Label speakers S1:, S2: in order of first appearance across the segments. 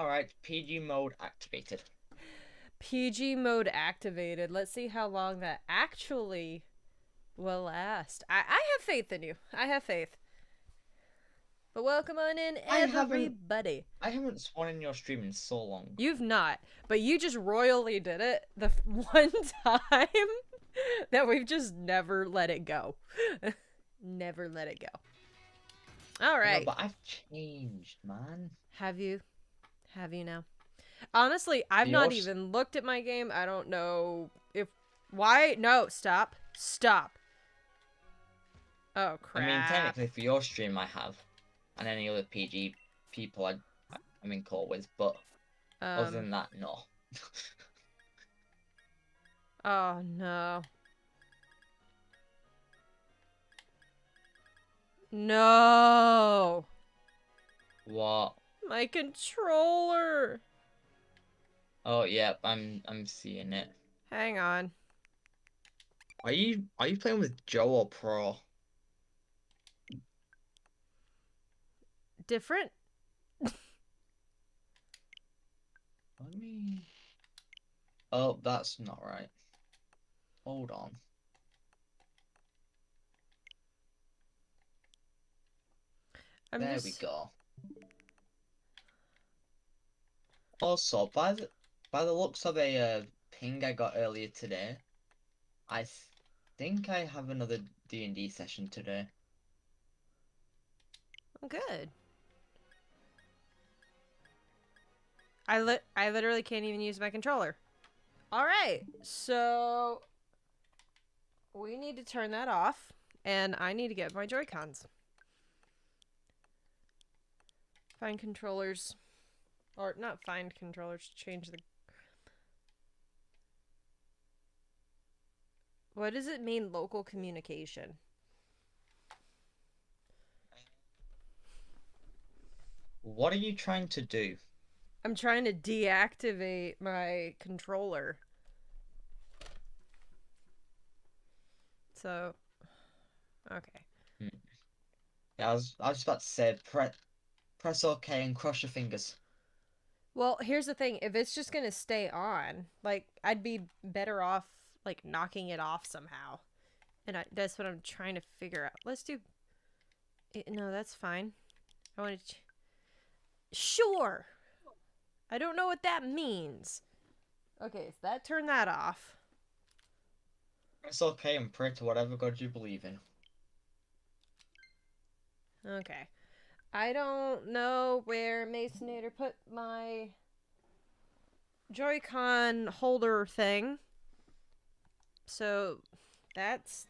S1: Alright, PG mode activated.
S2: PG mode activated. Let's see how long that actually will last. I have faith in you. I have faith. But welcome on in,
S1: I haven't
S2: everybody.
S1: I haven't spawned in your stream in so long.
S2: You've not, but you just royally did it the one time that we've just never let it go. Never let it go. All right.
S1: No, but I've changed, man.
S2: Have you? Have you now? Honestly, I've not
S1: Yours
S2: even looked at my game. I don't know if... Why? No, stop. Stop. Oh,
S1: I mean
S2: crap.
S1: technically for your stream I have. And any other PG people I'm in call with, but other than that, no.
S2: Oh, no. No.
S1: What?
S2: My controller.
S1: Oh yeah, I'm seeing it.
S2: Hang on.
S1: Are you playing with Joe or Pro?
S2: Different?
S1: Let me. Oh, that's not right. Hold on. There we go. Also, by the looks of a ping I got earlier today, I think I have another D&D session today.
S2: Good. I literally can't even use my controller. All right, so we need to turn that off, and I need to get my Joy-Cons. Find controllers, or not find controllers, change the... What does it mean, local communication?
S1: What are you trying to do?
S2: I'm trying to deactivate my controller. So, okay.
S1: Yeah, I was about to say press OK and cross your fingers.
S2: Well, here's the thing. If it's just gonna stay on, like, I'd be better off, like, knocking it off somehow. And that's what I'm trying to figure out. Let's do... No, that's fine. I want to... Sure! I don't know what that means. Okay, so that turned that off.
S1: Press OK and pray to whatever God you believe in.
S2: Okay. I don't know where Masonator put my Joy-Con holder thing. So that's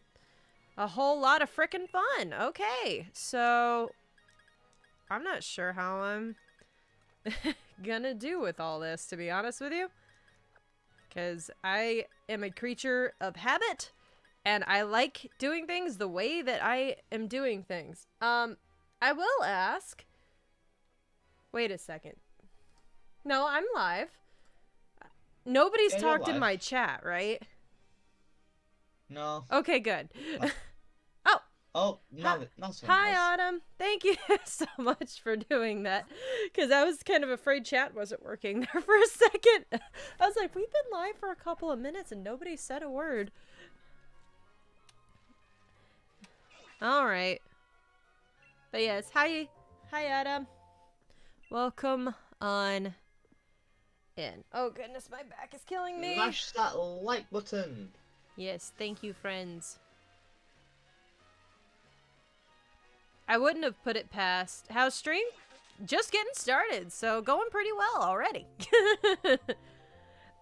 S2: a whole lot of frickin' fun. Okay, so I'm not sure how I'm gonna do with all this, to be honest with you. Because I am a creature of habit, and I like doing things the way that I am doing things. I will ask... Wait a second. No, I'm live. Nobody's talked in my chat, right?
S1: No.
S2: Okay, good. Oh.
S1: Oh, no,
S2: Hi, Autumn. Thank you so much for doing that. Because I was kind of afraid chat wasn't working there for a second. I was like, we've been live for a couple of minutes and nobody said a word. All right. But yes, hi Adam. Welcome on in. Oh goodness, my back is killing me.
S1: Smash that like button.
S2: Yes, thank you, friends. I wouldn't have put it past. How's stream? Just getting started, so going pretty well already.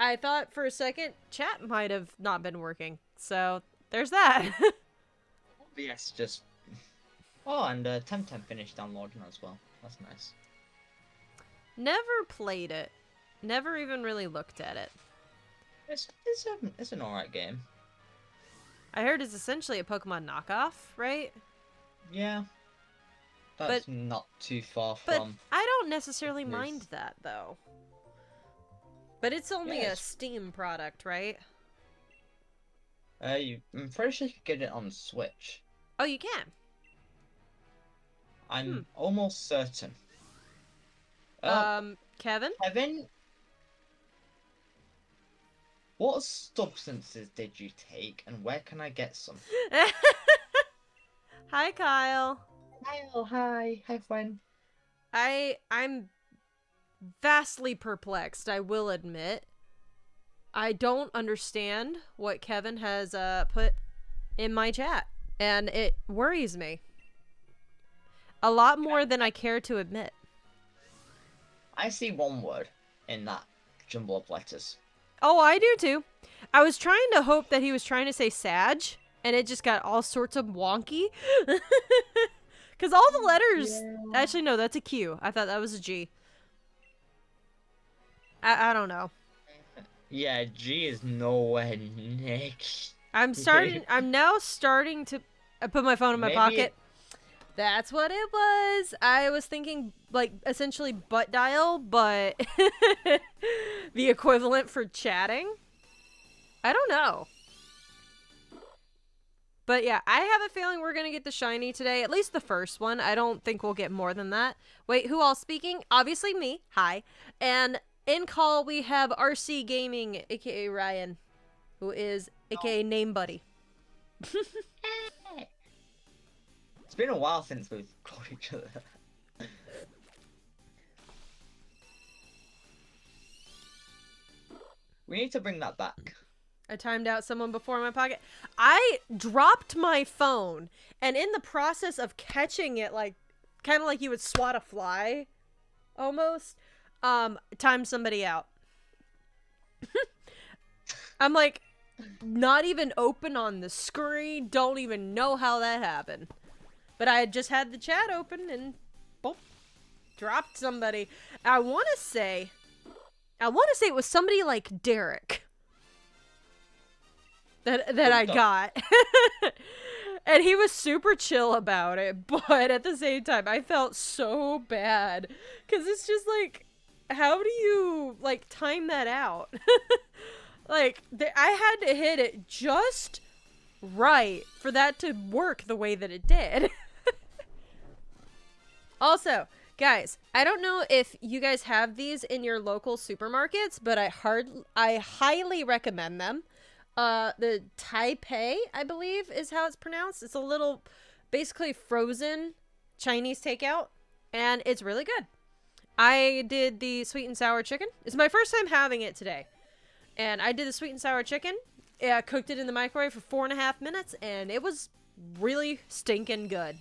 S2: I thought for a second chat might have not been working, so there's that.
S1: Yes, just... Oh, and Temtem finished downloading as well. That's nice.
S2: Never played it. Never even really looked at it.
S1: It's an alright game.
S2: I heard it's essentially a Pokemon knockoff, right?
S1: Yeah. That's not too far from...
S2: But I don't necessarily mind that, though. But it's only a Steam product, right?
S1: I'm pretty sure you can get it on Switch.
S2: Oh, you can?
S1: I'm almost certain. Oh,
S2: Kevin?
S1: Kevin, what substances did you take, and where can I get some?
S2: Hi, Kyle.
S1: Kyle, hi. Hi, friend.
S2: I'm vastly perplexed, I will admit. I don't understand what Kevin has put in my chat, and it worries me a lot more than I care to admit.
S1: I see one word in that jumble of letters.
S2: Oh, I do too. I was trying to hope that he was trying to say Sag, and it just got all sorts of wonky. Because all the letters...
S1: Yeah.
S2: Actually, no, that's a Q. I thought that was a G. I don't know.
S1: Yeah, G is nowhere next.
S2: I'm now starting to... I put my phone in my
S1: Maybe
S2: pocket. That's what it was. I was thinking, like, essentially butt dial, but the equivalent for chatting. I don't know. But yeah, I have a feeling we're going to get the shiny today. At least the first one. I don't think we'll get more than that. Wait, who all speaking? Obviously me. Hi. And in call, we have RC Gaming, aka Ryan, who is aka Name Buddy.
S1: It's been a while since we've called each other. We need to bring that back.
S2: I timed out someone before in my pocket. I dropped my phone, and in the process of catching it, like, kind of like you would swat a fly, almost, timed somebody out. I'm like, not even open on the screen, don't even know how that happened. But I had just had the chat open, and boop, dropped somebody. I want to say it was somebody like Derek. That I got. And he was super chill about it, but at the same time I felt so bad because it's just like, how do you like time that out? Like I had to hit it just right for that to work the way that it did. Also, guys, I don't know if you guys have these in your local supermarkets, but I highly recommend them. The Taipei, I believe, is how it's pronounced. It's a little, basically frozen Chinese takeout, and it's really good. I did the sweet and sour chicken. It's my first time having it today. And I did the sweet and sour chicken. I cooked it in the microwave for 4.5 minutes, and it was really stinking good.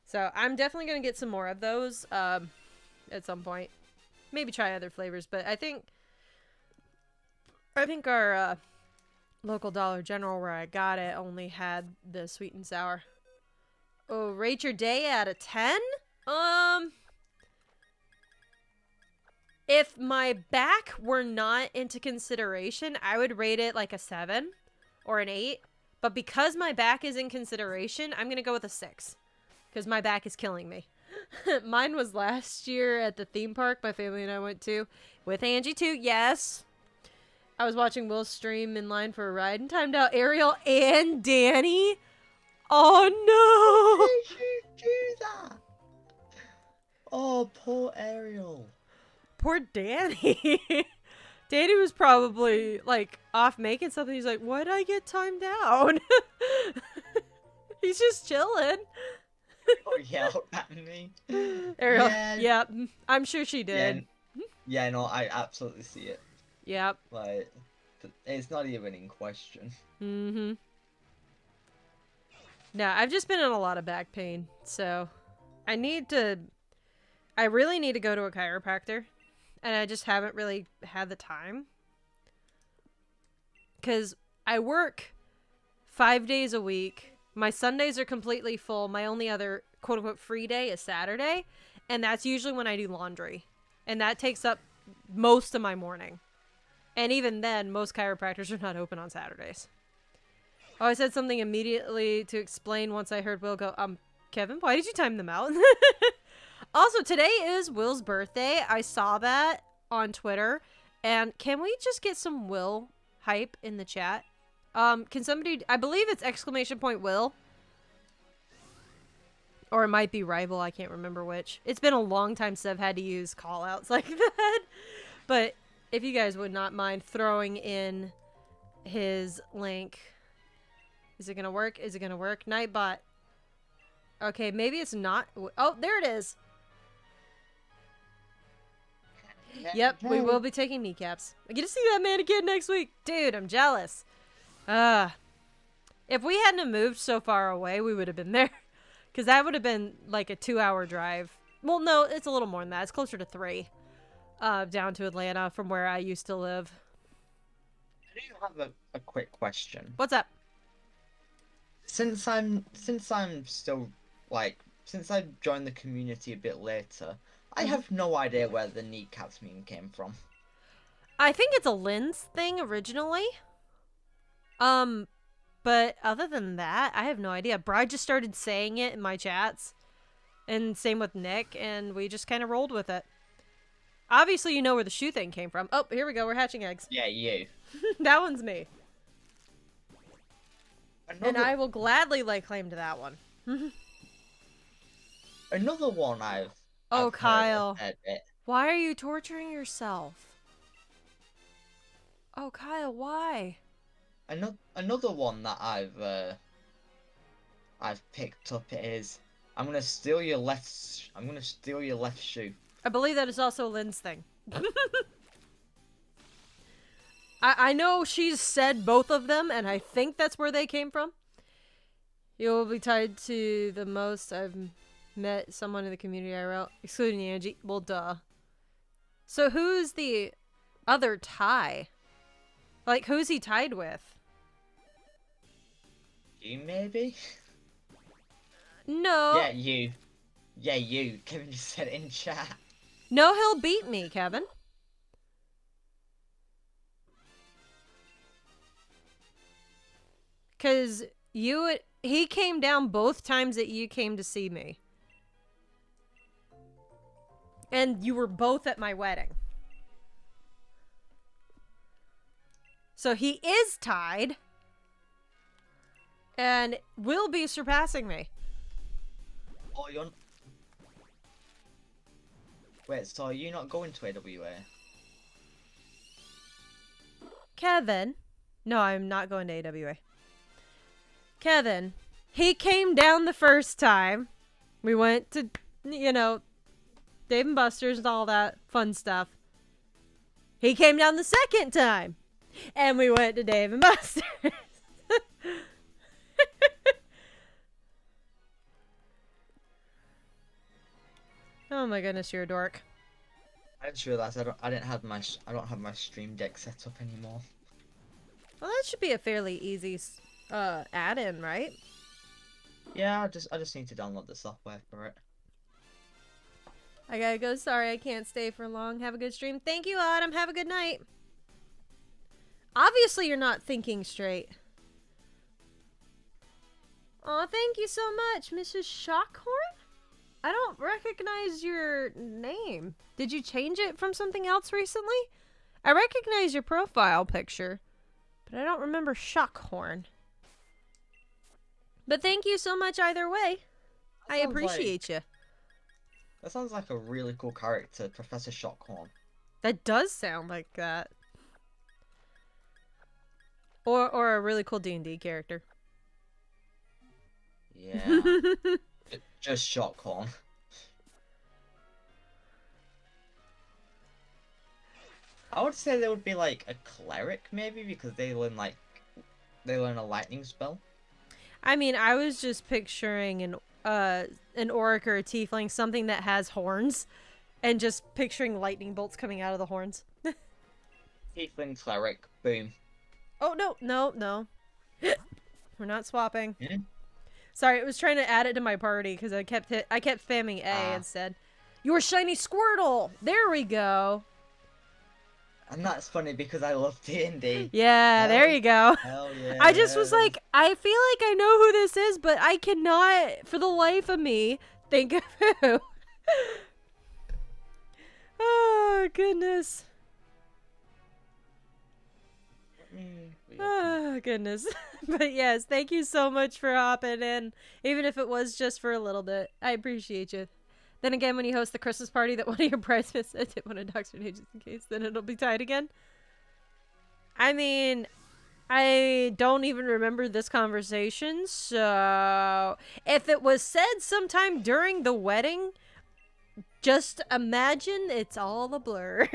S2: So I'm definitely going to get some more of those at some point. Maybe try other flavors, but I think our local Dollar General where I got it only had the sweet and sour. Oh, rate your day out of 10? If my back were not into consideration, I would rate it like a 7 or an 8. But because my back is in consideration, I'm going to go with a 6. Because my back is killing me. Mine was last year at the theme park my family and I went to. With Angie too, yes. I was watching Will's stream in line for a ride and timed out Ariel and Danny. Oh no!
S1: Why did you do that? Oh, poor Ariel.
S2: Poor Danny. Danny was probably like off making something. He's like, why'd I get timed down? He's just chilling.
S1: Oh, yelled at me.
S2: Ariel,
S1: Yeah.
S2: yep. I'm sure she did.
S1: Yeah, no, I absolutely see it.
S2: Yep.
S1: Like, it's not even in question.
S2: Mm-hmm. No, I've just been in a lot of back pain, so I really need to go to a chiropractor, and I just haven't really had the time. Because I work 5 days a week. My Sundays are completely full. My only other quote-unquote free day is Saturday, and that's usually when I do laundry. And that takes up most of my morning. And even then, most chiropractors are not open on Saturdays. Oh, I said something immediately to explain once I heard Will go, Kevin, why did you time them out? Also, today is Will's birthday. I saw that on Twitter. And can we just get some Will hype in the chat? Can somebody, I believe it's !Will. Or it might be rival, I can't remember which. It's been a long time since I've had to use callouts like that. But if you guys would not mind throwing in his link. Is it gonna work? Is it gonna work? Nightbot. Okay, maybe it's not. Oh, there it is. Yep, we will be taking kneecaps. I get to see that mannequin next week. Dude, I'm jealous. If we hadn't have moved so far away, we would have been there. Because that would have been like a 2-hour drive. Well, no, it's a little more than that. It's closer to 3. Down to Atlanta from where I used to live.
S1: I do have a quick question.
S2: What's up?
S1: Since I'm still since I joined the community a bit later, I have no idea where the kneecaps meme came from.
S2: I think it's a lens thing originally. But other than that, I have no idea. Bride just started saying it in my chats. And same with Nick, and we just kind of rolled with it. Obviously, you know where the shoe thing came from. Oh, here we go. We're hatching eggs.
S1: Yeah, you.
S2: That one's me.
S1: Another,
S2: And I will gladly lay claim to that one.
S1: another one I've
S2: Oh,
S1: I've heard
S2: Kyle.
S1: a fair bit.
S2: Why are you torturing yourself? Oh, Kyle, why?
S1: Another one that I've picked up is I'm gonna steal your left shoe.
S2: I believe that is also Lynn's thing. I know she's said both of them, and I think that's where they came from. You will be tied to the most I've met someone in the community I wrote, excluding Angie. Well, duh. So who's the other tie? Like, who's he tied with?
S1: You maybe?
S2: No.
S1: Yeah, you. Yeah, you. Kevin just said it in chat.
S2: No, he'll beat me, Kevin. Because he came down both times that you came to see me. And you were both at my wedding. So he is tied. And will be surpassing me.
S1: Oh, you're... Wait, so are you not going to AWA?
S2: Kevin. No, I'm not going to AWA. Kevin. He came down the first time. We went to, you know, Dave and Buster's and all that fun stuff. He came down the second time. And we went to Dave and Buster's. Oh my goodness, you're a dork.
S1: I just realized I don't have my Stream Deck set up anymore.
S2: Well, that should be a fairly easy add-in, right?
S1: Yeah, I just need to download the software for it.
S2: I gotta go. Sorry, I can't stay for long. Have a good stream. Thank you, Autumn. Have a good night. Obviously, you're not thinking straight. Aw, thank you so much, Mrs. Shockhorn? I don't recognize your name. Did you change it from something else recently? I recognize your profile picture, but I don't remember Shockhorn. But thank you so much either way. I appreciate you.
S1: That sounds like a really cool character, Professor Shockhorn.
S2: That does sound like that. Or a really cool D&D character.
S1: Yeah. Just Shockhorn. I would say they would be like a cleric maybe because they learn a lightning spell.
S2: I mean, I was just picturing an orc or a tiefling, something that has horns, and just picturing lightning bolts coming out of the horns.
S1: Tiefling cleric, boom.
S2: Oh no. We're not swapping.
S1: Yeah.
S2: Sorry, I was trying to add it to my party because I kept spamming A instead. Your shiny Squirtle. There we go.
S1: And that's funny because I love D&D.
S2: Yeah, there you go.
S1: Hell yeah.
S2: I just was like, I feel like I know who this is, but I cannot, for the life of me, think of who. Oh, goodness. Oh, goodness. But yes, thank you so much for hopping in, even if it was just for a little bit. I appreciate you. Then again, when you host the Christmas party that one of your bridesmaids said didn't want to dox her name just in case, then it'll be tied again. I mean, I don't even remember this conversation, so if it was said sometime during the wedding, just imagine it's all a blur.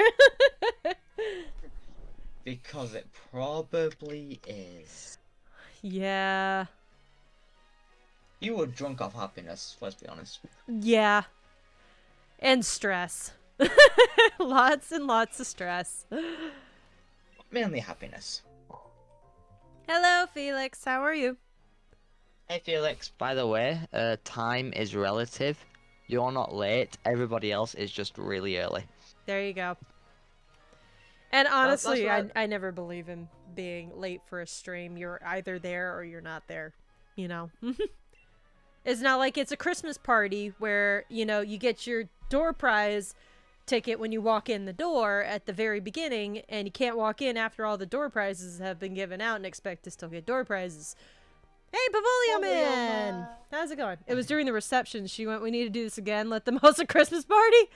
S1: Because it probably is.
S2: Yeah.
S1: You were drunk off happiness, let's be honest.
S2: Yeah. And stress. Lots and lots of stress.
S1: Mainly happiness.
S2: Hello, Felix. How are you?
S1: Hey Felix, by the way, time is relative. You're not late, everybody else is just really early.
S2: There you go. And honestly,
S1: that's
S2: I never believe in being late for a stream. You're either there or you're not there, you know? It's not like it's a Christmas party where, you know, you get your door prize ticket when you walk in the door at the very beginning, and you can't walk in after all the door prizes have been given out and expect to still get door prizes. Hey, Pavolio Man! How's it going? It was during the reception. She went, we need to do this again. Let them host a Christmas party?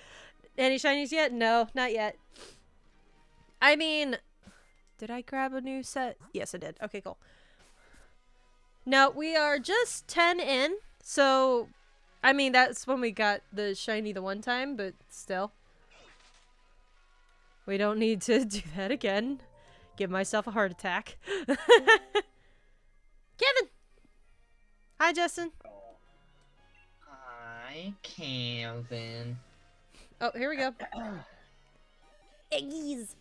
S2: Any shinies yet? No, not yet. I mean, did I grab a new set? Yes, I did. Okay, cool. No, we are just 10 in. So, I mean, that's when we got the shiny the one time, but still. We don't need to do that again. Give myself a heart attack. Kevin! Hi, Justin.
S1: Hi, Kevin.
S2: Oh, here we go. Eggies!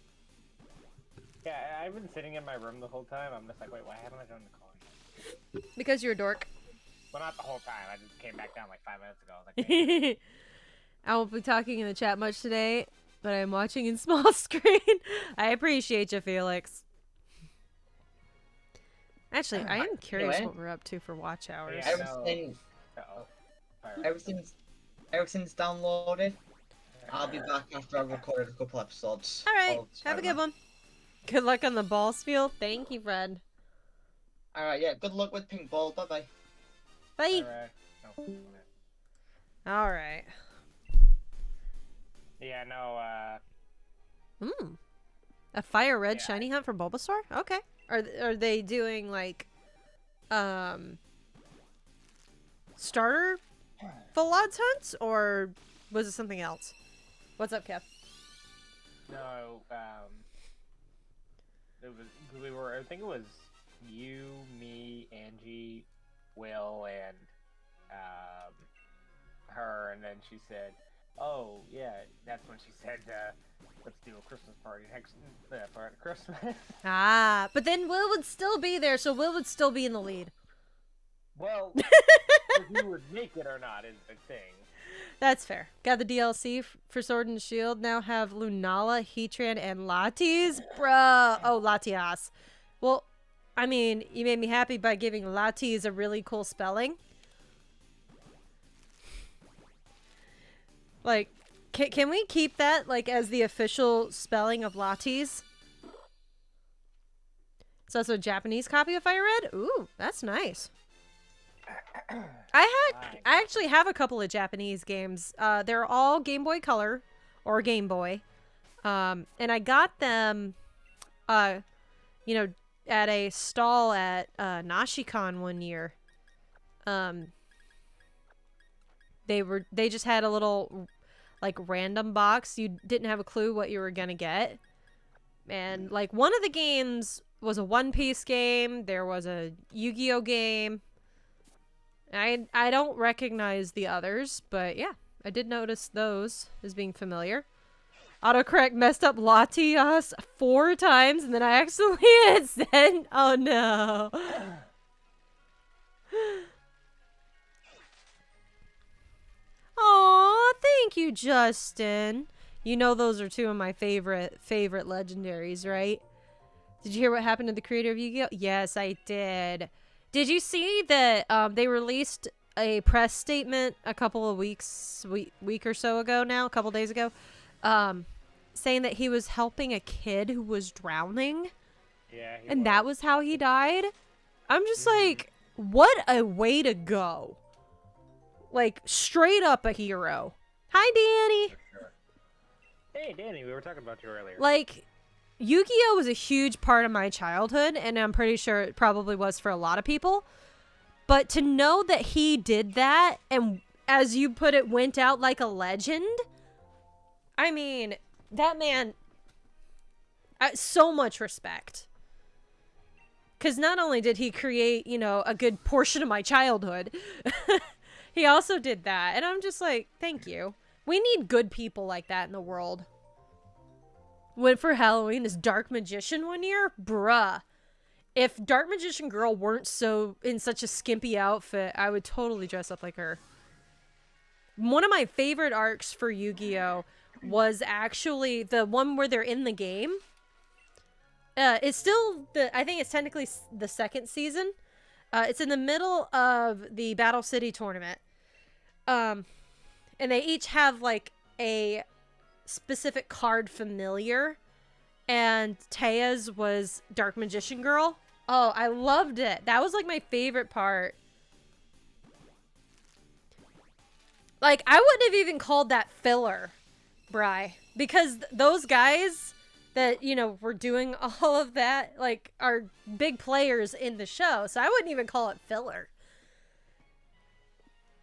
S3: Yeah, I've been sitting in my room the whole time. I'm just like, wait, why haven't I joined the call yet?
S2: Because you're a dork.
S3: Well, not the whole time. I just came back down like 5 minutes ago. I was like, hey.
S2: I won't be talking in the chat much today, but I'm watching in small screen. I appreciate you, Felix. Actually, I am curious what we're up to for watch hours.
S3: Yeah,
S1: Everything,
S3: Uh-oh.
S1: everything's downloaded. I'll be back after I've recorded a couple episodes.
S2: Alright,
S1: of
S2: have a good
S1: Spider-Man.
S2: one. Good luck on the ball Spheal. Thank you, Fred.
S1: Alright, yeah, good luck with pink ball. Bye bye.
S2: Bye.
S3: No.
S2: Alright.
S3: Yeah, no,
S2: A fire red
S3: Yeah.
S2: shiny hunt for Bulbasaur? Okay. Are they doing like starter full odds hunts, or was it something else? What's up, Kev?
S3: no, I think it was you, me, Angie, Will, and, her, and then she said, oh, yeah, that's when she said, let's do a Christmas party next, for Christmas.
S2: Ah, but then Will would still be there, so Will would still be in the lead.
S3: Well, if you would make it or not is the thing.
S2: That's fair. Got the DLC for Sword and Shield. Now have Lunala, Heatran, and Latias. Bruh. Oh, Latias. Well, I mean, you made me happy by giving Latias a really cool spelling. Like, can we keep that, like, as the official spelling of Latias? It's also a Japanese copy of Fire Red? Ooh, that's nice. I actually have a couple of Japanese games. They're all Game Boy Color or Game Boy. And I got them, you know, at a stall at Nashicon one year. They just had a little like random box. You didn't have a clue what you were gonna get. And like one of the games was a One Piece game. There was a Yu-Gi-Oh game. I don't recognize the others, but yeah, I did notice those as being familiar. Autocorrect messed up Latias 4 times, and then I accidentally hit send. Oh no. Aw, thank you, Justin. You know those are 2 of my favorite legendaries, right? Did you hear what happened to the creator of Yu-Gi-Oh? Yes, I did. Did you see that they released a press statement a couple of week or so ago now, a couple days ago, saying that he was helping a kid who was drowning?
S3: Yeah, he
S2: And that was how he died? I'm just like, what a way to go. Like, straight up a hero. Hi, Danny.
S3: Sure. Hey, Danny, we were talking about you earlier.
S2: Like, Yu-Gi-Oh! Was a huge part of my childhood, and I'm pretty sure it probably was for a lot of people. But to know that he did that, and as you put it, went out like a legend, I mean, that man, so much respect. Because not only did he create, you know, a good portion of my childhood, he also did that. And I'm just like, thank you. We need good people like that in the world. Went for Halloween as Dark Magician one year? Bruh. If Dark Magician Girl weren't so in such a skimpy outfit, I would totally dress up like her. One of my favorite arcs for Yu-Gi-Oh! Was actually the one where they're in the game. It's still I think it's technically the second season. It's in the middle of the Battle City tournament. And they each have like a specific card familiar. And Taya's was Dark Magician Girl. Oh, I loved it. That was like my favorite part. Like, I wouldn't have even called that filler, Bri. Because those guys that, you know, were doing all of that, like, are big players in the show. So I wouldn't even call it filler.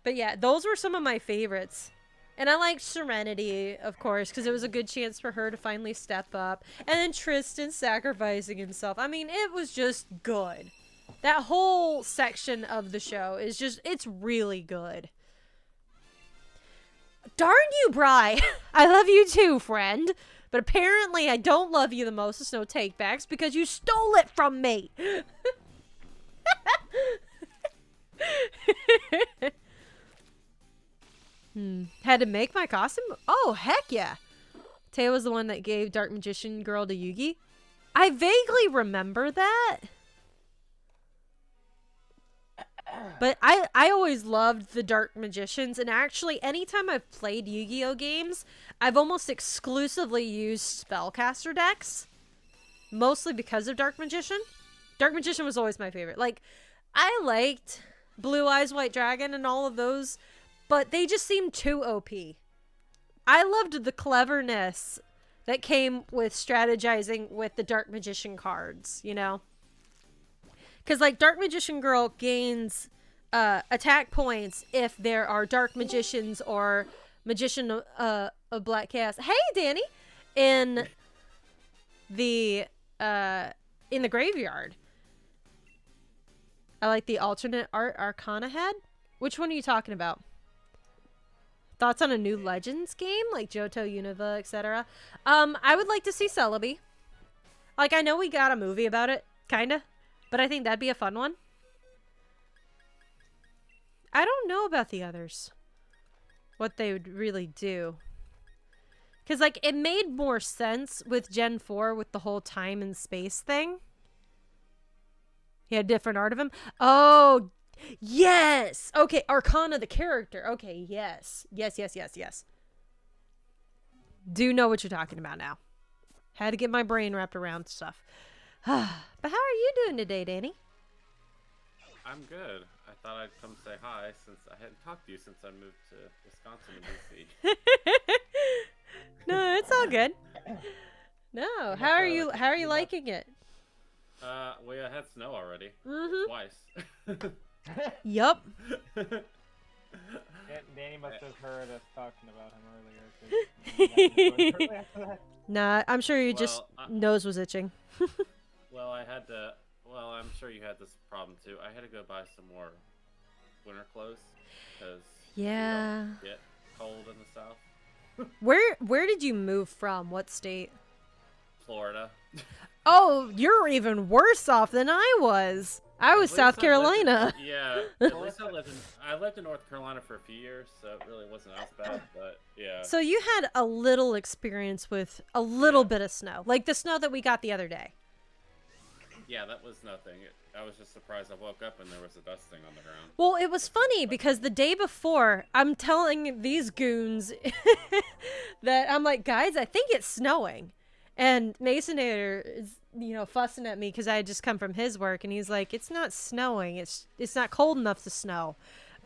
S2: But yeah, those were some of my favorites. And I liked Serenity, of course, because it was a good chance for her to finally step up. And then Tristan sacrificing himself. I mean, it was just good. That whole section of the show is just, it's really good. Darn you, Bri. I love you too, friend. But apparently I don't love you the most. There's no takebacks because you stole it from me. Had to make my costume? Oh, heck yeah. Taya was the one that gave Dark Magician Girl to Yugi. I vaguely remember that. But I always loved the Dark Magicians, and actually anytime I've played Yu-Gi-Oh games, I've almost exclusively used spellcaster decks. Mostly because of Dark Magician. Dark Magician was always my favorite. Like, I liked Blue Eyes White Dragon and all of those, but they just seemed too OP. I loved the cleverness that came with strategizing with the Dark Magician cards, you know? Because, like, Dark Magician Girl gains attack points if there are Dark Magicians or Magician of Black Chaos. Hey, Danny! In the graveyard. I like the alternate art Arcana had. Which one are you talking about? Thoughts on a new Legends game? Like Johto, Unova, etc.? I would like to see Celebi. Like, I know we got a movie about it, kinda. But I think that'd be a fun one. I don't know about the others. What they would really do. Because, like, it made more sense with Gen 4 with the whole time and space thing. He had different art of him. Oh, yes! Okay, Arcana the character. Okay, yes. Yes. Do know what you're talking about now. Had to get my brain wrapped around stuff. But how are you doing today, Danny?
S4: I'm good. I thought I'd come say hi since I hadn't talked to you since I moved to Wisconsin and DC.
S2: No, it's all good. No, how are you liking it?
S4: We had snow already.
S2: Mm-hmm.
S4: Twice.
S2: Yup.
S3: Danny must have heard us talking about him earlier.
S2: Nah, I'm sure your nose was itching.
S4: Well, I'm sure you had this problem too. I had to go buy some more winter clothes because
S2: yeah,
S4: we don't get cold in the south.
S2: Where did you move from? What state?
S4: Florida.
S2: Oh, you're even worse off than I was. I was South Carolina.
S4: Yeah, at least I lived in North Carolina for a few years, so it really wasn't as bad, but yeah.
S2: So you had a little experience with a little bit of snow, like the snow that we got the other day.
S4: Yeah, that was nothing. I was just surprised I woke up and there was a dusting on the ground.
S2: Well, it was funny because the day before, I'm telling these goons that I'm like, guys, I think it's snowing. And Masonator is fussing at me because I had just come from his work, and he's like, "It's not snowing. It's not cold enough to snow,"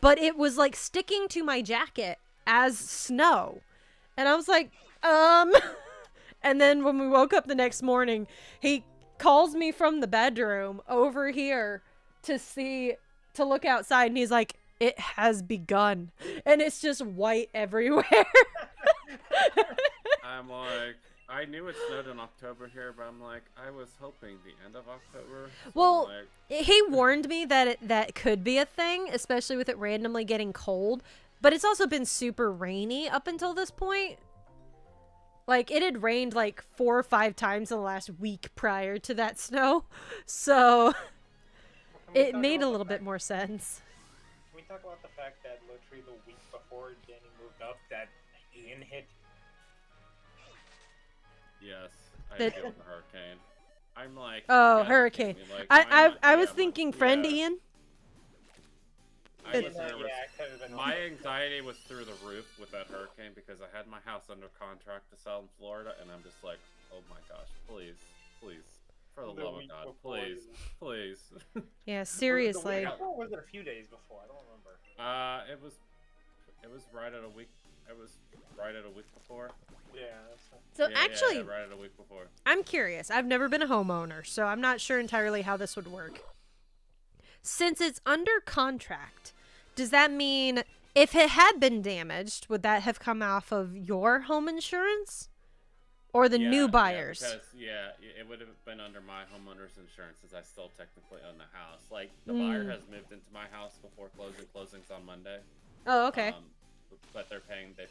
S2: but it was like sticking to my jacket as snow, and I was like, And then when we woke up the next morning, he calls me from the bedroom over here to look outside, and he's like, "It has begun," and it's just white everywhere.
S4: I'm like, I knew it snowed in October here, but I'm like, I was hoping the end of October. So
S2: Well,
S4: I'm like,
S2: he warned me that that could be a thing, especially with it randomly getting cold. But it's also been super rainy up until this point. Like, it had rained like 4 or 5 times in the last week prior to that snow. So it made a little bit more sense.
S3: Can we talk about the fact that literally the week before Danny moved up, that Ian hit?
S4: yes, I
S2: That-
S4: deal with the hurricane. I'm like,
S2: Oh,
S4: you guys are
S2: hurricane.
S4: kidding me, like,
S2: I was
S4: yeah,
S2: thinking friend
S4: yeah.
S2: Ian.
S4: I was
S3: Yeah,
S4: nervous.
S3: it could have been
S4: My anxiety was through the roof with that hurricane because I had my house under contract to sell in Florida, and I'm just like, oh my gosh, please, for the love of
S3: week
S4: God,
S3: before,
S4: please.
S2: Yeah,
S3: Was it the
S2: seriously.
S3: week before, or was it a few days before? I don't remember.
S4: It was right at a week. It was right at a week before.
S3: Yeah.
S2: So
S4: Yeah,
S2: actually,
S4: right at a week before.
S2: I'm curious. I've never been a homeowner, so I'm not sure entirely how this would work. Since it's under contract, does that mean if it had been damaged, would that have come off of your home insurance? Or the new buyers?
S4: Yeah, because, it would have been under my homeowner's insurance since I still technically own the house. Like, the buyer has moved into my house before closing. Closing's on Monday.
S2: Oh, okay.
S4: But they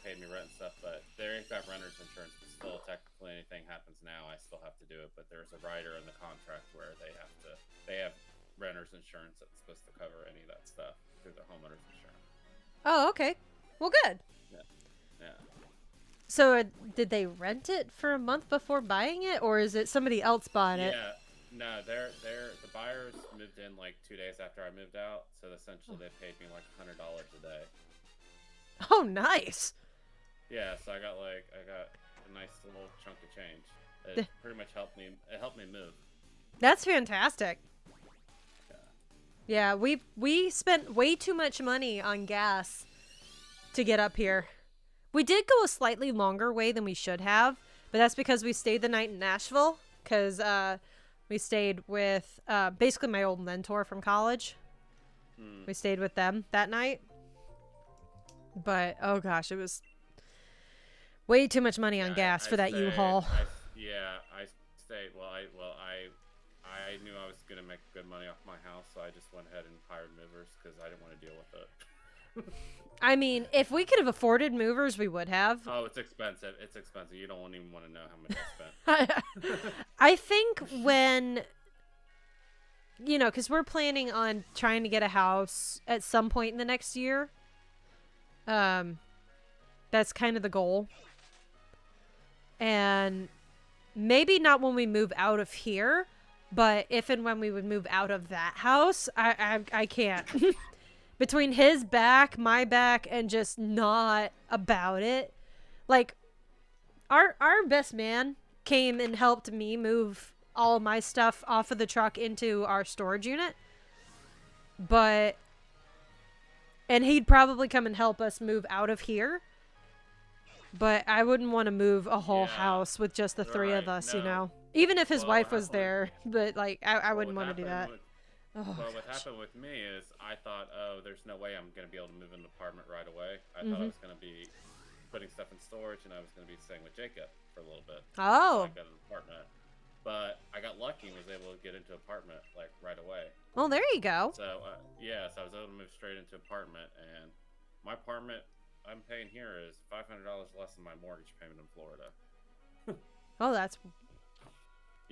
S4: paid me rent and stuff, but they've got renter's insurance, but still technically anything happens now, I still have to do it. But there's a rider in the contract where they have renter's insurance that's supposed to cover any of that stuff through the homeowner's insurance.
S2: Oh, okay. Well, good.
S4: Yeah.
S2: So did they rent it for a month before buying it, or is it somebody else bought it?
S4: Yeah. No, the buyers moved in like 2 days after I moved out, so essentially they paid me like $100 a day.
S2: Oh, nice.
S4: Yeah, so I got a nice little chunk of change. It pretty much helped me move.
S2: That's fantastic. Yeah, we spent way too much money on gas to get up here. We did go a slightly longer way than we should have, but that's because we stayed the night in Nashville, because we stayed with basically my old mentor from college. We stayed with them that night. But, oh gosh, it was way too much money on gas for that U-Haul.
S4: I stayed. I knew I was gonna make good money off my house, so I just went ahead and hired movers because I didn't want to deal with it.
S2: I mean, if we could have afforded movers, we would have.
S4: Oh, it's expensive. You don't even want to know how much I spent.
S2: I think when, because we're planning on trying to get a house at some point in the next year. That's kind of the goal. And maybe not when we move out of here, but if and when we would move out of that house, I can't. Between his back, my back, and just not about it. Like, our best man came and helped me move all my stuff off of the truck into our storage unit. And he'd probably come and help us move out of here. But I wouldn't want to move a whole house with just the three of us,
S4: no.
S2: Even if his
S4: Well,
S2: wife was there. But, like, I wouldn't want to do that.
S4: What happened with me is I thought, oh, there's no way I'm going to be able to move in an apartment right away. I thought I was going to be putting stuff in storage and I was going to be staying with Jacob for a little bit.
S2: Oh.
S4: So I got an apartment. But I got lucky and was able to get into an apartment, like, right away.
S2: Well, there you go.
S4: So, so I was able to move straight into an apartment. And my apartment I'm paying here is $500 less than my mortgage payment in Florida.
S2: Oh, that's...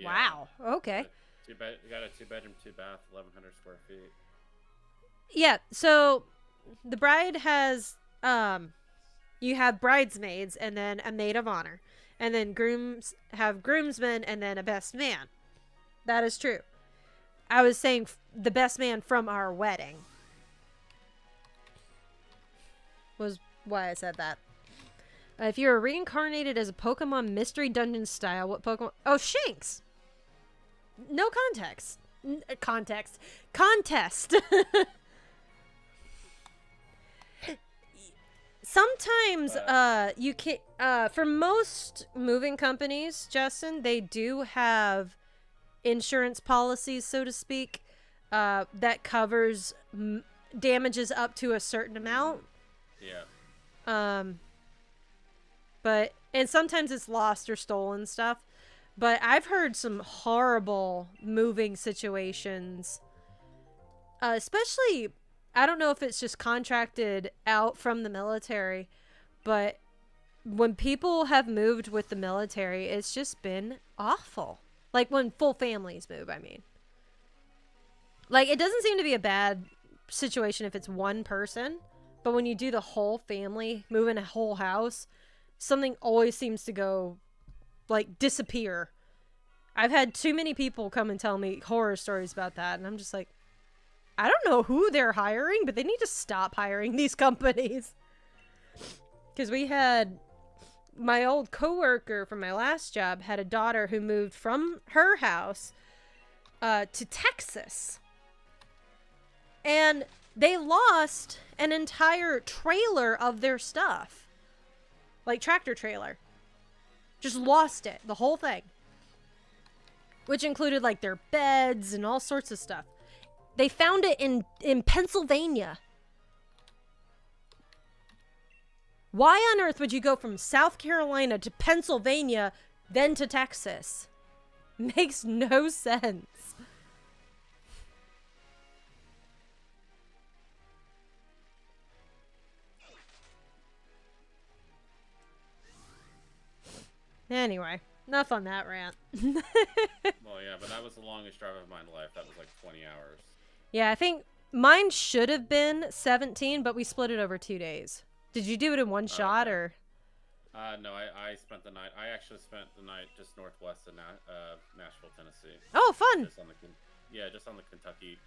S4: Yeah.
S2: Wow. Okay.
S4: You got a 2-bedroom, 2-bath, 1,100 square feet.
S2: Yeah, so the bride has, you have bridesmaids and then a maid of honor. And then grooms have groomsmen and then a best man. That is true. I was saying the best man from our wedding. Was why I said that. If you're reincarnated as a Pokemon Mystery Dungeon style, what Pokemon... Oh, Shanks! No context. Context. Contest. Sometimes you can for most moving companies, Justin, they do have insurance policies, so to speak, that covers damages up to a certain amount.
S4: Yeah.
S2: But and sometimes it's lost or stolen stuff. But I've heard some horrible moving situations. Especially, I don't know if it's just contracted out from the military, but when people have moved with the military, it's just been awful. Like when full families move, I mean. Like, it doesn't seem to be a bad situation if it's one person, but when you do the whole family, move in a whole house, something always seems to go, like, disappear. I've had too many people come and tell me horror stories about that, and I'm just like, I don't know who they're hiring, but they need to stop hiring these companies. Because we had my old coworker from my last job had a daughter who moved from her house to Texas. And they lost an entire trailer of their stuff. Like, tractor trailer. Just lost it. The whole thing. Which included, like, their beds and all sorts of stuff. They found it in Pennsylvania. Why on earth would you go from South Carolina to Pennsylvania, then to Texas? Makes no sense. Anyway, enough on that rant.
S4: Well, yeah, but that was the longest drive of my life. That was like 20 hours.
S2: Yeah, I think mine should have been 17, but we split it over 2 days. Did you do it in one shot, or?
S4: No, I spent the night. I actually spent the night just northwest of Nashville, Tennessee.
S2: Oh, fun!
S4: Just on the Kentucky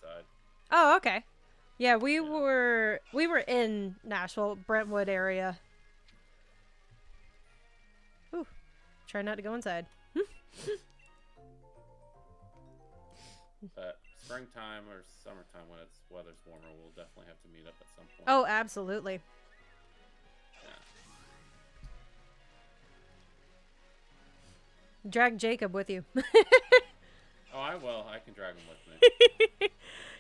S4: side.
S2: Oh, okay. Yeah, we were in Nashville, Brentwood area. Ooh, try not to go inside.
S4: But springtime or summertime, when it's weather's warmer, we'll definitely have to meet up at some point.
S2: Oh, absolutely.
S4: Yeah.
S2: Drag Jacob with you.
S4: Oh, I will. I can drag him with me.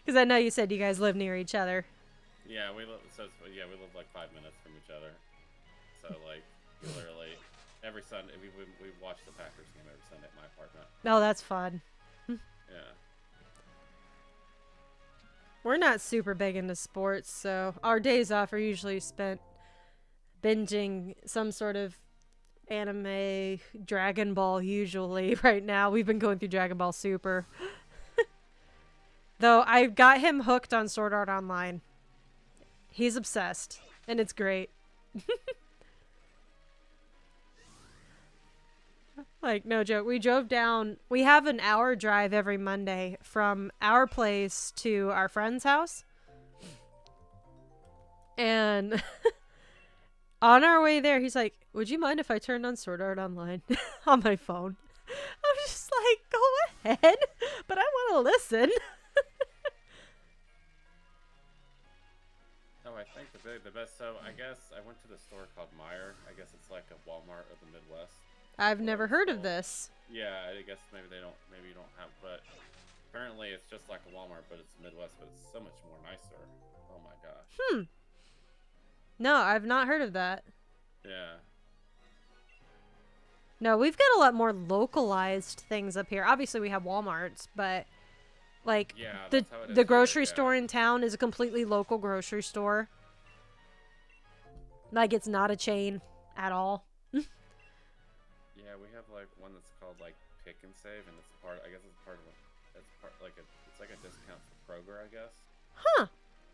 S2: Because I know you said you guys live near each other.
S4: Yeah, we live. We live like 5 minutes from each other. So like, literally, every Sunday we watch the Packers game every Sunday at my apartment.
S2: Oh, that's fun.
S4: Yeah.
S2: We're not super big into sports, so our days off are usually spent binging some sort of anime, Dragon Ball usually. Right now, we've been going through Dragon Ball Super. Though I got him hooked on Sword Art Online. He's obsessed, and it's great. Like, no joke. We drove down. We have an hour drive every Monday from our place to our friend's house. And on our way there, he's like, would you mind if I turned on Sword Art Online on my phone? I was just like, go ahead, but I want to listen.
S4: Oh, I think the best. So I guess I went to the store called Meijer. I guess it's like a Walmart of the Midwest.
S2: I've never heard of this.
S4: Yeah, I guess maybe you don't have, but apparently it's just like a Walmart, but it's Midwest, but it's so much more nicer. Oh my gosh.
S2: No, I've not heard of that.
S4: Yeah.
S2: No, we've got a lot more localized things up here. Obviously, we have Walmarts, but like the grocery store in town is a completely local grocery store. Like, it's not a chain at all.
S4: Yeah, we have like one that's called like Pick and Save, and it's part. I guess it's part of it's like a discount for Kroger, I guess.
S2: Huh.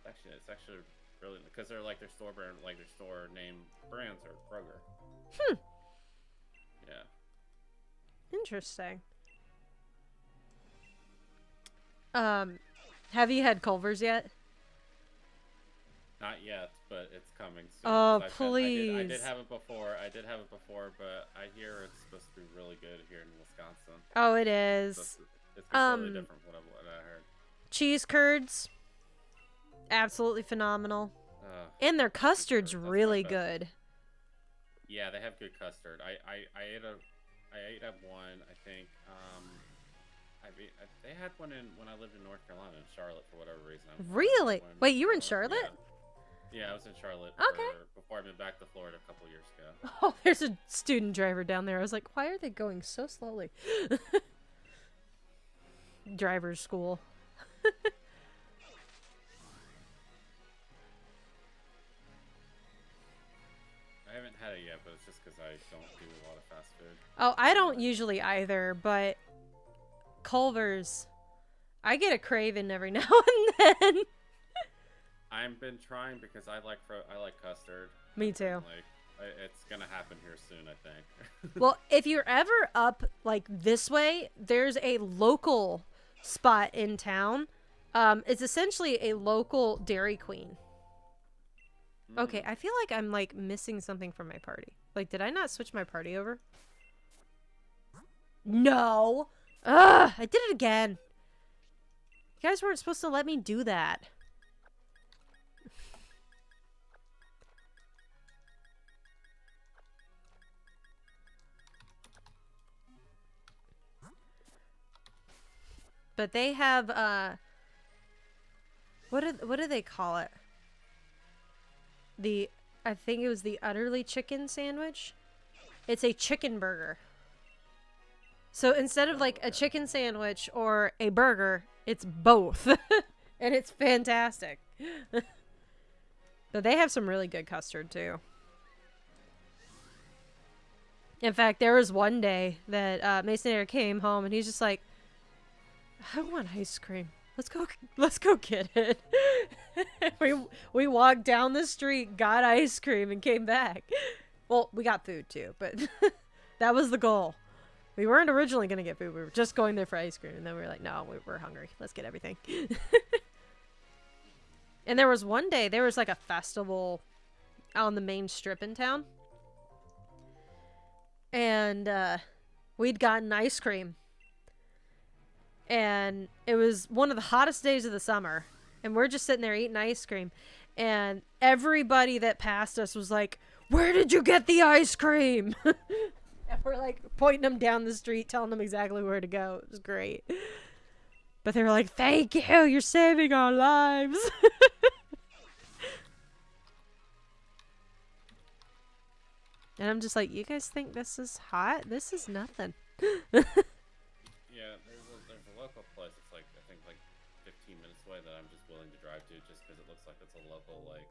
S4: It's actually really, because they're like their store brand, like their store name brands are Kroger. Yeah.
S2: Interesting. Have you had Culver's yet?
S4: Not yet, but it's coming soon.
S2: Oh,
S4: 'Cause
S2: please.
S4: I did have it before. But I hear it's supposed to be really good here in Wisconsin.
S2: Oh, it
S4: It's,
S2: is.
S4: it's completely different from what I heard.
S2: Cheese curds, absolutely phenomenal. And their custard's
S4: That's my
S2: really
S4: best.
S2: good.
S4: Yeah, they have good custard. I ate at one. I think. They had one when I lived in North Carolina in Charlotte for whatever reason.
S2: Really? Wait, you were in Charlotte?
S4: Yeah, I was in Charlotte before I moved back to Florida a couple years ago.
S2: Oh, there's a student driver down there. I was like, why are they going so slowly? Driver's school.
S4: I haven't had it yet, but it's just because I don't do a lot of fast food.
S2: Oh, I don't usually either, but Culver's, I get a craving every now and then.
S4: I've been trying because I like custard.
S2: Me too.
S4: It's gonna happen here soon, I think.
S2: Well, if you're ever up like this way, there's a local spot in town. It's essentially a local Dairy Queen. Okay, I feel like I'm like missing something from my party. Like, did I not switch my party over? No. Ugh, I did it again. You guys weren't supposed to let me do that. But they have what do they call it? I think it was the utterly chicken sandwich. It's a chicken burger. So instead of like a chicken sandwich or a burger, it's both. And it's fantastic. But they have some really good custard too. In fact, there was one day that Mason Air came home and he's just like, I want ice cream. Let's go get it. we walked down the street, got ice cream, and came back. Well, we got food too, but that was the goal. We weren't originally gonna get food. We were just going there for ice cream, and then we were like, no, we're hungry. Let's get everything. And there was one day, there was like a festival on the main strip in town, and we'd gotten ice cream. And it was one of the hottest days of the summer. And we're just sitting there eating ice cream. And everybody that passed us was like, where did you get the ice cream? And we're like pointing them down the street, telling them exactly where to go. It was great. But they were like, thank you. You're saving our lives. And I'm just like, you guys think this is hot? This is nothing.
S4: Yeah, there's a local place. It's like I think like 15 minutes away that I'm just willing to drive to just because it looks like it's a local like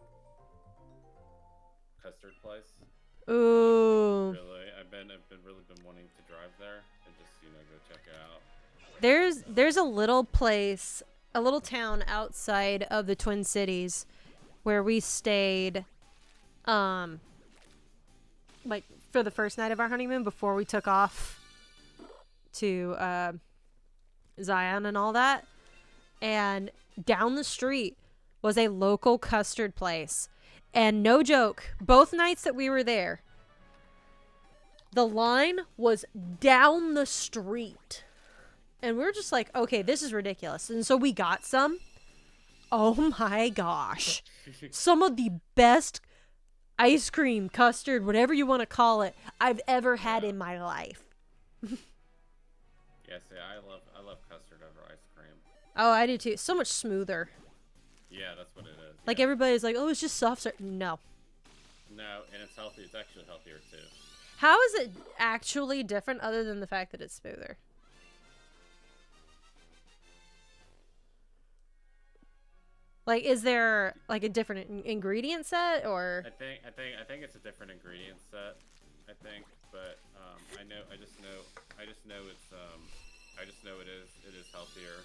S4: custard place.
S2: Ooh.
S4: Really, I've really been wanting to drive there and just go check it out.
S2: There's a little place, a little town outside of the Twin Cities, where we stayed, like for the first night of our honeymoon before we took off to Zion and all that. And down the street was a local custard place. And no joke, both nights that we were there, the line was down the street. And we were just like, okay, this is ridiculous. And so we got some. Oh my gosh. Some of the best ice cream, custard, whatever you want to call it, I've ever had in my life.
S4: Yeah, see, I love custard over ice cream.
S2: Oh, I do too. So much smoother.
S4: Yeah, that's what it is.
S2: Like
S4: yeah.
S2: everybody's like, oh, it's just soft serve. No.
S4: No, and it's healthy. It's actually healthier too.
S2: How is it actually different other than the fact that it's smoother? Like, is there like a different ingredient set, or?
S4: I think it's a different ingredient set. I think, but I just know it is healthier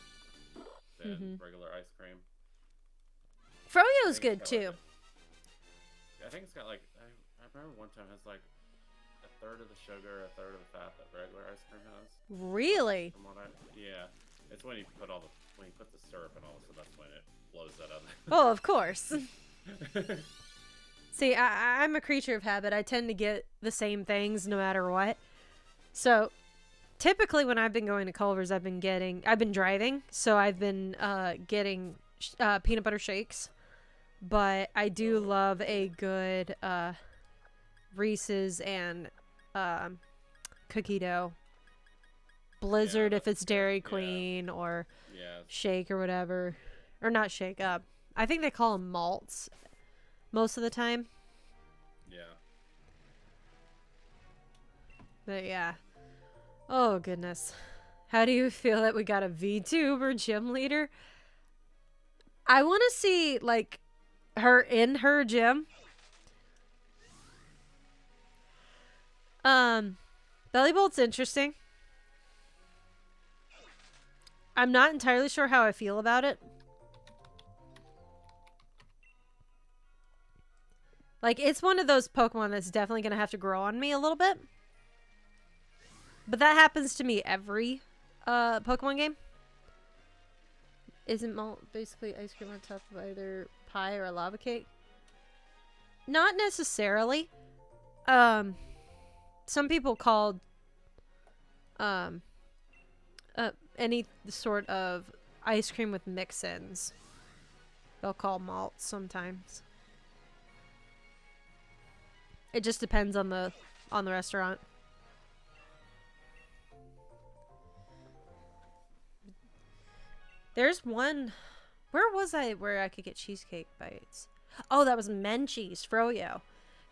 S4: than regular ice cream.
S2: Froyo's good too.
S4: I think it's got like I remember one time it has like a third of the sugar, a third of the fat that regular ice cream has.
S2: Really?
S4: Yeah, it's when you put the syrup and all, so that's when it blows that up.
S2: Oh, of course. See, I'm a creature of habit. I tend to get the same things no matter what. So, typically when I've been going to Culver's, I've been driving, so I've been getting peanut butter shakes. But I do love a good Reese's and cookie dough. Blizzard if it's Dairy Queen or shake or whatever. Or not shake up. I think they call them malts most of the time.
S4: Yeah.
S2: But yeah. Oh goodness. How do you feel that we got a VTuber gym leader? I want to see like her in her gym. Belly Bolt's interesting. I'm not entirely sure how I feel about it. Like, it's one of those Pokemon that's definitely going to have to grow on me a little bit. But that happens to me every Pokemon game. Isn't malt basically ice cream on top of either pie or a lava cake? Not necessarily. Some people called any sort of ice cream with mix-ins, they'll call malt sometimes. It just depends on the restaurant. There's one. Where was I where I could get cheesecake bites? Oh, that was Menchie's, Froyo.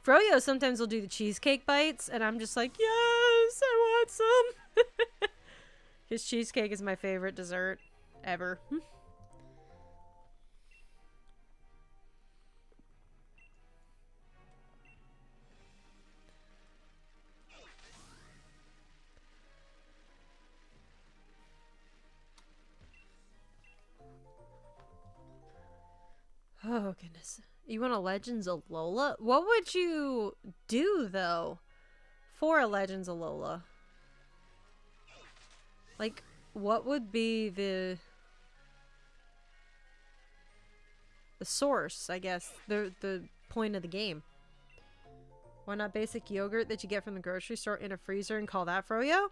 S2: Froyo sometimes will do the cheesecake bites, and I'm just like, yes, I want some. His cheesecake is my favorite dessert ever. Oh, goodness. You want a Legends of Lola? What would you do, though, for a Legends of Lola? Like, what would be the source, I guess? The point of the game? Why not basic yogurt that you get from the grocery store in a freezer and call that Froyo?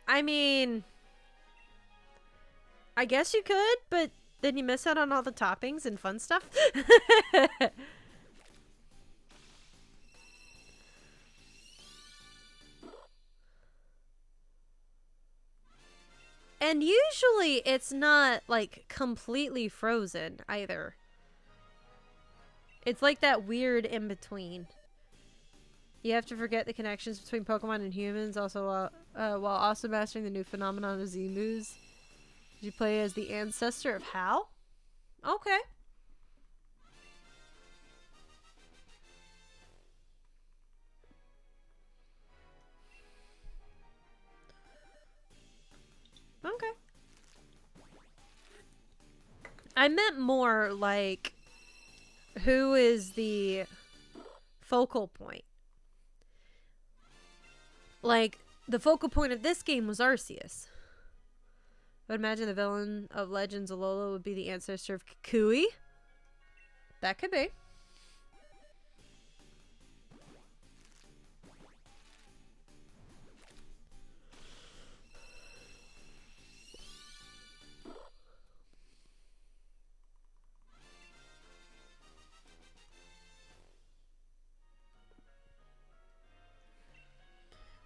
S2: I mean, I guess you could, but then you miss out on all the toppings and fun stuff. And usually it's not like completely frozen either. It's like that weird in between. You have to forget the connections between Pokemon and humans, also while also mastering the new phenomenon of Z-moves. Did you play as the ancestor of Hal? Okay. Okay. I meant more like, who is the focal point? Like, the focal point of this game was Arceus. I would imagine the villain of Legends of Alola would be the ancestor of Kukui. That could be.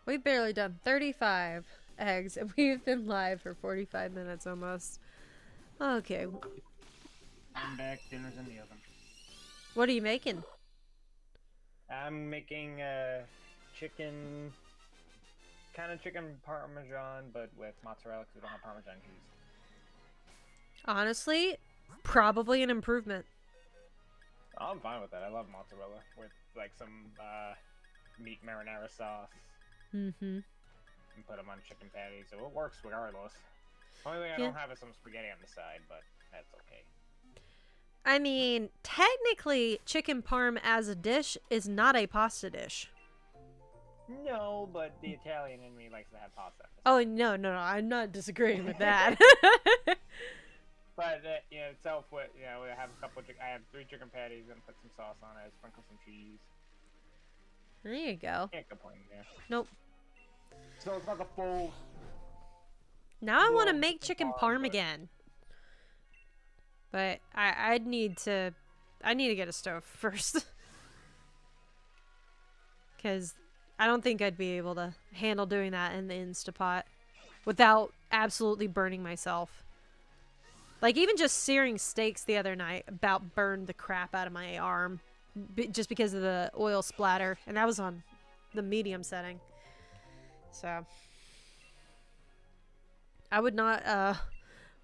S2: We've barely done 35 eggs, and we've been live for 45 minutes almost. Okay.
S3: I'm back. Dinner's in the oven.
S2: What are you making?
S3: I'm making chicken, kind of chicken parmesan, but with mozzarella because we don't have parmesan cheese.
S2: Honestly, probably an improvement.
S3: Oh, I'm fine with that. I love mozzarella with like some meat marinara sauce.
S2: Mm-hmm.
S3: And put them on chicken patties, so it works regardless. Only thing I don't have is some spaghetti on the side, but that's okay.
S2: I mean, technically, chicken parm as a dish is not a pasta dish.
S3: No, but the Italian in me likes to have pasta.
S2: Oh, no, I'm not disagreeing with that.
S3: But you know, itself, with I have a couple. I have 3 chicken patties and put some sauce on it. Sprinkle some cheese.
S2: There you go.
S3: Can't complain there.
S2: Nope.
S3: So it's not the full.
S2: Now I want to
S3: Well,
S2: make chicken parm again. But I need to get a stove first. Because I don't think I'd be able to handle doing that in the Instapot without absolutely burning myself. Like, even just searing steaks the other night about burned the crap out of my arm just because of the oil splatter. And that was on the medium setting. So I would not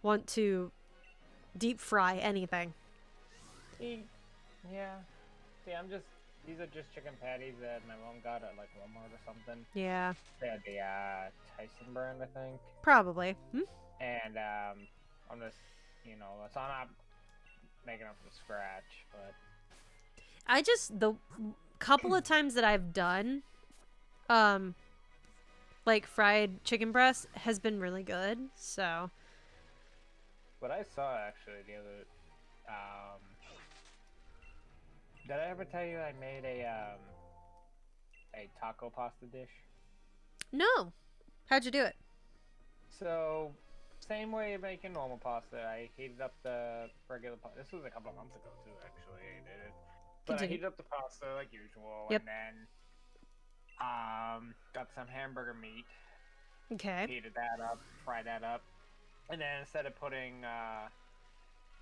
S2: want to deep fry anything.
S3: Yeah. See, these are just chicken patties that my mom got at like Walmart or something.
S2: Yeah.
S3: They had the Tyson brand, I think.
S2: Probably.
S3: And I'm just, so I'm not making them from scratch, but
S2: the couple of times that I've done, like fried chicken breast has been really good. So.
S3: What I saw actually the other, did I ever tell you I made a taco pasta dish?
S2: No. How'd you do it?
S3: So, same way of making normal pasta. I heated up the regular pasta. This was a couple of months ago too, actually. I did it. But I heated up the pasta like usual,
S2: Yep.
S3: and then got some hamburger meat.
S2: Okay.
S3: Heated that up, fried that up, and then instead of putting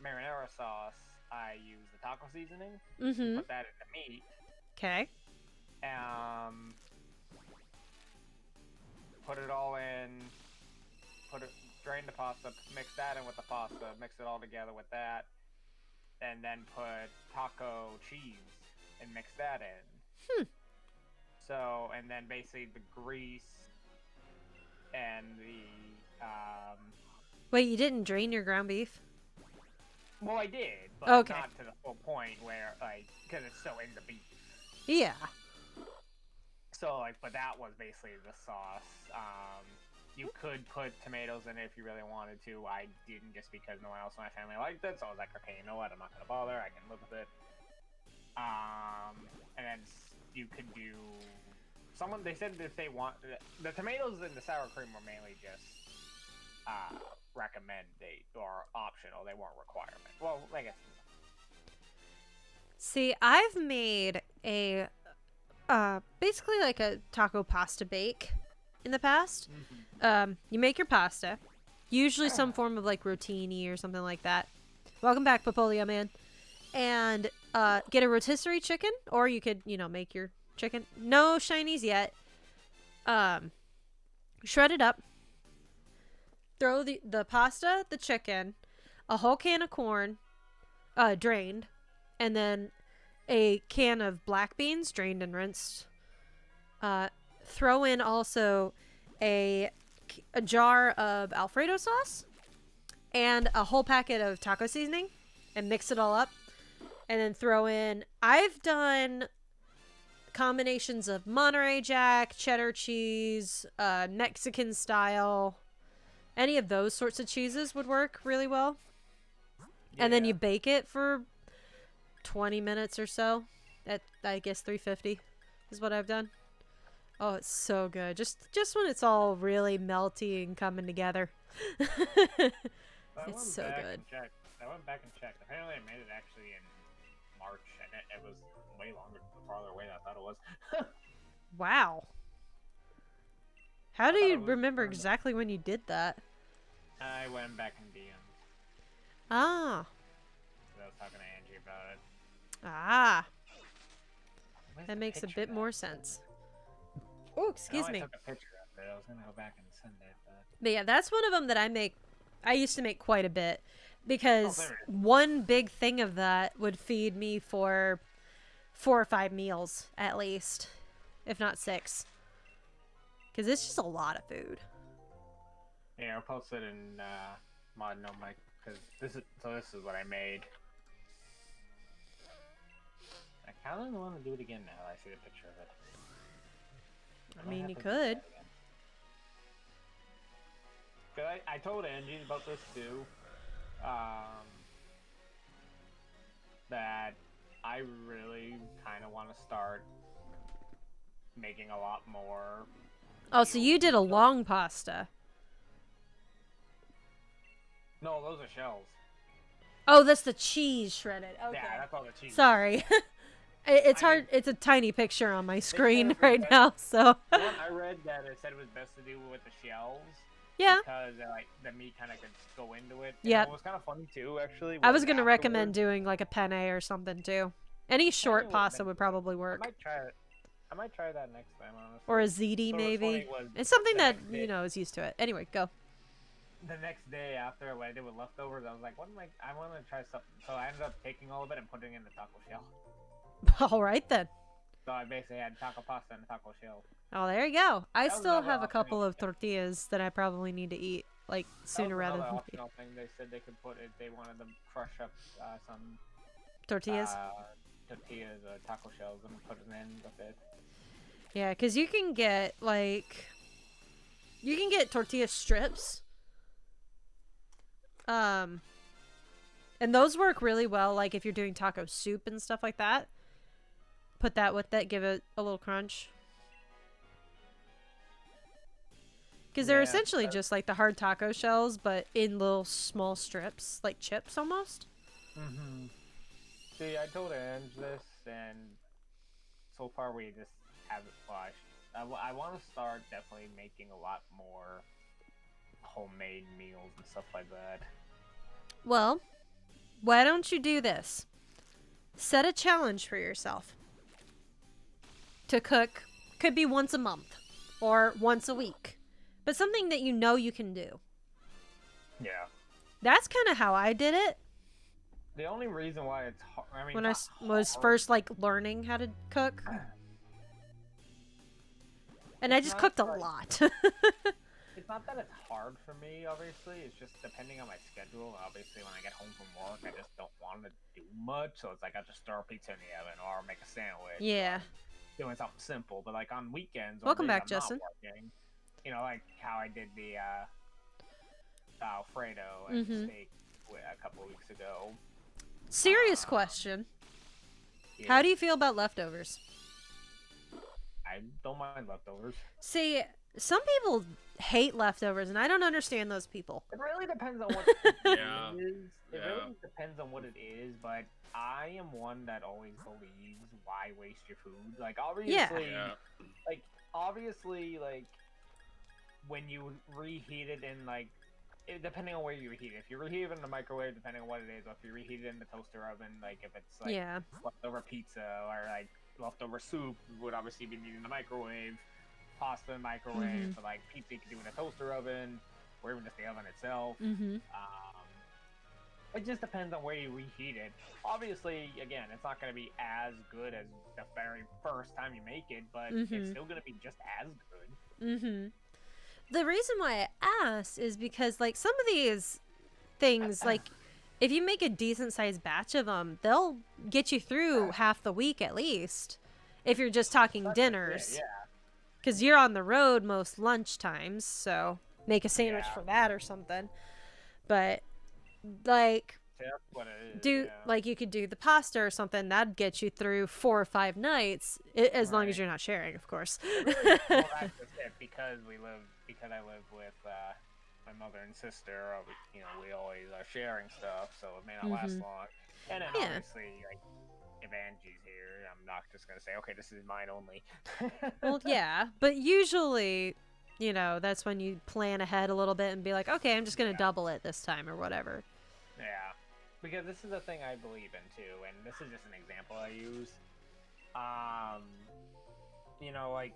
S3: marinara sauce, I used the taco seasoning.
S2: Mm-hmm.
S3: Put that in the meat.
S2: Okay.
S3: Put it all in. Drain the pasta. Mix that in with the pasta. Mix it all together with that, and then put taco cheese and mix that in. So, and then basically the grease and the
S2: Wait, you didn't drain your ground beef?
S3: well, I did, but
S2: Okay.
S3: not to the full point where, like, because it's so in the beef.
S2: Yeah.
S3: So, like, but that was basically the sauce. You could put tomatoes in it if you really wanted to. I didn't, just because no one else in my family liked it. So I was like, okay, you know what? I'm not gonna bother. I can live with it. And then you could do. They said if they want the tomatoes and the sour cream were mainly just recommended or optional. They weren't requirement. Well, I guess.
S2: See, I've made a basically like a taco pasta bake in the past. You make your pasta, usually some form of like rotini or something like that. Welcome back, Papolio Man. And get a rotisserie chicken, or you could, make your chicken. No Shinies yet. Shred it up. Throw the pasta, the chicken, a whole can of corn, drained, and then a can of black beans, drained and rinsed. Throw in also a jar of Alfredo sauce and a whole packet of taco seasoning, and mix it all up. And then throw in, I've done combinations of Monterey Jack, cheddar cheese, Mexican style. Any of those sorts of cheeses would work really well. Yeah. And then you bake it for 20 minutes or so at, I guess, 350 is what I've done. Oh, it's so good. Just when it's all really melty and coming together. It's so good.
S3: I went back and checked. Apparently I made it actually in March, and it was way farther away than I thought it was.
S2: Wow. How do you remember exactly when you did that?
S3: I went back in DMs.
S2: Ah.
S3: I was talking to Angie about it.
S2: Ah. That makes a bit more sense. Oh, excuse me.
S3: I took a picture of it. I was going to go back and send it.
S2: But yeah, that's one of them that I used to make quite a bit. Because one big thing of that would feed me for 4 or 5 meals, at least. If not 6. Because it's just a lot of food.
S3: Yeah, I'll post it in Mod No Mic, because this is what I made. I kind of want to do it again now that I see the picture of it.
S2: I mean, you could.
S3: I told Angie about this too. that I really kind of want to start making a lot more.
S2: Oh, so you did a
S3: meals.
S2: long pasta.
S3: No, those are shells.
S2: Oh, that's the cheese shredded. Okay.
S3: Yeah, that's all the cheese.
S2: Sorry. It's
S3: I mean-
S2: hard. It's a tiny picture on my
S3: said
S2: screen
S3: it was
S2: right
S3: best-
S2: now, so.
S3: One, I read that it said it was best to do with the shells.
S2: Yeah.
S3: Because like the meat kind of could go into it.
S2: Yep.
S3: And what was kind of funny too, actually.
S2: I was gonna recommend
S3: afterwards-
S2: doing like a penne or something too. Any short
S3: would
S2: pasta
S3: make
S2: would
S3: it.
S2: probably
S3: I
S2: work.
S3: might try it. I might try that next time, honestly.
S2: Or a ziti
S3: So what's
S2: maybe.
S3: funny was
S2: It's something
S3: the
S2: that,
S3: next day-
S2: you know, is used to it. Anyway, go.
S3: The next day after what I did with leftovers, I was like, what am I want to try something. So I ended up taking all of it and putting it in the taco shell.
S2: Alright then.
S3: So I basically had taco pasta and a taco shell.
S2: Oh, there you go. I
S3: That was
S2: still
S3: another
S2: have a couple
S3: option.
S2: of tortillas that I probably need to eat, like, sooner rather than later.
S3: optional thing. They said they could put it. They wanted to crush up some
S2: Tortillas?
S3: tortillas or taco shells and put it in with it.
S2: Yeah, because you can get, like... You can get tortilla strips. And those work really well, like, if you're doing taco soup and stuff like that. Put that with it, give it a little crunch. Because they're
S3: Yeah,
S2: essentially just like the hard taco shells, but in little small strips, like chips almost.
S3: Mm-hmm. See, I told Ange this, and so far we just haven't flushed. I want to start definitely making a lot more homemade meals and stuff like that.
S2: Well, why don't you do this? Set a challenge for yourself. To cook, could be once a month or once a week, but something that you know you can do.
S3: Yeah.
S2: That's kind of how I did it
S3: The only reason why it's hard, I mean,
S2: when I
S3: it's not
S2: was
S3: hard.
S2: first like learning how to cook. And I
S3: It's
S2: just
S3: not
S2: cooked a
S3: like-
S2: lot.
S3: It's not that it's hard for me, obviously. It's just depending on my schedule. Obviously, when I get home from work, I just don't want to do much. So it's like I just throw a pizza in the oven or make a sandwich.
S2: Yeah.
S3: Doing something simple. But like on weekends, or
S2: Welcome
S3: days
S2: back,
S3: I'm not
S2: Justin.
S3: working, you know, like how I did the Alfredo and
S2: Mhm.
S3: steak a couple of weeks ago.
S2: Serious question. How do you feel about leftovers?
S3: I don't mind leftovers.
S2: See, some people hate leftovers, and I don't understand those people.
S3: It really depends on what it
S4: Yeah.
S3: is. It
S4: Yeah.
S3: really depends on what it is, but I am one that always believes why waste your food. Like obviously,
S4: Yeah.
S3: obviously, when you reheat it in depending on where you reheat it. If you reheat it in the microwave, depending on what it is, or if you reheat it in the toaster oven, like if it's like
S2: Yeah.
S3: leftover pizza or like leftover soup, would obviously be needed in the microwave. Pasta in the microwave,
S2: Mhm.
S3: but like pizza you can do in a toaster oven, or even just the oven itself.
S2: Mm-hmm.
S3: It just depends on where you reheat it. Obviously, again, it's not going to be as good as the very first time you make it, but
S2: Mhm.
S3: it's still going to be just as good.
S2: Mm-hmm. The reason why I asked is because, like, some of these things, like, if you make a decent sized batch of them, they'll get you through half the week at least. If you're just talking dinners.
S3: Yeah.
S2: Because you're on the road most lunch times, so make a sandwich
S3: Yeah.
S2: for that or something. But, like,
S3: So that's what it is.
S2: do
S3: yeah.
S2: like you could do the pasta or something that'd get you through 4 or 5 nights, as long as
S3: Right.
S2: you're not sharing, of course.
S3: Well, that's just it. Because I live with my mother and sister. We always are sharing stuff, so it may not last
S2: Mhm.
S3: long. And then
S2: Yeah.
S3: obviously, like, if Angie's here, I'm not just gonna say, okay, this is mine only.
S2: Well, yeah, but usually, that's when you plan ahead a little bit and be like, okay, I'm just gonna double it this time or whatever.
S3: Yeah, because this is the thing I believe in too, and this is just an example I use. Like,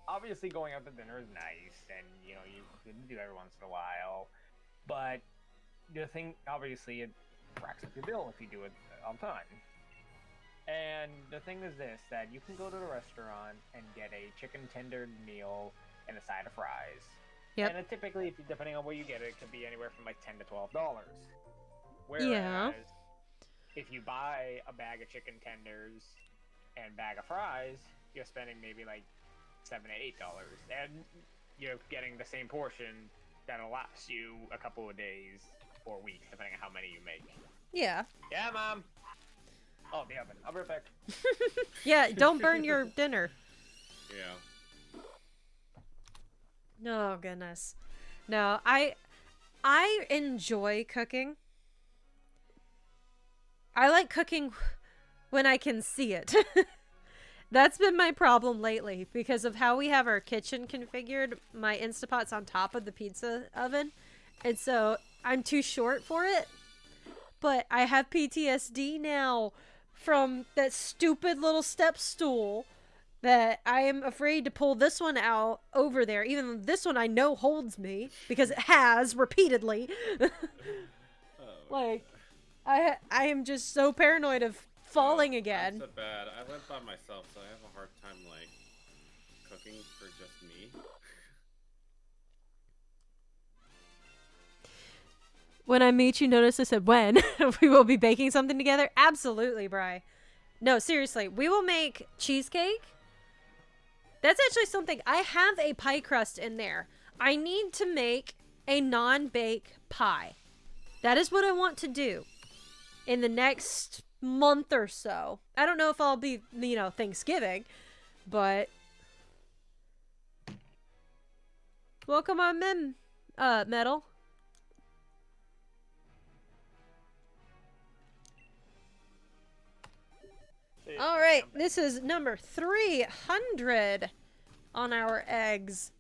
S3: obviously going out to dinner is nice, and you can do every once in a while, but the thing, obviously, it racks up your bill if you do it all the time. And the thing is this, that you can go to the restaurant and get a chicken tender meal and a side of fries.
S2: Yep.
S3: And it typically, depending on where you get it, it could be anywhere from like $10 to $12. Whereas,
S2: Yeah.
S3: if you buy a bag of chicken tenders and bag of fries, you're spending maybe like $7 to $8, and you're getting the same portion that'll last you a couple of days 4 weeks, depending on how many you make.
S2: Yeah.
S3: Yeah, Mom. Oh, the oven. I'll be right back.
S2: Yeah, don't burn your dinner.
S4: Yeah.
S2: Oh, goodness. No, I enjoy cooking. I like cooking when I can see it. That's been my problem lately because of how we have our kitchen configured. My Instapot's on top of the pizza oven, and so I'm too short for it. But I have PTSD now from that stupid little step stool that I am afraid to pull this one out over there, even though this one I know holds me because it has repeatedly. Like, I am just so paranoid of falling again.
S4: I'm so bad. I live by myself, so I have a hard time like cooking for just me.
S2: When I meet you, notice I said when. We will be baking something together. Absolutely, Bri. No, seriously, we will make cheesecake. That's actually something. I have a pie crust in there. I need to make a non-bake pie. That is what I want to do in the next month or so. I don't know if I'll be, Thanksgiving, but welcome on Metal. All right, this is number 300 on our eggs.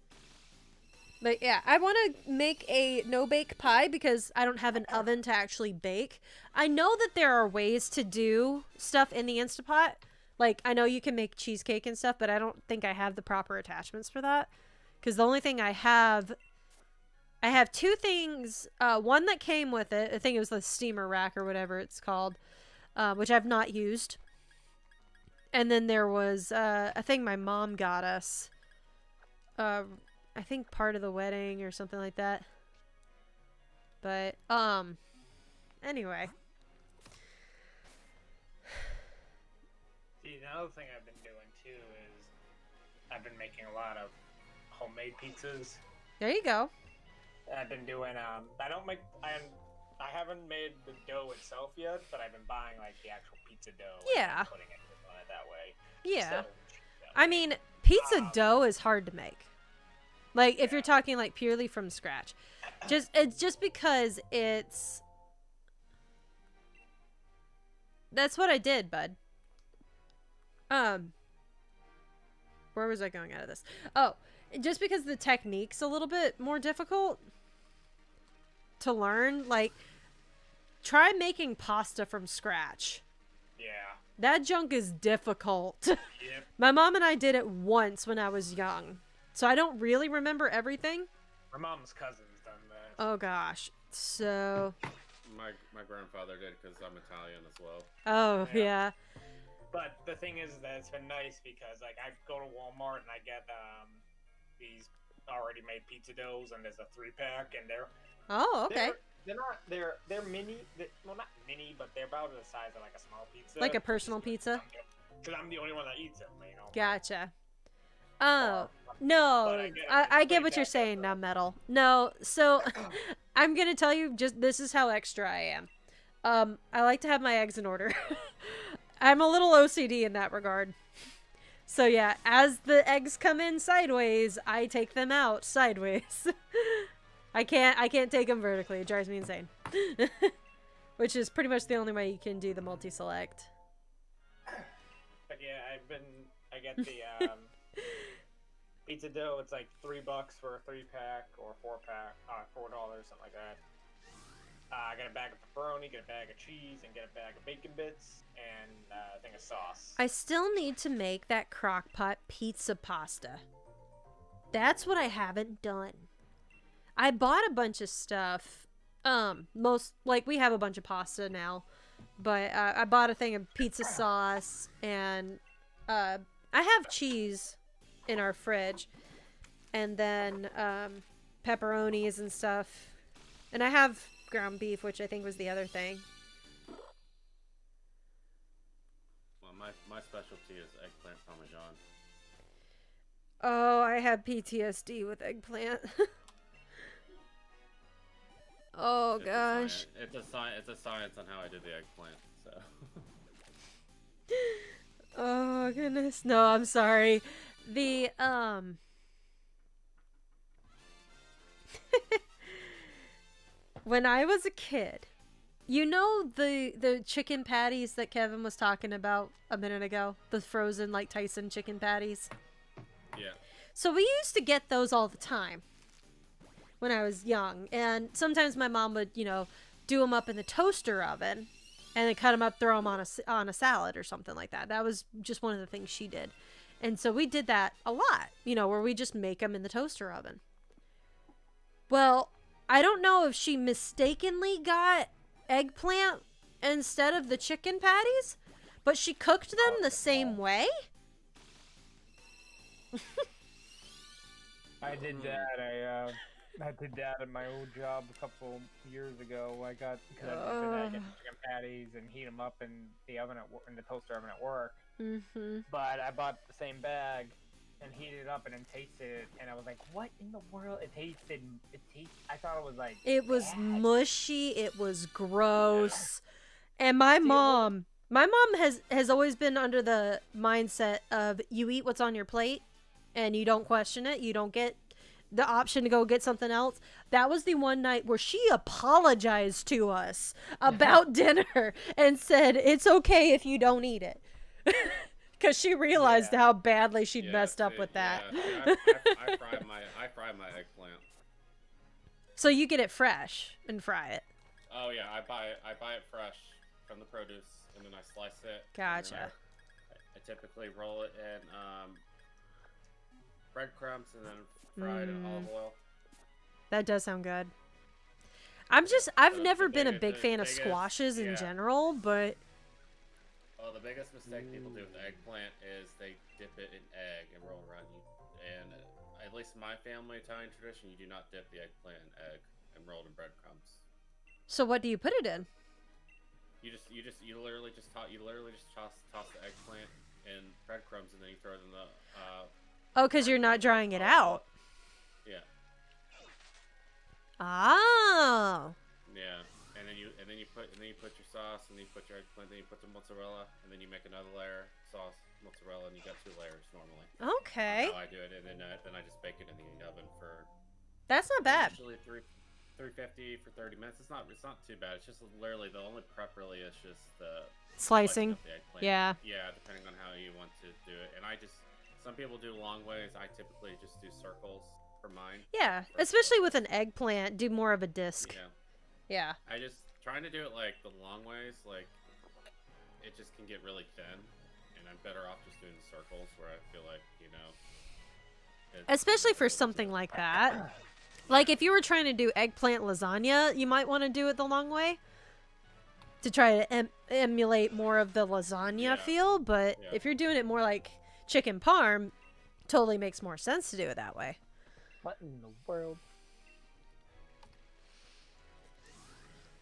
S2: But yeah, I want to make a no-bake pie because I don't have an oven to actually bake. I know that there are ways to do stuff in the Instapot. Like, I know you can make cheesecake and stuff, but I don't think I have the proper attachments for that. Because the only thing I have two things. One that came with it. I think it was the steamer rack or whatever it's called, which I've not used. And then there was a thing my mom got us. I think part of the wedding or something like that. But, anyway.
S3: See, another thing I've been doing too is I've been making a lot of homemade pizzas.
S2: There you go.
S3: I've been doing, I haven't made the dough itself yet, but I've been buying, like, the actual pizza dough.
S2: Yeah.
S3: And putting it on it that way.
S2: Yeah.
S3: So,
S2: I mean, pizza dough is hard to make. Like, if you're talking, like, purely from scratch. It's just because it's... That's what I did, bud. Where was I going out of this? Oh, just because the technique's a little bit more difficult to learn. Like, try making pasta from scratch.
S3: Yeah.
S2: That junk is difficult.
S3: Yep.
S2: My mom and I did it once when I was young. So I don't really remember everything.
S3: My mom's cousin's done that.
S2: Oh gosh. So
S4: My grandfather did because I'm Italian as well.
S2: oh yeah.
S3: But the thing is that it's been nice because, like, I go to Walmart and I get these already made pizza doughs, and there's a 3-pack, and
S2: Oh, okay.
S3: they're mini. Well, not mini, but they're about the size of like a small pizza.
S2: Like a personal pizza?
S3: Because I'm the only one that eats them, you know.
S2: Gotcha. Oh, no. I get what you're saying now, Metal. No, so I'm going to tell you just this is how extra I am. I like to have my eggs in order. I'm a little OCD in that regard. So yeah, as the eggs come in sideways, I take them out sideways. I can't take them vertically. It drives me insane. Which is pretty much the only way you can do the multi-select.
S3: But yeah, I get the pizza dough. It's like $3 for a 3-pack or 4-pack, $4, something like that. I get a bag of pepperoni, get a bag of cheese, and get a bag of bacon bits, and a thing of sauce.
S2: I still need to make that crockpot pizza pasta. That's what I haven't done. I bought a bunch of stuff. We have a bunch of pasta now, but I bought a thing of pizza sauce, and I have cheese in our fridge, and then pepperonis and stuff, and I have ground beef, which I think was the other thing.
S4: Well, my specialty is eggplant parmesan.
S2: Oh, I have PTSD with eggplant. Oh
S4: It's a
S2: gosh.
S4: science. It's a science on how I did the eggplant. So.
S2: Oh goodness. No, I'm sorry. The when I was a kid, you know the chicken patties that Kevin was talking about a minute ago? The frozen like Tyson chicken patties.
S4: Yeah.
S2: So we used to get those all the time when I was young, and sometimes my mom would, do them up in the toaster oven and then cut them up, throw them on a salad or something like that. That was just one of the things she did. And so we did that a lot, where we just make them in the toaster oven. Well, I don't know if she mistakenly got eggplant instead of the chicken patties, but she cooked them the same way.
S3: I did that. I did that at my old job a couple years ago. Because I get chicken patties and heat them up in the oven in the toaster oven at work.
S2: Mm-hmm.
S3: But I bought the same bag and heated it up and then tasted it, and I was like, "What in the world?" I thought it was like.
S2: It was
S3: bad.
S2: mushy. It was gross. Yeah. And my mom has always been under the mindset of you eat what's on your plate and you don't question it. You don't get the option to go get something else. That was the one night where she apologized to us about dinner and said, it's okay if you don't eat it. Because she realized how badly she'd messed up with that.
S4: Yeah, I fry my eggplant.
S2: So you get it fresh and fry it.
S4: Oh yeah, I buy it fresh from the produce, and then I slice it.
S2: Gotcha.
S4: I typically roll it in breadcrumbs and then fry it in olive oil.
S2: That does sound good. I've never been a big fan of squashes in general, but...
S4: Well, the biggest mistake people do with the eggplant is they dip it in egg and roll it around you. And at least in my family Italian tradition, you do not dip the eggplant in egg and roll it in breadcrumbs.
S2: So what do you put it in?
S4: You literally just toss the eggplant in breadcrumbs and then you throw it in the
S2: because you're not drying it out.
S4: Yeah.
S2: Oh.
S4: Yeah. And then you put your sauce, and then you put your eggplant, then you put the mozzarella, and then you make another layer sauce, mozzarella, and you got 2 layers normally.
S2: Okay.
S4: That's how I do it, and then I just bake it in the oven for.
S2: That's not bad.
S4: Usually 350 for 30 minutes. It's not too bad. It's just literally the only prep really is just the
S2: slicing.
S4: of the eggplant.
S2: Yeah.
S4: Yeah, depending on how you want to do it. And some people do long ways. I typically just do circles for mine.
S2: Yeah, especially with an eggplant, do more of a disc.
S4: Yeah.
S2: Yeah.
S4: I just trying to do it like the long ways, like it just can get really thin, and I'm better off just doing the circles where I feel like
S2: especially for something like that. Like if you were trying to do eggplant lasagna, you might want to do it the long way to try to emulate more of the lasagna feel. But if you're doing it more like chicken parm, totally makes more sense to do it that way.
S3: What in the world?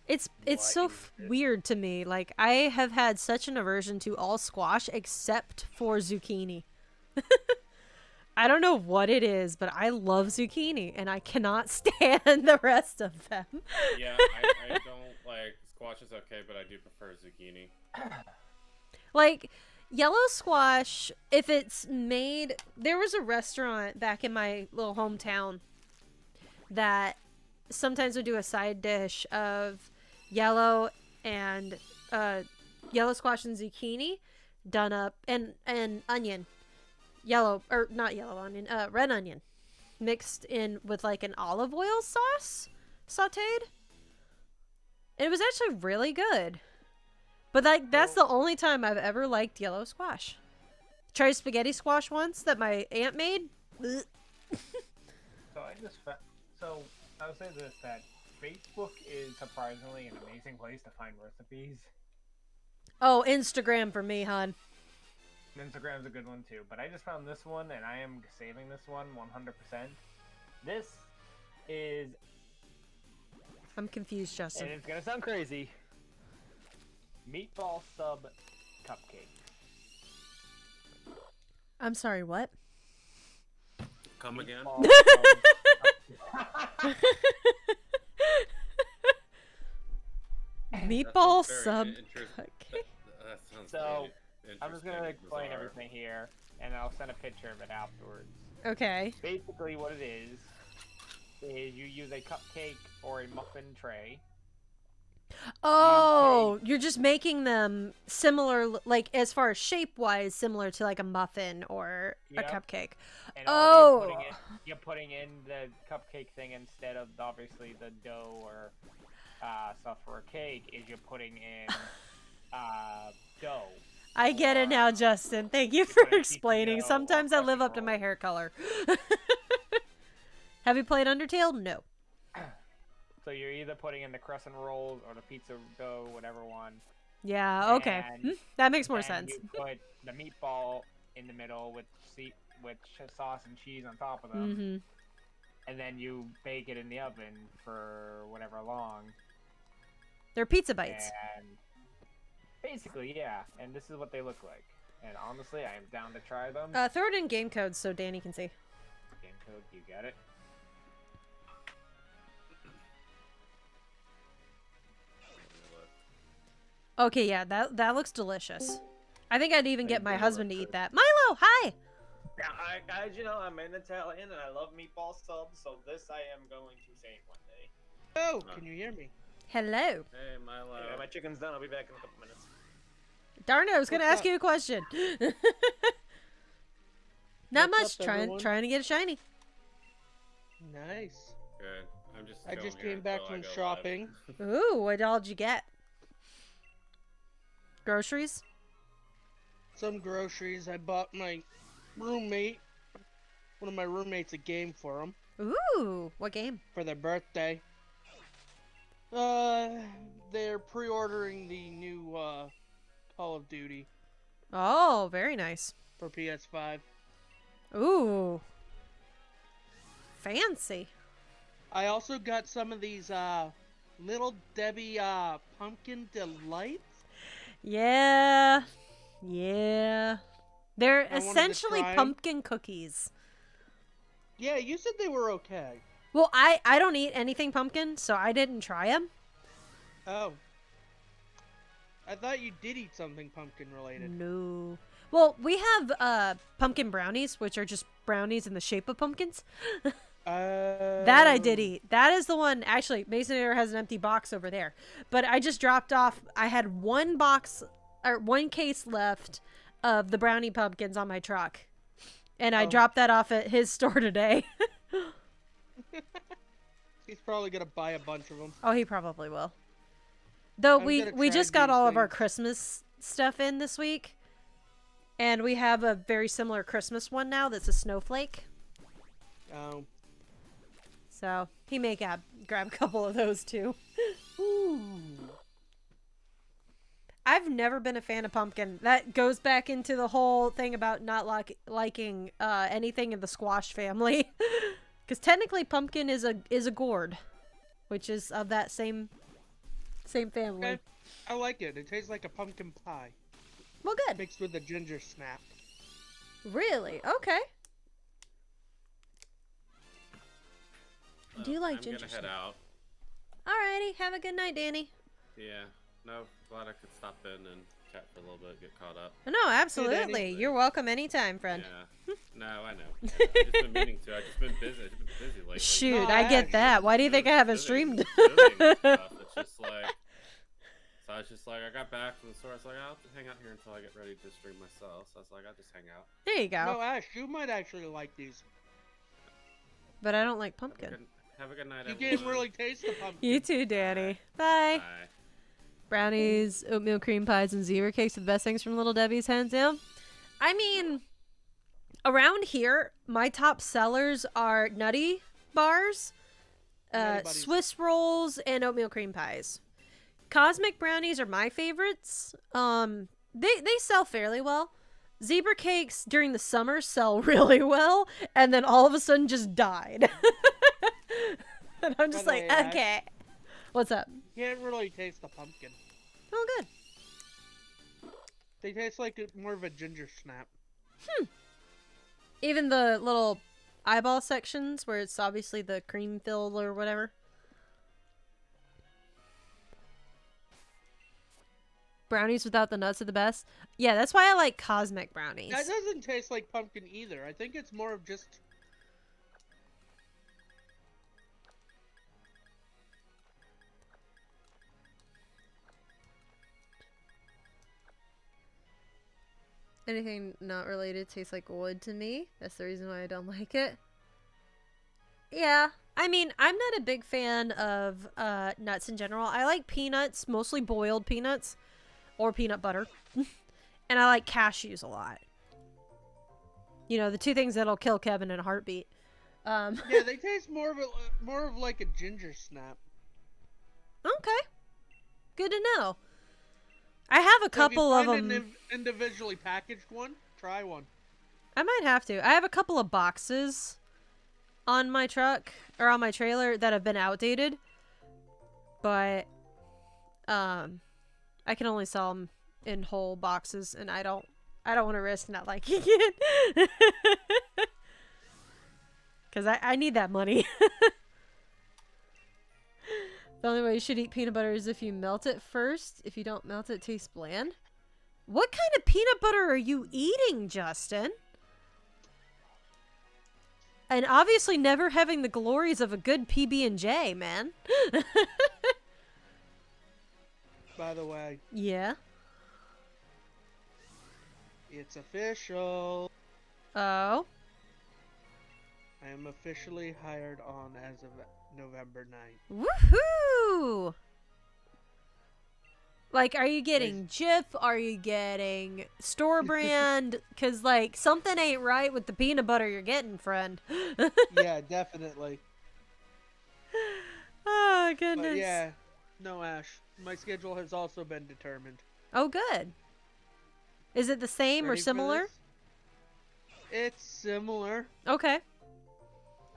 S2: It's so weird to me. Like, I have had such an aversion to all squash except for zucchini. I don't know what it is, but I love zucchini, and I cannot stand the rest of them.
S4: Yeah, I don't like squash is okay, but I do prefer zucchini.
S2: Like, yellow squash, if it's made... There was a restaurant back in my little hometown that sometimes would do a side dish of yellow squash and zucchini done up and onion, red onion mixed in with like an olive oil sauce sauteed. It was actually really good, but like that's the only time I've ever liked yellow squash. Tried spaghetti squash once that my aunt made.
S3: So I would say this, that Facebook is surprisingly an amazing place to find recipes.
S2: Oh, Instagram for me, hon.
S3: Instagram's a good one too, but I just found this one, and I am saving this one 100%. This is...
S2: I'm confused, Justin.
S3: And it's gonna sound crazy. Meatball sub cupcake.
S2: I'm sorry, what?
S4: Come again?
S2: Meatball
S4: That sounds
S2: sub
S4: very interest-
S2: cupcake.
S4: That sounds
S3: So,
S4: very
S3: I'm just gonna
S4: interesting and
S3: explain
S4: bizarre.
S3: everything here, and I'll send a picture of it afterwards.
S2: Okay.
S3: Basically, what it is you use a cupcake or a muffin tray.
S2: Oh, you're just making them similar, like as far as shape-wise, similar to like a muffin or
S3: Yep.
S2: a cupcake.
S3: And
S2: Oh.
S3: you're putting in the cupcake thing instead of obviously the dough or stuff for a cake. Is you're putting in dough.
S2: I get it now, Justin. Thank you
S3: You
S2: for
S3: put a piece of
S2: explaining.
S3: dough or
S2: Sometimes I live
S3: crunchy
S2: up to my
S3: roll.
S2: hair color. Have you played Undertale? No.
S3: So you're either putting in the crescent rolls or the pizza dough, whatever one.
S2: Yeah, okay.
S3: And
S2: That makes more
S3: then
S2: sense.
S3: You put the meatball in the middle with sauce and cheese on top of them,
S2: Mm-hmm.
S3: and then you bake it in the oven for whatever long.
S2: They're pizza bites.
S3: And basically, yeah. And this is what they look like. And honestly, I am down to try them.
S2: Throw it in game code so Danny can see.
S3: Game code, you got it.
S2: Okay, yeah, that looks delicious. I think I'd even
S4: They
S2: get my
S4: do
S2: husband
S4: look
S2: to eat
S4: good.
S2: that. Milo, hi!
S5: Yeah, guys, you know, I'm an Italian and I love meatball subs, so this I am going to say one day.
S6: Oh, can you hear me?
S2: Hello.
S4: Hey, Milo.
S5: Yeah, my chicken's done. I'll be back in a couple minutes.
S2: Darn it, I was gonna
S6: What's
S2: ask you a question. Not
S6: What's
S2: much.
S6: up, everyone?
S2: Trying to get a shiny.
S6: Nice.
S4: Good. I'm just.
S6: I
S4: chilling
S6: just
S4: here
S6: came back
S4: until I
S6: from
S4: go live.
S6: shopping.
S2: Ooh, what all did you get? Groceries?
S6: Some groceries. I bought my roommate, one of my roommates, a game for him
S2: Ooh, what game?
S6: for their birthday. They're pre-ordering the new Call of Duty
S2: Oh, very nice.
S6: for PS5.
S2: Ooh. Fancy.
S6: I also got some of these Little Debbie pumpkin delights.
S2: Yeah. Yeah. They're
S6: I wanted to
S2: essentially
S6: try 'em.
S2: pumpkin cookies.
S6: Yeah, you said they were okay.
S2: Well, I don't eat anything pumpkin, so I didn't try them.
S6: Oh. I thought you did eat something pumpkin related.
S2: No. Well, we have pumpkin brownies, which are just brownies in the shape of pumpkins. That I did eat. That is the one. Actually, Mason has an empty box over there. But I just dropped off. I had one case left of the brownie pumpkins on my truck. And I
S6: Oh.
S2: dropped that off at his store today.
S6: He's probably gonna buy a bunch of them.
S2: Oh, he probably will. Though
S6: I'm
S2: we
S6: gonna
S2: just
S6: try
S2: got all
S6: these
S2: of our
S6: things.
S2: Christmas stuff in this week. And we have a very similar Christmas one now that's a snowflake. So he may grab a couple of those too.
S6: Ooh.
S2: I've never been a fan of pumpkin. That goes back into the whole thing about not liking anything in the squash family. Because technically pumpkin is a gourd, which is of that same family.
S6: Okay. I like it. It tastes like a pumpkin pie
S2: Well, good.
S6: mixed with a ginger snap.
S2: Really? Okay. Do you like
S4: I'm
S2: ginger
S4: gonna head
S2: snap?
S4: out.
S2: Alrighty. Have a good night, Danny.
S4: Yeah. No, glad I could stop in and chat for a little bit, get caught up.
S2: No, absolutely.
S4: Danny.
S2: You're welcome anytime, friend.
S4: Yeah. No, I know. I've just been meaning to. I've just been busy. I've been busy lately.
S2: Shoot,
S6: No,
S2: I get
S6: Ash.
S2: that. Why do you think I haven't
S4: Busy-
S2: streamed?
S4: busy and stuff. It's just like. So I was just like, I got back from the store. I was like, I'll just hang out here until I get ready to stream myself. So I was like, I'll just hang out.
S2: There you go.
S6: No, Ash, you might actually like these.
S2: But I don't like
S4: Have a
S2: pumpkin.
S4: good, have a good night,
S6: You
S4: everyone.
S6: can't really taste the pumpkin.
S2: You too, Danny. Bye.
S4: Bye.
S2: Brownies, oatmeal cream pies, and zebra cakes are the best things from Little Debbie's, hands down. I mean, around here, my top sellers are nutty bars,
S6: Nutty Buddies.
S2: Swiss rolls, and oatmeal cream pies. Cosmic brownies are my favorites. They sell fairly well. Zebra cakes during the summer sell really well, and then all of a sudden just died. And I'm just
S6: By the
S2: like,
S6: way, Ash-
S2: okay. What's up?
S6: You can't really taste the pumpkin.
S2: Oh, good.
S6: They taste like more of a ginger snap.
S2: Even the little eyeball sections where it's obviously the cream filled or whatever. Brownies without the nuts are the best. Yeah, that's why I like cosmic brownies.
S6: That doesn't taste like pumpkin either. I think it's more of just...
S2: Anything not related tastes like wood to me. That's the reason why I don't like it. Yeah, I mean, I'm not a big fan of nuts in general. I like peanuts, mostly boiled peanuts, or peanut butter. And I like cashews a lot. You know, the two things that'll kill Kevin in a heartbeat.
S6: Yeah, they taste more of like a ginger snap.
S2: Okay. Good to know. I have a couple of them.
S6: An individually packaged one, try one.
S2: I might have to. I have a couple of boxes on my truck or on my trailer that have been outdated, but I can only sell them in whole boxes, and I don't want to risk not liking it because I need that money. The only way you should eat peanut butter is if you melt it first. If you don't melt it, it tastes bland. What kind of peanut butter are you eating, Justin? And obviously never having the glories of a good PB&J, man.
S6: By the way.
S2: Yeah?
S6: It's official.
S2: Oh?
S6: I am officially hired on as of November 9th.
S2: Woohoo! Like, are you getting Jif? Are you getting store brand? Because, like, something ain't right with the peanut butter you're getting, friend.
S6: Yeah, definitely.
S2: Oh, goodness.
S6: But yeah, no, Ash. My schedule has also been determined.
S2: Oh, good. Is it the same or
S6: Ready for
S2: similar?
S6: this? It's similar.
S2: Okay.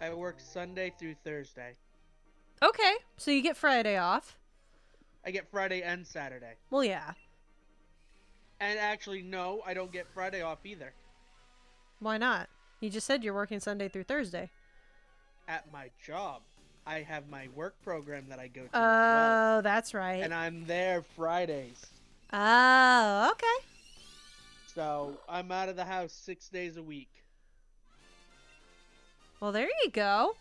S6: I work Sunday through Thursday.
S2: Okay. So you get Friday off.
S6: I get Friday and Saturday.
S2: Well, yeah.
S6: And actually, no, I don't get Friday off either.
S2: Why not? You just said you're working Sunday through Thursday.
S6: At my job, I have my work program that I go to
S2: Oh,
S6: as well.
S2: that's right.
S6: And I'm there Fridays.
S2: Oh, okay.
S6: So, I'm out of the house 6 days a week.
S2: Well, there you go.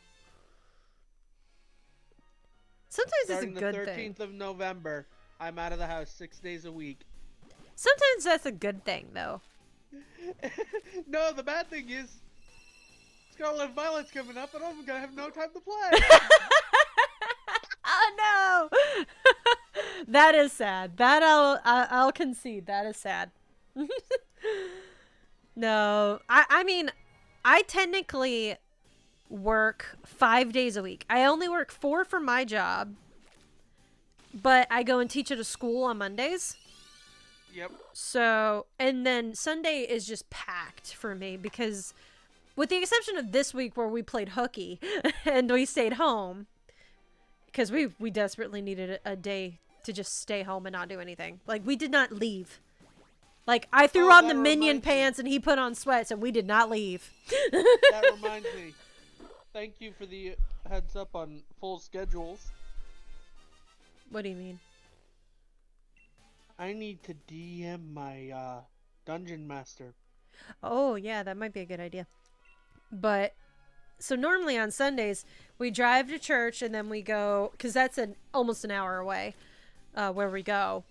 S2: Sometimes
S6: Starting
S2: it's a good
S6: the
S2: thing.
S6: 13th of November, I'm out of the house 6 days a week.
S2: Sometimes that's a good thing, though.
S6: No, the bad thing is, Scarlet Violet's coming up, and I'm gonna have no time to play.
S2: Oh no! That is sad. That I'll concede. That is sad. No, I mean, I technically work 5 days a week. I only work 4 for my job, but I go and teach at a school on Mondays.
S6: Yep.
S2: So, and then Sunday is just packed for me because, with the exception of this week where we played hooky and we stayed home, because we desperately needed a day to just stay home and not do anything. Like, we did not leave. Like, I threw on the Minion pants and he put on sweats and we did not leave.
S6: That reminds me. Thank you for the heads up on full schedules.
S2: What do you mean?
S6: I need to DM my dungeon master.
S2: Oh, yeah, that might be a good idea. But, so normally on Sundays, we drive to church and then we go, because that's almost an hour away where we go.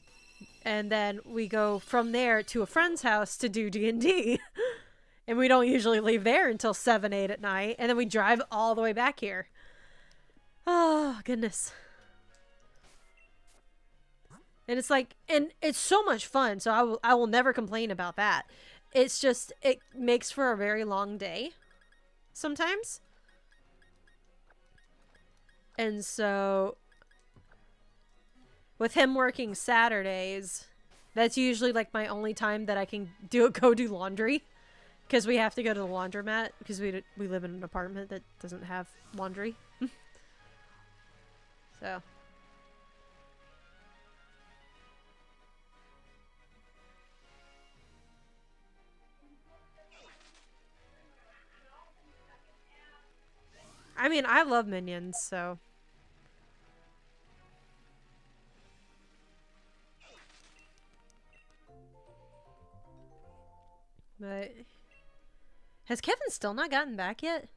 S2: And then we go from there to a friend's house to do D&D. And we don't usually leave there until 7, 8 at night. And then we drive all the way back here. Oh, goodness. And it's like, and it's so much fun. So I will never complain about that. It's just, it makes for a very long day sometimes. And so with him working Saturdays, that's usually like my only time that I can go do laundry. Because we have to go to the laundromat because we live in an apartment that doesn't have laundry. So. I mean, I love Minions, so. But has Kevin still not gotten back yet?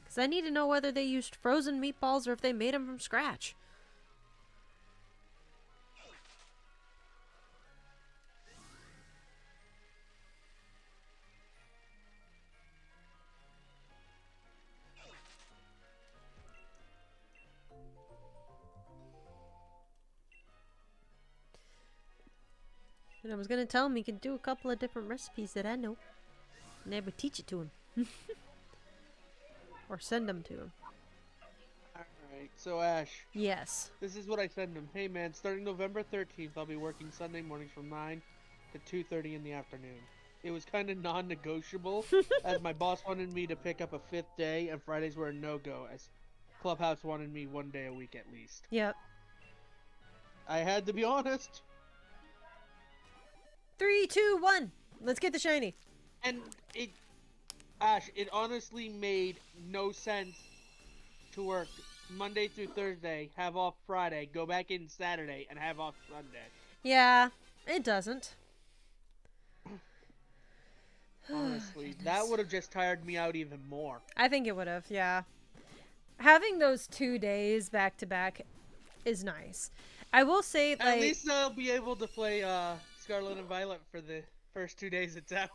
S2: Because I need to know whether they used frozen meatballs or if they made them from scratch. And I was gonna tell him he could do a couple of different recipes that I know. And I would teach it to him. Or send them to him.
S6: Alright, so Ash,
S2: Yes.
S6: this is what I send him. Hey man, starting November 13th, I'll be working Sunday mornings from 9 to 2:30 in the afternoon. It was kind of non-negotiable, as my boss wanted me to pick up a 5th day, and Fridays were a no-go, as Clubhouse wanted me 1 day a week at least.
S2: Yep.
S6: I had to be honest.
S2: 3, 2, 1. Let's get the shiny.
S6: And Ash, it honestly made no sense to work Monday through Thursday, have off Friday, go back in Saturday, and have off Sunday.
S2: Yeah, it doesn't.
S6: Honestly, that would have just tired me out even more.
S2: I think it would have, yeah. Having those 2 days back to back is nice. I will say, like,
S6: At least I'll be able to play Scarlet and Violet for the first 2 days it's out.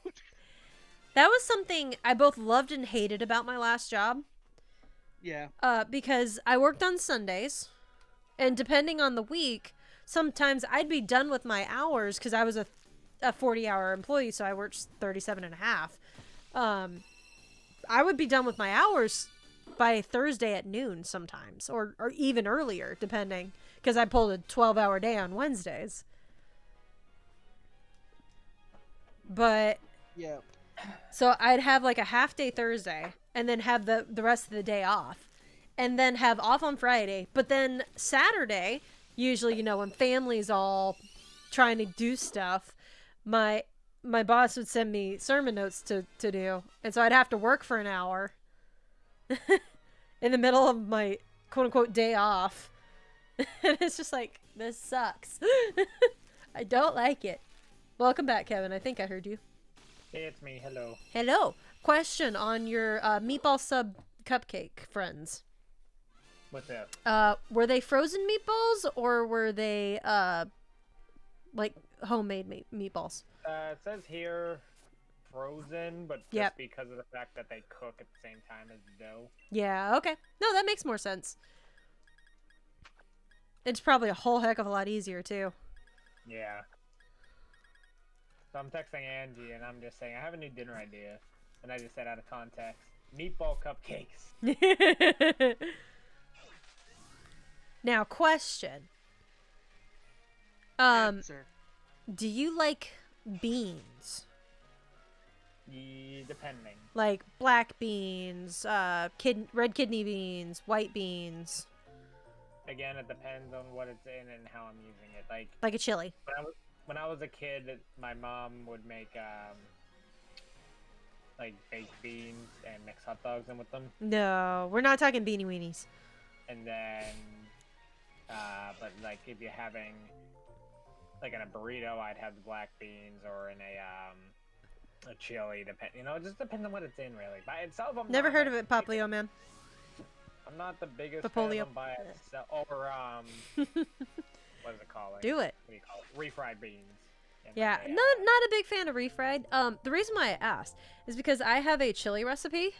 S2: that was something I both loved and hated about my last job.
S6: Yeah.
S2: Because I worked on Sundays, and depending on the week, sometimes I'd be done with my hours because I was a 40-hour employee, so I worked 37 and a half. I would be done with my hours by Thursday at noon sometimes, or even earlier, depending, because I pulled a 12-hour day on Wednesdays. But
S6: Yeah.
S2: so I'd have like a half day Thursday and then have the rest of the day off and then have off on Friday. But then Saturday, usually, you know, when family's all trying to do stuff, my boss would send me sermon notes to do. And so I'd have to work for an hour in the middle of my quote unquote day off. And it's just like, this sucks. I don't like it. Welcome back, Kevin. I think I heard you.
S3: Hey, it's me. Hello.
S2: Hello. Question on your meatball sub cupcake friends.
S3: What's up?
S2: Were they frozen meatballs or were they like homemade meatballs?
S3: It says here frozen, but just
S2: Yep.
S3: because of the fact that they cook at the same time as dough.
S2: Yeah, okay. No, that makes more sense. It's probably a whole heck of a lot easier too.
S3: Yeah. So I'm texting Angie and I'm just saying I have a new dinner idea, and I just said out of context, meatball cupcakes.
S2: Now, question.
S6: Answer.
S2: Do you like beans?
S3: Yeah, depending.
S2: Like black beans, red kidney beans, white beans,
S3: Again, it depends on what it's in and how I'm using it.
S2: like a chili.
S3: When I was a kid, my mom would make like baked beans and mix hot dogs in with them,
S2: No, we're not talking beanie weenies.
S3: and then but like if you're having like in a burrito, I'd have the black beans, or in a chili. It just depends on what it's in, really. By itself, I'm
S2: Never
S3: not
S2: heard
S3: a-
S2: of it, Poplio man.
S3: I'm not the biggest
S2: Papolio.
S3: fan of them by itself. Or what is it called?
S2: Do it.
S3: What do you call it? Refried beans. And
S2: Yeah,
S3: they,
S2: not a big fan of refried. The reason why I asked is because I have a chili recipe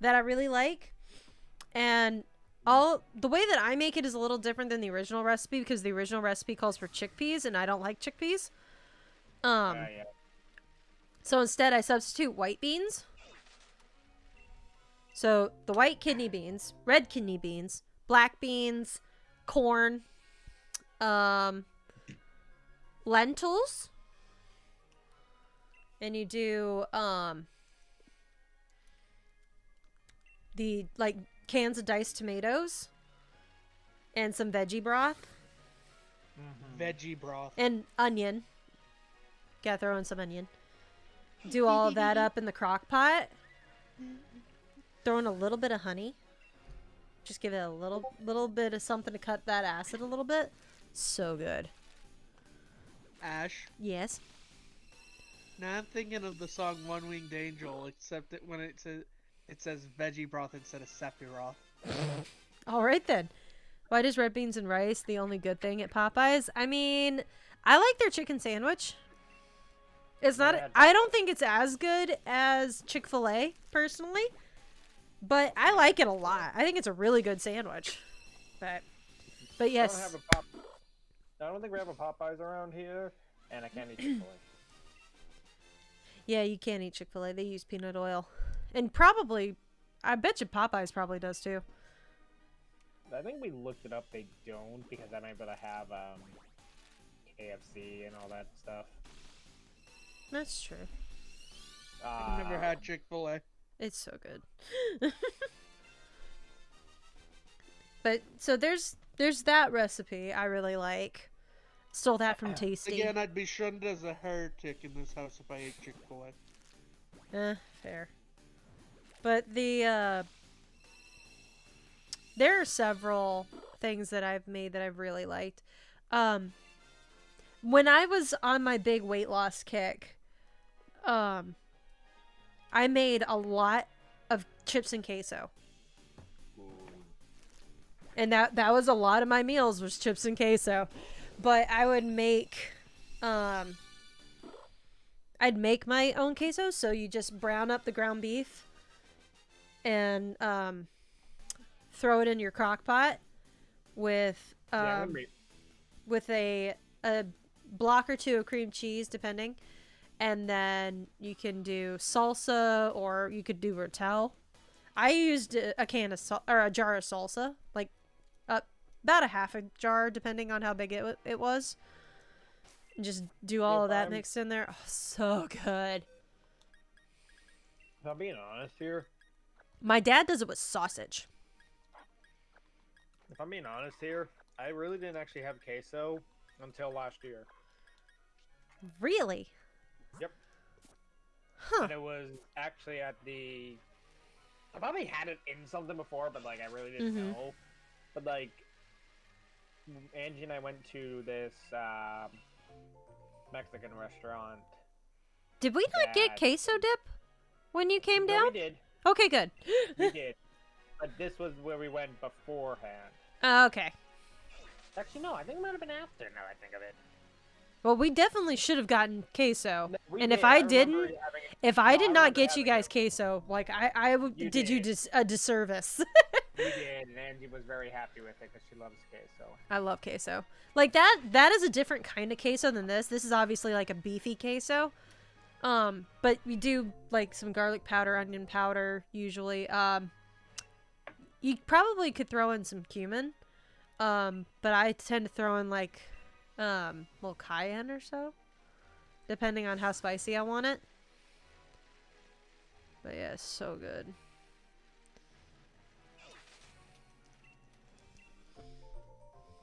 S2: that I really like, and the way that I make it is a little different than the original recipe because the original recipe calls for chickpeas, and I don't like chickpeas.
S3: yeah.
S2: So instead, I substitute white beans. So the white kidney beans, red kidney beans, black beans, corn, lentils, and you do the like cans of diced tomatoes and some veggie broth
S6: Veggie broth.
S2: and onion. Gotta throw in some onion. Do all of that up in the crock pot. Throw in a little bit of honey. Just give it a little bit of something to cut that acid a little bit. So good.
S6: Ash.
S2: Yes.
S6: Now I'm thinking of the song One Winged Angel, except that when it says veggie broth instead of Sephiroth.
S2: All right then. Why does red beans and rice the only good thing at Popeyes? I mean, I like their chicken sandwich. It's not.
S3: Yeah,
S2: I don't think it's as good as Chick-fil-A personally, but I like it a lot. I think it's a really good sandwich. But yes.
S3: I don't think we have a Popeyes around here, and I can't eat Chick-fil-A.
S2: Yeah, you can't eat Chick-fil-A. They use peanut oil. And probably, I bet you Popeyes probably does too.
S3: I think we looked it up. They don't, because I'm able to have KFC and all that stuff.
S2: That's true.
S6: I've never had Chick-fil-A.
S2: It's so good. But so there's that recipe I really like. Stole that from Tasty.
S6: Again, I'd be shunned as a heretic in this house if I ate Chick-fil-A.
S2: Fair. But there are several things that I've made that I've really liked. When I was on my big weight loss kick, I made a lot of chips and queso. And that was a lot of my meals was chips and queso. But I would make, I'd make my own queso. So you just brown up the ground beef and throw it in your crock pot with a block or two of cream cheese, depending. And then you can do salsa, or you could do rotel. I used a can of or a jar of salsa, like about a half a jar, depending on how big it was. And just do all of that mixed in there. Oh, so good.
S3: If I'm being honest here.
S2: My dad does it with sausage.
S3: If I'm being honest here, I really didn't actually have queso until last year.
S2: Really?
S3: Yep.
S2: Huh.
S3: And it was actually at the... I probably had it in something before, but like I really didn't know. But like, Angie and I went to this Mexican restaurant.
S2: Did we not get queso dip when you came down?
S3: We did.
S2: Okay, good.
S3: We did. But this was where we went beforehand.
S2: Okay.
S3: Actually, no, I think it might have been after, now I think of it.
S2: Well, we definitely should have gotten queso.
S3: We
S2: And
S3: did.
S2: if I
S3: remember
S2: didn't,
S3: having it-
S2: if I
S3: No,
S2: did
S3: I
S2: not
S3: remember
S2: get you
S3: having
S2: guys
S3: it.
S2: queso, like
S3: You
S2: did you
S3: did.
S2: a disservice.
S3: We did, and Angie was very happy with it because she loves queso.
S2: I love queso. Like that is a different kind of queso than this. This is obviously like a beefy queso. But we do like some garlic powder, onion powder usually. You probably could throw in some cumin. But I tend to throw in like a little cayenne or so, depending on how spicy I want it. But yeah, it's so good.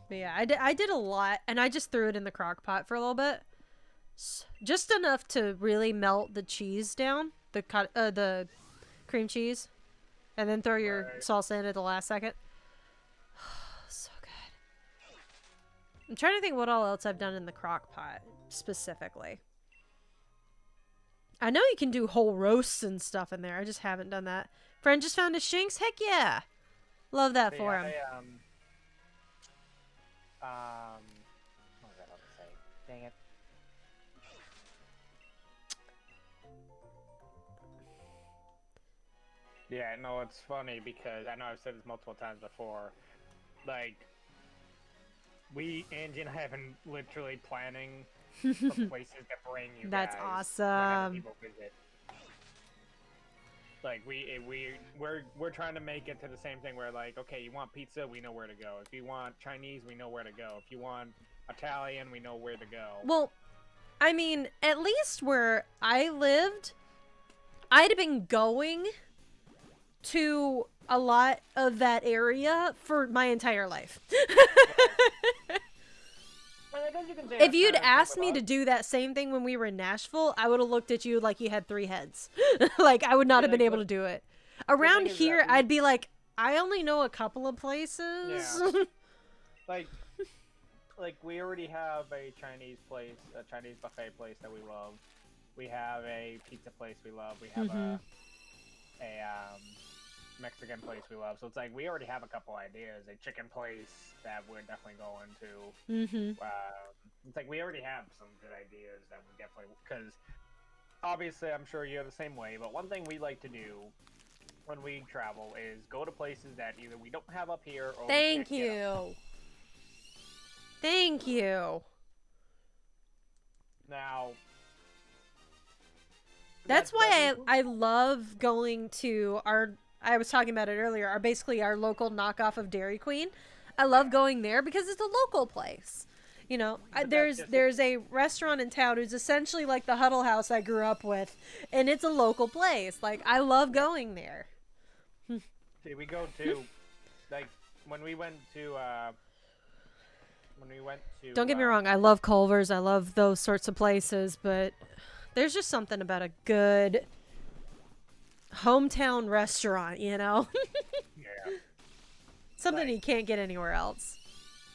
S2: But yeah, I did a lot, and I just threw it in the crock pot for a little bit. Just enough to really melt the cheese down, the cream cheese, and then throw your salsa in at the last second. So good. I'm trying to think what all else I've done in the crock pot, specifically. I know you can do whole roasts and stuff in there. I just haven't done that. Friend just found his shinks? Heck yeah! Love that
S3: But
S2: for
S3: yeah,
S2: him.
S3: What was I about to say? Dang it. Yeah, no, it's funny because I know I've said this multiple times before. Like, Angie and I have been literally planning for places to bring you
S2: That's
S3: guys
S2: awesome.
S3: whenever people visit. Like we're trying to make it to the same thing where like, okay, you want pizza, we know where to go. If you want Chinese, we know where to go. If you want Italian, we know where to go.
S2: Well, I mean, at least where I lived, I'd have been going to a lot of that area for my entire life.
S3: Well, I guess you can say
S2: If
S3: that's
S2: you'd
S3: kind of
S2: asked
S3: with
S2: me
S3: us.
S2: to do that same thing when we were in Nashville, I would have looked at you like you had 3 heads. Like, I would not have been able to do it. Around
S3: thing is
S2: here,
S3: that we-
S2: I'd be like, I only know a couple of places.
S3: Yeah. Like, like we already have a Chinese place, a Chinese buffet place that we love. We have a pizza place we love. We have a Mexican place we love. So it's like we already have a couple ideas. A chicken place that we're definitely going to. It's like we already have some good ideas that we definitely, because obviously I'm sure you're the same way. But one thing we like to do when we travel is go to places that either we don't have up here or
S2: Thank you. Thank you.
S3: Now,
S2: that's why I love going to I was talking about it earlier, basically our local knockoff of Dairy Queen. I love going there because it's a local place. You know, there's a restaurant in town who's essentially like the Huddle House I grew up with, and it's a local place. Like, I love going there.
S3: See, we go to, like, when we went to,
S2: don't get me wrong, I love Culver's, I love those sorts of places, but there's just something about a good hometown restaurant, you know?
S3: Yeah.
S2: Something you can't get anywhere else.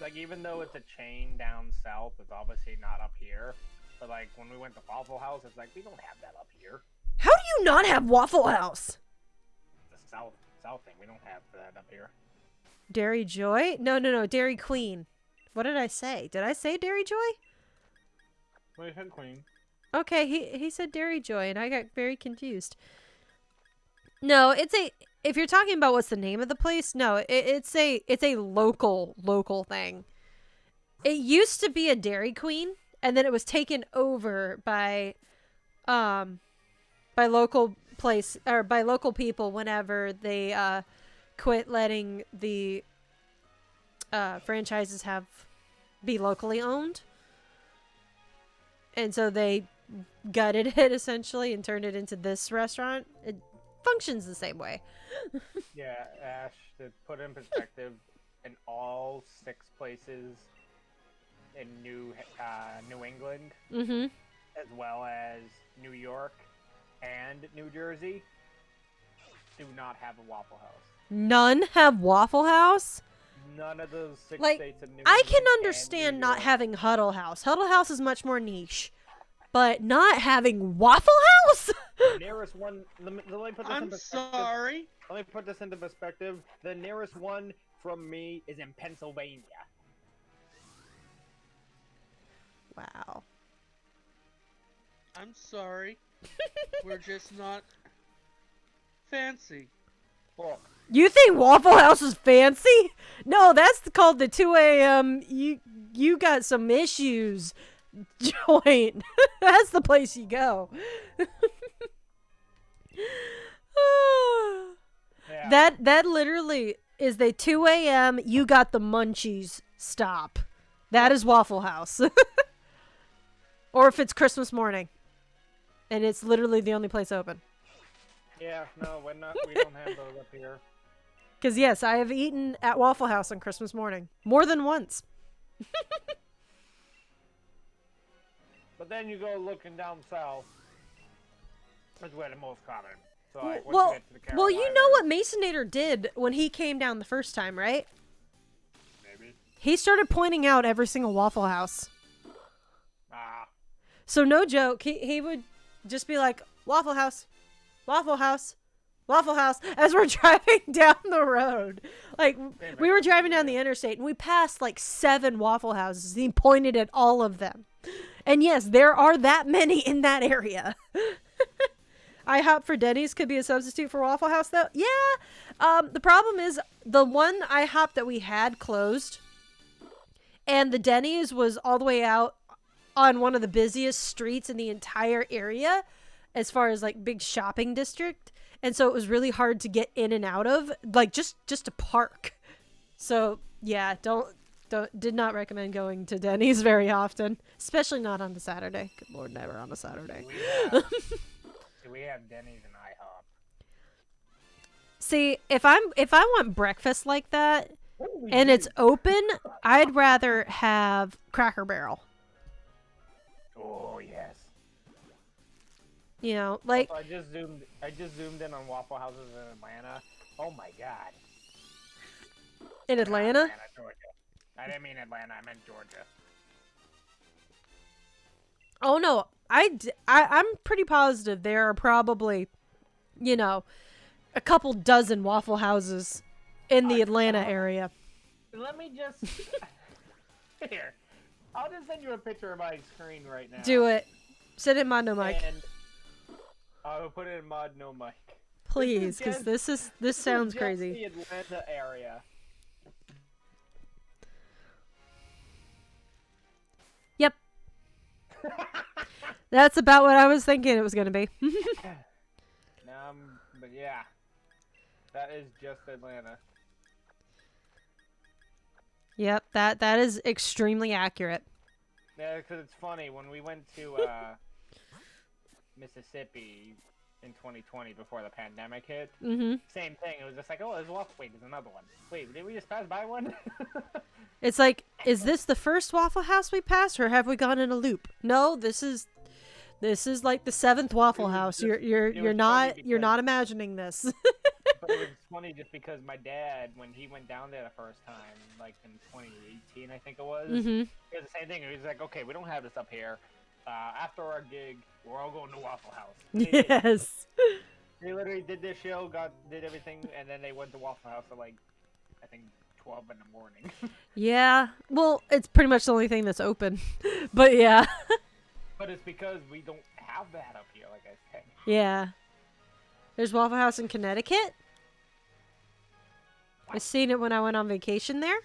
S3: Like, even though it's a chain down south, it's obviously not up here. But, like, when we went to Waffle House, it's like, we don't have that up here.
S2: How do you not have Waffle House?
S3: The south thing, we don't have that up here.
S2: Dairy Joy? No, Dairy Queen. What did I say? Did I say Dairy Joy?
S3: Well, you said Queen.
S2: Okay, he said Dairy Joy, and I got very confused. No, if you're talking about what's the name of the place, no, it's a local thing. It used to be a Dairy Queen, and then it was taken over by local people whenever they quit letting the franchises be locally owned. And so they gutted it essentially and turned it into this restaurant. It functions the same way.
S3: Yeah, Ash, to put in perspective, in all 6 places in New England, as well as New York and New Jersey, do not have a Waffle House.
S2: None have Waffle House?
S3: None of those 6
S2: like,
S3: states in New
S2: I
S3: England
S2: can understand not having Huddle House. Huddle House is much more niche. But not having Waffle House?
S3: The nearest one... Let me put this in perspective.
S6: Sorry.
S3: Let me put this into perspective. The nearest one from me is in Pennsylvania.
S2: Wow.
S6: I'm sorry. We're just not fancy.
S3: Look.
S2: You think Waffle House is fancy? No, that's called the 2 a.m. You got some issues joint. That's the place you go.
S3: Yeah.
S2: That literally is the 2 a.m. you got the munchies stop. That is Waffle House. Or if it's Christmas morning. And it's literally the only place open.
S3: Yeah, no, we don't have those up here.
S2: Because yes, I have eaten at Waffle House on Christmas morning. More than once.
S3: But then you go looking down south. That's where the most common. So like, once
S2: Well,
S3: you get to the
S2: you know
S3: Carolinas-
S2: what Masonator did when he came down the first time, right?
S3: Maybe.
S2: He started pointing out every single Waffle House.
S3: Ah.
S2: So no joke, he would just be like, Waffle House, Waffle House, Waffle House, as we're driving down the road. Like, we were driving down the interstate, and we passed like 7 Waffle Houses. He pointed at all of them. And yes, there are that many in that area. IHOP for Denny's could be a substitute for Waffle House, though. Yeah. The problem is the one IHOP that we had closed, and the Denny's was all the way out on one of the busiest streets in the entire area, as far as like big shopping district. And so it was really hard to get in and out of, like just to park. So yeah, did not recommend going to Denny's very often, especially not on the Saturday. Good Lord, never on a Saturday.
S3: We have Denny's and IHOP.
S2: See, if I want breakfast like that and it's open, I'd rather have Cracker Barrel.
S3: Oh yes.
S2: You know, like
S3: Also, I just zoomed in on Waffle Houses in Atlanta. Oh my god.
S2: in Atlanta.
S3: Georgia. I didn't mean Atlanta. I meant Georgia.
S2: Oh no, I'm pretty positive there are probably, you know, a couple dozen Waffle Houses in the Atlanta area.
S3: Let me just here. I'll just send you a picture of my screen right now.
S2: Do it. Send it mod no mic.
S3: And I'll put it in mod no mic.
S2: Please, because this sounds crazy.
S3: The Atlanta area.
S2: Yep. That's about what I was thinking it was going to be.
S3: But yeah. That is just Atlanta.
S2: Yep, that is extremely accurate.
S3: Yeah, because it's funny, when we went to Mississippi in 2020 before the pandemic hit, same thing. It was just like, oh, there's a waffle. Wait, there's another one. Wait, did we just pass by one?
S2: It's like, is this the first Waffle House we passed, or have we gone in a loop? No, this is like the 7th Waffle House. You're not imagining this.
S3: But it was funny just because my dad, when he went down there the first time, like in 2018, I think it was, it was the same thing. He was like, okay, we don't have this up here. After our gig, we're all going to Waffle House.
S2: Yes.
S3: They literally did this show, did everything, and then they went to Waffle House at like, I think 12 in the morning.
S2: Yeah. Well, it's pretty much the only thing that's open. But yeah.
S3: But it's because we don't have that up here, like I said.
S2: Yeah. There's Waffle House in Connecticut. I seen it when I went on vacation there.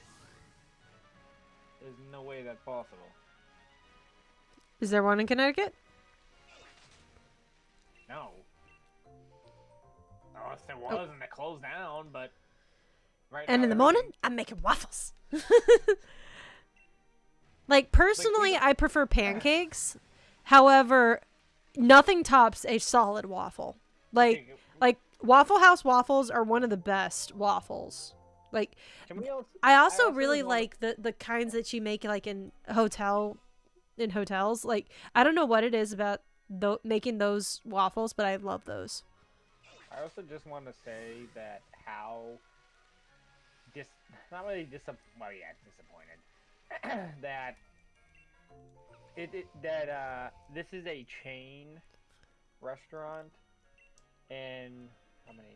S3: There's no way that's possible.
S2: Is there one in Connecticut?
S3: No. Unless there was and it closed down, but right
S2: And
S3: now
S2: in the morning, I'm making waffles. Like, personally, I prefer pancakes. However, nothing tops a solid waffle. Like Waffle House waffles are one of the best waffles. Like, I also really like the kinds that you make like in hotels. Like, I don't know what it is about making those waffles, but I love those.
S3: I also just want to say that how not really disappointed that this is a chain restaurant, and how many?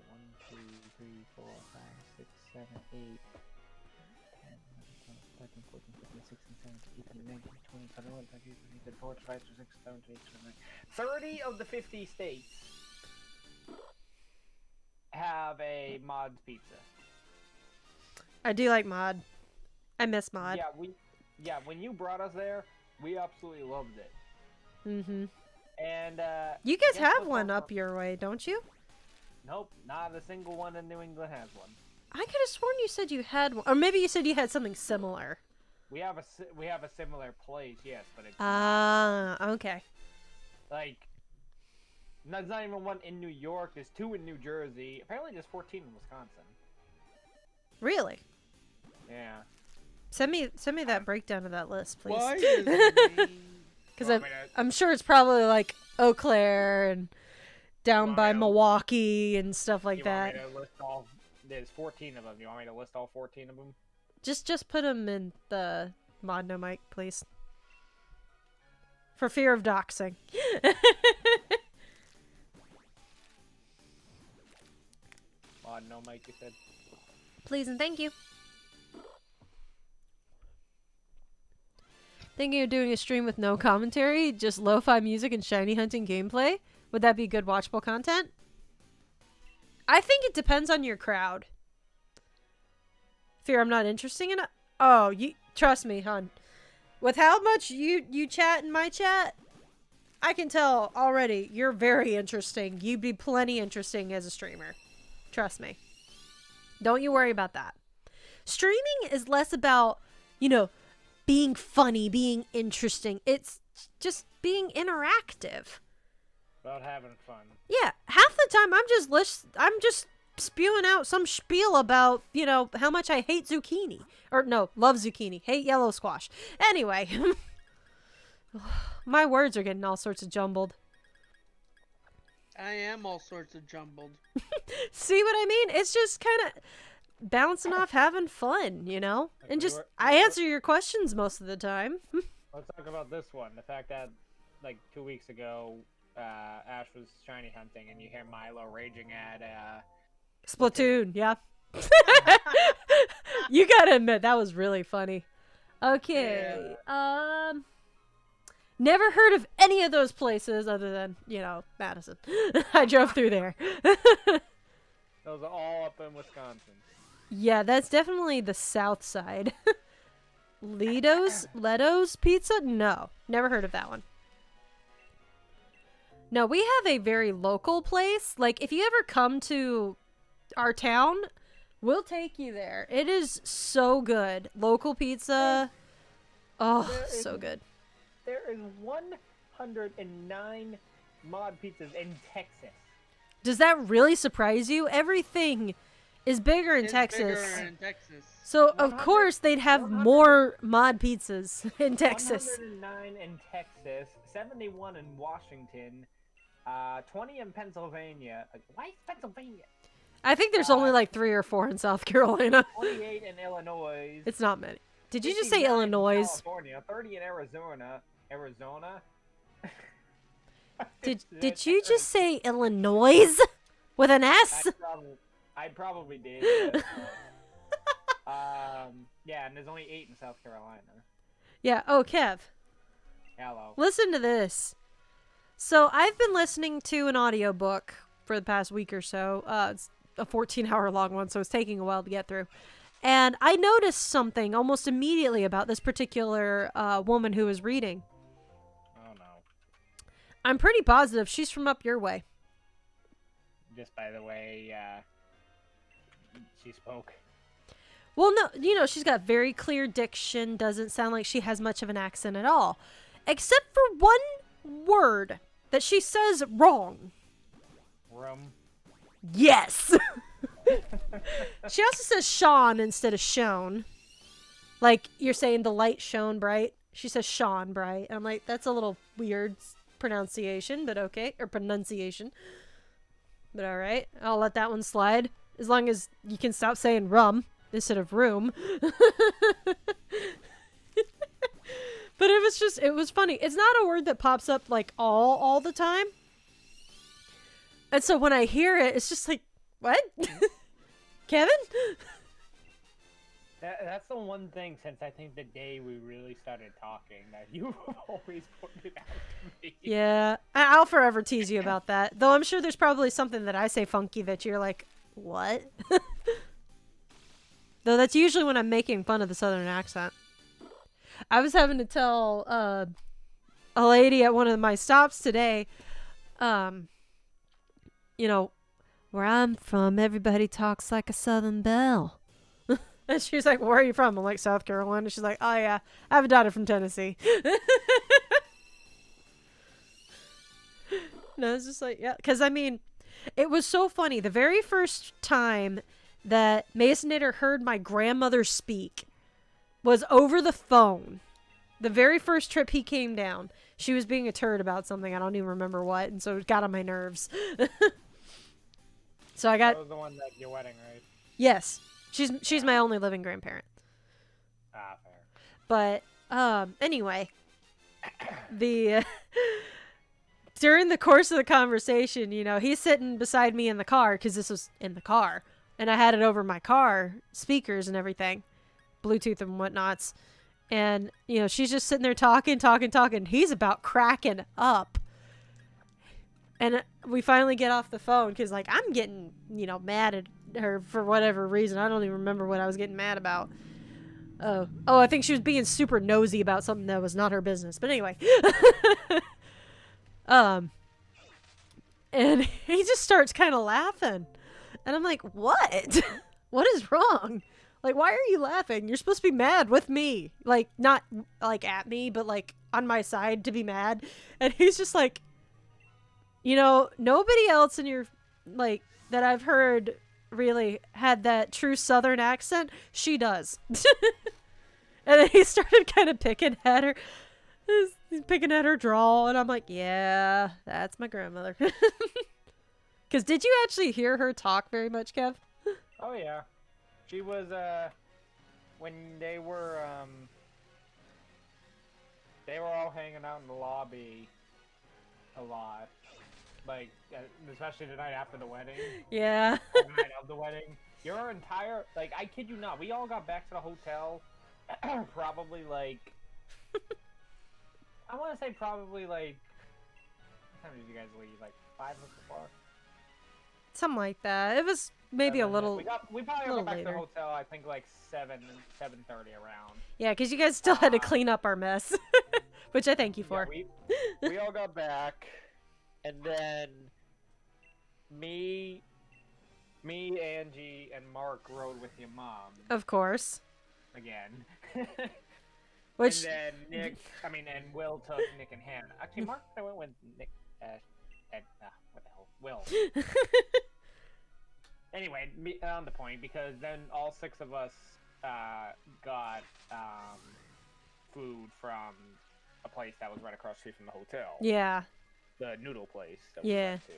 S3: 1, 2, 3, 4, 5, 6, 7, 8, 10, 11, 12, 13, 14, 15, 16, 17, 18, 19, 20, 21, 22, 23, 24, 25, 26, 27, 28, 29. 30 of the 50 states have a Mod's pizza.
S2: I do like Mod. I miss Mod.
S3: When you brought us there, we absolutely loved it.
S2: Mm-hmm.
S3: And
S2: you guys have one up your way, don't you?
S3: Nope, not a single one in New England has one.
S2: I could have sworn you said you had one, or maybe you said you had something similar.
S3: We have a similar place, yes, but it's
S2: okay.
S3: like there's not even one in New York. There's 2 in New Jersey. Apparently, there's 14 in Wisconsin.
S2: Really?
S3: Yeah.
S2: Send me that breakdown of that list, please.
S6: Why is
S2: Because I'm sure it's probably like Eau Claire and down by Milwaukee and stuff like that.
S3: Want me to list all? There's 14 of them. You want me to list all 14 of them?
S2: Just put them in the mod no mic, please. For fear of doxing.
S3: Mod no mic, you said?
S2: Please and thank you. Thinking of doing a stream with no commentary, just lo-fi music and shiny hunting gameplay? Would that be good watchable content? I think it depends on your crowd. Fear I'm not interesting enough? Oh, you trust me, hon. With how much you chat in my chat, I can tell already you're very interesting. You'd be plenty interesting as a streamer. Trust me. Don't you worry about that. Streaming is less about, being funny, being interesting. It's just being interactive.
S3: About having fun.
S2: Yeah, half the time I'm just spewing out some spiel about, how much I hate zucchini. Or no, love zucchini. Hate yellow squash. Anyway. My words are getting all sorts of jumbled.
S6: I am all sorts of jumbled.
S2: See what I mean? It's just kind of... bouncing off, having fun, you know?
S3: Like
S2: And
S3: we
S2: just,
S3: were-
S2: I answer your questions most of the time.
S3: Let's talk about this one. The fact that, like, 2 weeks ago, Ash was shiny hunting, and you hear Milo raging at,
S2: Splatoon, yeah. You gotta admit, that was really funny. Okay, never heard of any of those places other than, you know, Madison. I drove through there.
S3: those are all up in Wisconsin.
S2: Yeah, that's definitely the south side. Leto's Pizza? No, never heard of that one. No, we have a very local place. Like, if you ever come to our town, we'll take you there. It is so good. Local pizza. Oh, so good.
S3: There is 109 mod pizzas in Texas.
S2: Does that really surprise you? Everything is bigger in
S6: It's
S2: Texas.
S6: bigger in Texas.
S2: So, of
S3: 100
S2: course, they'd have
S3: 100
S2: more mod pizzas in Texas.
S3: 109 in Texas, 71 in Washington, 20 in Pennsylvania. Why is Pennsylvania?
S2: I think there's only like 3 or 4 in South Carolina.
S3: 28 in Illinois.
S2: It's not many. Did you just say
S3: 59 in
S2: Illinois?
S3: California, 30 in Arizona. Arizona?
S2: Did you just say Illinois with an S?
S3: I probably did. But, yeah, and there's only 8 in South Carolina.
S2: Yeah. Oh, Kev,
S3: Hello.
S2: listen to this. So I've been listening to an audiobook for the past week or so. It's a 14-hour long one, so it's taking a while to get through. And I noticed something almost immediately about this particular woman who was reading.
S3: Oh no.
S2: I'm pretty positive she's from up your way.
S3: Just by the way, she spoke.
S2: Well, no, you know, she's got very clear diction, doesn't sound like she has much of an accent at all. Except for one word that she says wrong.
S3: Room.
S2: Yes! She also says Sean instead of Shone. Like, you're saying the light shone bright. She says Sean bright. I'm like, that's a little weird pronunciation, but okay. Or pronunciation. But alright. I'll let that one slide. As long as you can stop saying rum instead of room. But it was funny. It's not a word that pops up like all the time. And so when I hear it, it's just like, what? Kevin?
S3: That's the one thing since I think the day we really started talking that you have always pointed out to me.
S2: Yeah, I'll forever tease you about that. Though I'm sure there's probably something that I say funky that you're like, what? Though that's usually when I'm making fun of the southern accent. I was having to tell a lady at one of my stops today, you know, where I'm from, everybody talks like a southern belle. And she's like, where are you from? I'm like, South Carolina. She's like, oh yeah, I have a daughter from Tennessee. No, it's just like, yeah. Because, I mean, it was so funny. The very first time that Masonator heard my grandmother speak was over the phone. The very first trip he came down, she was being a turd about something. I don't even remember what. And so it got on my nerves. So I got...
S3: That was the one at your wedding, right?
S2: Yes. She's my only living grandparent.
S3: Ah, fair.
S2: But, anyway. During the course of the conversation, you know, he's sitting beside me in the car, because this was in the car. And I had it over my car, speakers and everything. Bluetooth and whatnots. And, you know, she's just sitting there talking. He's about cracking up. And we finally get off the phone because, like, I'm getting, you know, mad at her for whatever reason. I don't even remember what I was getting mad about. Oh, I think she was being super nosy about something that was not her business. But anyway. And he just starts kind of laughing. And I'm like, what? What is wrong? Like, why are you laughing? You're supposed to be mad with me. Like, not, like, at me, but, like, on my side to be mad. And he's just like, you know, nobody else in your, like, that I've heard really had that true southern accent. She does. And then he started kind of picking at her. He's picking at her drawl. And I'm like, yeah, that's my grandmother. Because did you actually hear her talk very much, Kev?
S3: Oh, yeah. She was when they were all hanging out in the lobby a lot, like especially the night after the wedding.
S2: Yeah.
S3: The night of the wedding. Your entire, like, I kid you not, we all got back to the hotel probably like I want to say probably like, what time did you guys leave? Like 5 o'clock?
S2: Something like that. It was maybe a little.
S3: We probably got
S2: little
S3: back to the
S2: later.
S3: hotel. I think like 7:30 around.
S2: Yeah, because you guys still had to clean up our mess, which I thank you for.
S3: Yeah, we all got back, and then me, Angie, and Mark rode with your mom
S2: Of course.
S3: again.
S2: Which.
S3: And then and Will took Nick and Hannah. Actually, Mark went with Nick. What the hell, Will. Anyway, on the point, because then all 6 of us got food from a place that was right across the street from the hotel.
S2: Yeah.
S3: The noodle place that we
S2: Yeah.
S3: went to.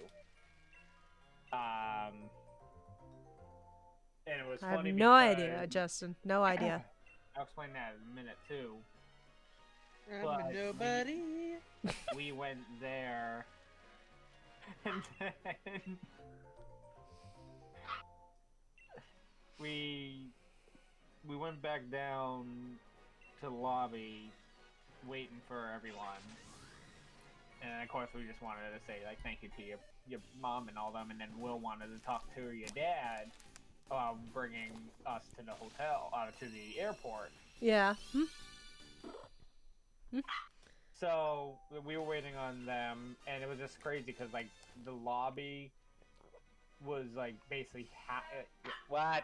S3: And it was
S2: I have
S3: funny
S2: no
S3: because...
S2: idea, Justin. No idea.
S3: I'll explain that in a minute, too.
S6: I'm
S3: But
S6: a nobody.
S3: We went there, and then we went back down to the lobby, waiting for everyone, and of course we just wanted to say like thank you to your mom and all them, and then Will wanted to talk to your dad, bringing us to the hotel, to the airport.
S2: Yeah.
S3: So we were waiting on them, and it was just crazy because like the lobby was like basically what?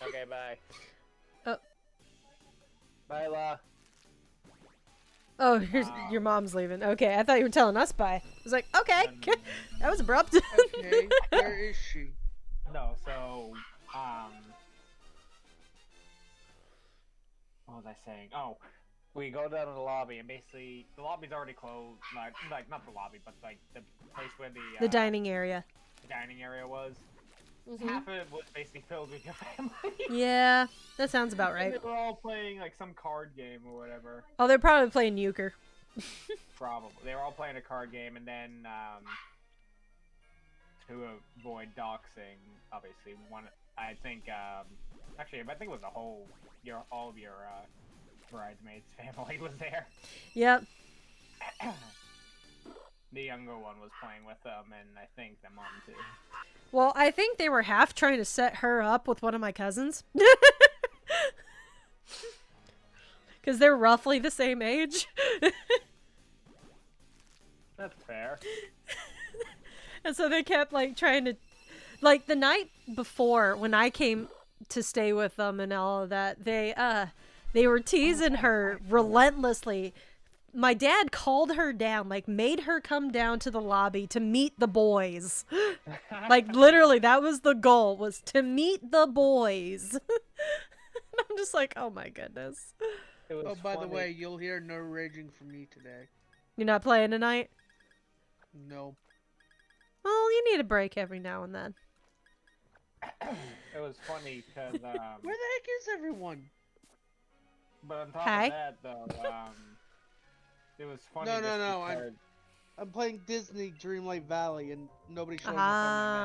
S3: Okay, bye.
S2: Oh.
S3: Bye, La.
S2: Oh, your mom's leaving. Okay, I thought you were telling us bye. I was like, okay,
S3: No.
S2: that was abrupt.
S6: Okay, where is she?
S3: No, so what was I saying? Oh, we go down to the lobby, and basically the lobby's already closed. Like not the lobby, but like the place where
S2: The dining area.
S3: the dining area was.
S2: Mhm.
S3: Half of it was basically filled with your family.
S2: Yeah, that sounds about
S3: And
S2: right.
S3: they were all playing like some card game or whatever.
S2: Oh, they're probably playing euchre.
S3: Probably. They were all playing a card game, and then to avoid doxing, obviously I think actually I think it was all of your bridesmaids family was there.
S2: Yep.
S3: The younger one was playing with them, and I think the mom too.
S2: Well, I think they were half trying to set her up with one of my cousins. Because they're roughly the same age.
S3: That's fair.
S2: And so they kept like trying to, like the night before when I came to stay with them and all of that, they were teasing her relentlessly. My dad called her down, like made her come down to the lobby to meet the boys. Like literally that was the goal, was to meet the boys. I'm just like, oh my goodness.
S3: It was
S6: Oh, by the
S3: funny.
S6: way, you'll hear no raging from me today.
S2: You're not playing tonight?
S6: No.
S2: Well, you need a break every now and then.
S3: It was funny because
S6: Where the heck is everyone?
S3: but on top
S2: Hi.
S3: of that though, it was funny.
S6: No,
S3: just
S6: no,
S3: because-
S6: I'm playing Disney Dreamlight Valley and nobody showed up on my
S2: Ah.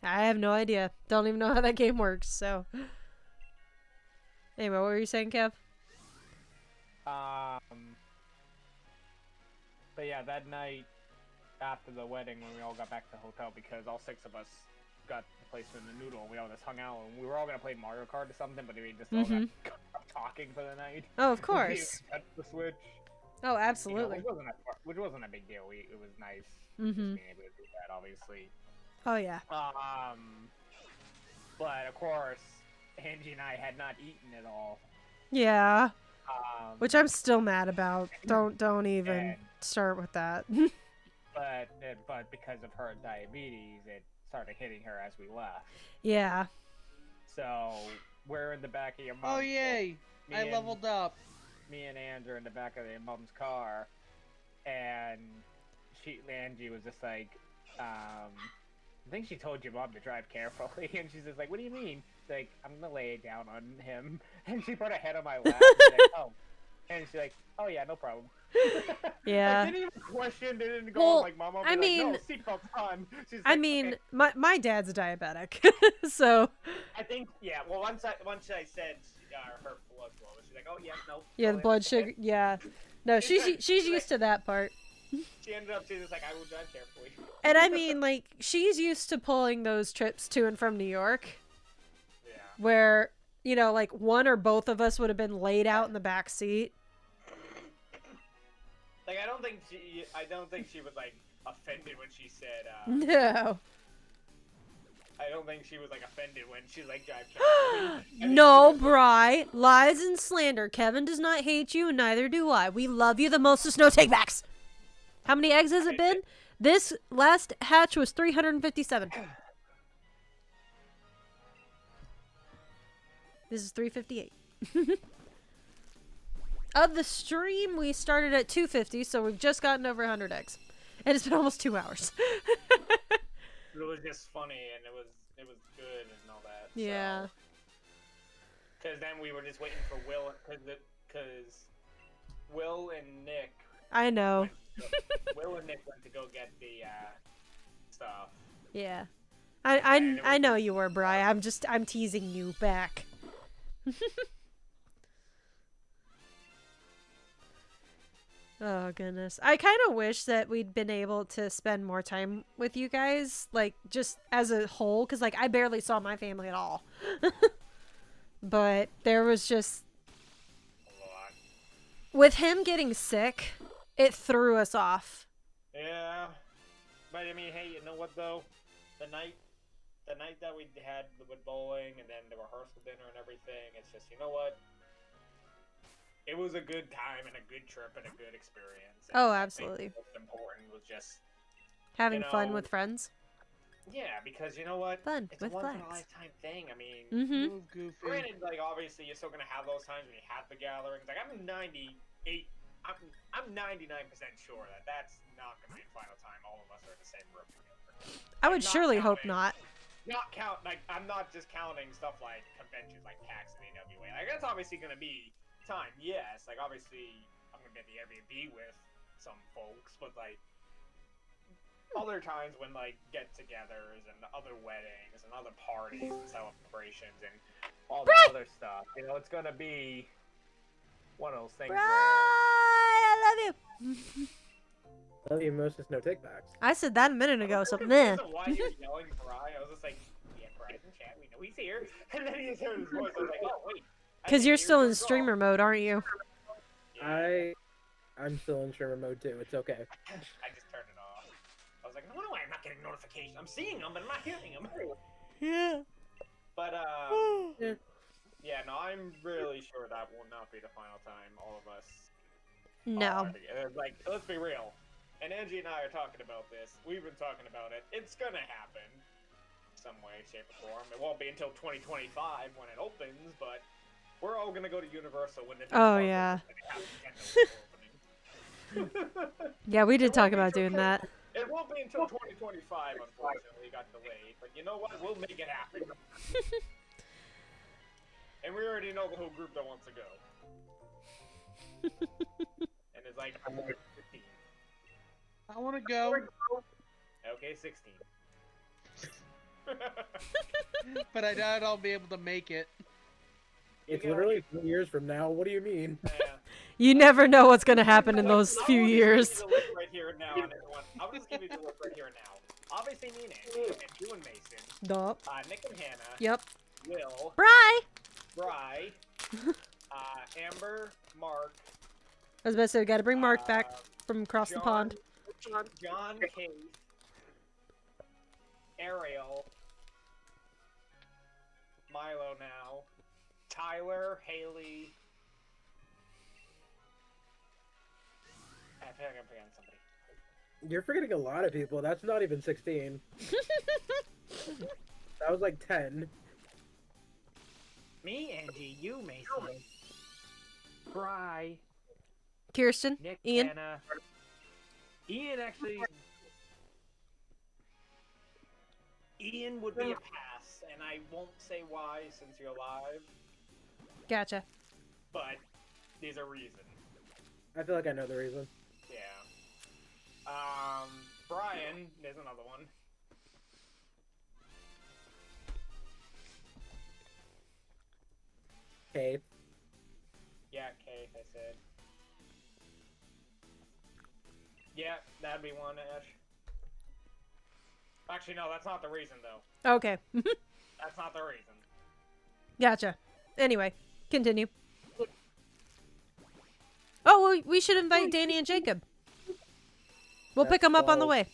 S6: map.
S2: I have no idea. Don't even know how that game works, so. Anyway, what were you saying, Kev?
S3: But yeah, that night after the wedding, when we all got back to the hotel, because all 6 of us got the place in the noodle, and we all just hung out, and we were all gonna play Mario Kart or something, but we just all got talking for the night.
S2: Oh, of
S3: We
S2: course.
S3: touched the Switch.
S2: Oh,
S3: You know,
S2: absolutely.
S3: which wasn't a big deal. It was nice just
S2: Mhm.
S3: being able to do that, obviously.
S2: Oh, yeah.
S3: But of course, Angie and I had not eaten at all.
S2: Yeah.
S3: Which
S2: Which I'm still mad about. Don't even
S3: And-
S2: start with that.
S3: but because of her diabetes, it started hitting her as we left.
S2: Yeah.
S3: So we're in the back of your mom's.
S6: Oh, yay!
S3: me
S6: I
S3: and-
S6: leveled up.
S3: Me and Andrew in the back of your mom's car, and Angie was just like, I think she told your mom to drive carefully, and she's just like, what do you mean? She's like, I'm gonna lay it down on him. And she put her head on my lap, and she's like, oh. And she's like, oh yeah, no problem.
S2: Yeah.
S3: Like, didn't even question, didn't go
S2: Well,
S3: like, Mom, I'll
S2: I
S3: be
S2: mean-
S3: like, no, seatbelt's on. She's
S2: I
S3: like,
S2: mean,
S3: okay.
S2: my dad's a diabetic, so
S5: I think, yeah. Well, once I said her blood flow, she's like, oh yeah, no.
S2: yeah, the
S5: totally
S2: blood
S5: understand.
S2: sugar. Yeah, no, she's
S5: She's
S2: used to that part.
S5: She ended up, she's just like, I will drive carefully.
S2: And I mean, like, she's used to pulling those trips to and from New York,
S5: Yeah.
S2: where, you know, like, one or both of us would have been laid out in the back seat.
S5: Like, I don't think she was like offended when she said.
S2: No.
S5: I don't think she was like offended when she like drive carefully. I think
S2: No,
S5: she was-
S2: Bri. Lies and slander. Kevin does not hate you, and neither do I. We love you the most. There's no takebacks. How many eggs has it been? This last hatch was 357. This is 358. Of the stream, we started at 250, so we've just gotten over 100 eggs. And it's been almost 2 hours.
S5: It was just funny, and it was good and all that.
S2: Yeah.
S5: Because then we were just waiting for Will, because Will and Nick.
S2: I know.
S5: Will and Nick went to go get the stuff.
S2: Yeah. I know you were, Bri. I'm teasing you back. Oh, goodness. I kind of wish that we'd been able to spend more time with you guys, like, just as a whole, because, like, I barely saw my family at all. But there was just...
S5: A lot.
S2: With him getting sick, it threw us off.
S5: Yeah. But I mean, hey, you know what though? The night that we had with bowling and then the rehearsal dinner and everything, it's just, you know what? It was a good time and a good trip and a good experience. And
S2: Oh,
S5: I think
S2: absolutely.
S5: what's important was just,
S2: Having fun
S5: know,
S2: with friends.
S5: yeah, because you know what?
S2: Fun
S5: It's
S2: with
S5: a once in a
S2: flags.
S5: lifetime thing. I mean,
S2: Mm-hmm.
S6: Move goofy.
S5: granted, like obviously you're still gonna have those times when you have the gatherings. Like I'm 98. I'm 99% sure that that's not gonna be the final time all of us are in the same room together.
S2: I would
S5: Not
S2: surely hope
S5: counting-
S2: not.
S5: Not count like I'm not just counting stuff like conventions like PAX and AWA. Like that's obviously gonna be time, yes. Like obviously I'm gonna be at the Airbnb with some folks, but like other times when like get-togethers and other weddings and other parties and celebrations and all that other stuff, you know, it's gonna be one of those things
S2: Bri,
S5: where
S2: I love you.
S7: Well, you most just no takebacks.
S2: I said that a minute ago, so
S5: I was
S2: meh.
S5: confused on why you're yelling Bri. I was just like, yeah, Bri's in chat. We know he's here. And then he just heard his voice. I was like, oh wait. I
S2: Because
S5: didn't
S2: you're
S5: hear
S2: still
S5: your
S2: in
S5: call.
S2: streamer mode, aren't you?
S5: Yeah,
S7: I'm still in streamer mode too. It's okay.
S5: I just turned it off. I was like, no, I'm not getting notifications. I'm seeing them, but I'm not hearing them.
S2: Yeah.
S5: But
S7: Yeah.
S5: yeah, no, I'm really sure that will not be the final time all of us.
S2: No.
S5: are together. Like, let's be real. And Angie and I are talking about this. We've been talking about it. It's gonna happen. Some way, shape, or form. It won't be until 2025 when it opens, but we're all gonna go to Universal when the new
S2: Oh,
S5: park
S2: yeah.
S5: opens and they have Nintendo opening.
S2: Yeah, we did
S5: It
S2: talk
S5: won't be
S2: about
S5: until
S2: doing that.
S5: It won't be until 2025, unfortunately, it got delayed. But you know what? We'll make it happen. And we already know the whole group that wants to go. And it's like 15.
S6: I want to go,
S5: Okay, 16.
S6: but I doubt I'll be able to make it.
S7: It's
S5: You know,
S7: literally 2 years from now. What do you mean?
S5: Yeah.
S2: You never know what's gonna happen in those
S5: I
S2: few
S5: will just
S2: years.
S5: Give you the list right here and now, and everyone. I'll just give you the list right here and now. Obviously, me and Andy, and you and Mason,
S2: Yup.
S5: Nick and Hannah,
S2: Yep.
S5: Will,
S2: Bri!
S5: Bri, Amber, Mark.
S2: I was about to say, we gotta bring Mark back from across the
S5: John,
S2: pond.
S5: John, Kate, Ariel, Milo now, Tyler, Haley. I feel like I'm forgetting somebody.
S7: You're forgetting a lot of people. That's not even 16. That was like 10.
S3: Me, Angie, you, Mason, Bri,
S2: Kirsten?
S3: Nick,
S2: Ian?
S3: Hannah. Ian actually.
S5: Ian would be a pass, and I won't say why since you're alive,
S2: Gotcha.
S5: but there's a reason.
S7: I feel like I know the reason.
S5: Yeah. Brian, there's another one.
S7: Okay.
S5: Yeah, Kate, I said. Yeah, that'd be one, Ash. Actually, no, that's not the reason, though.
S2: Okay.
S5: That's not the reason.
S2: Gotcha. Anyway, continue. Oh, well, we should invite Danny and Jacob. We'll pick them up on the way.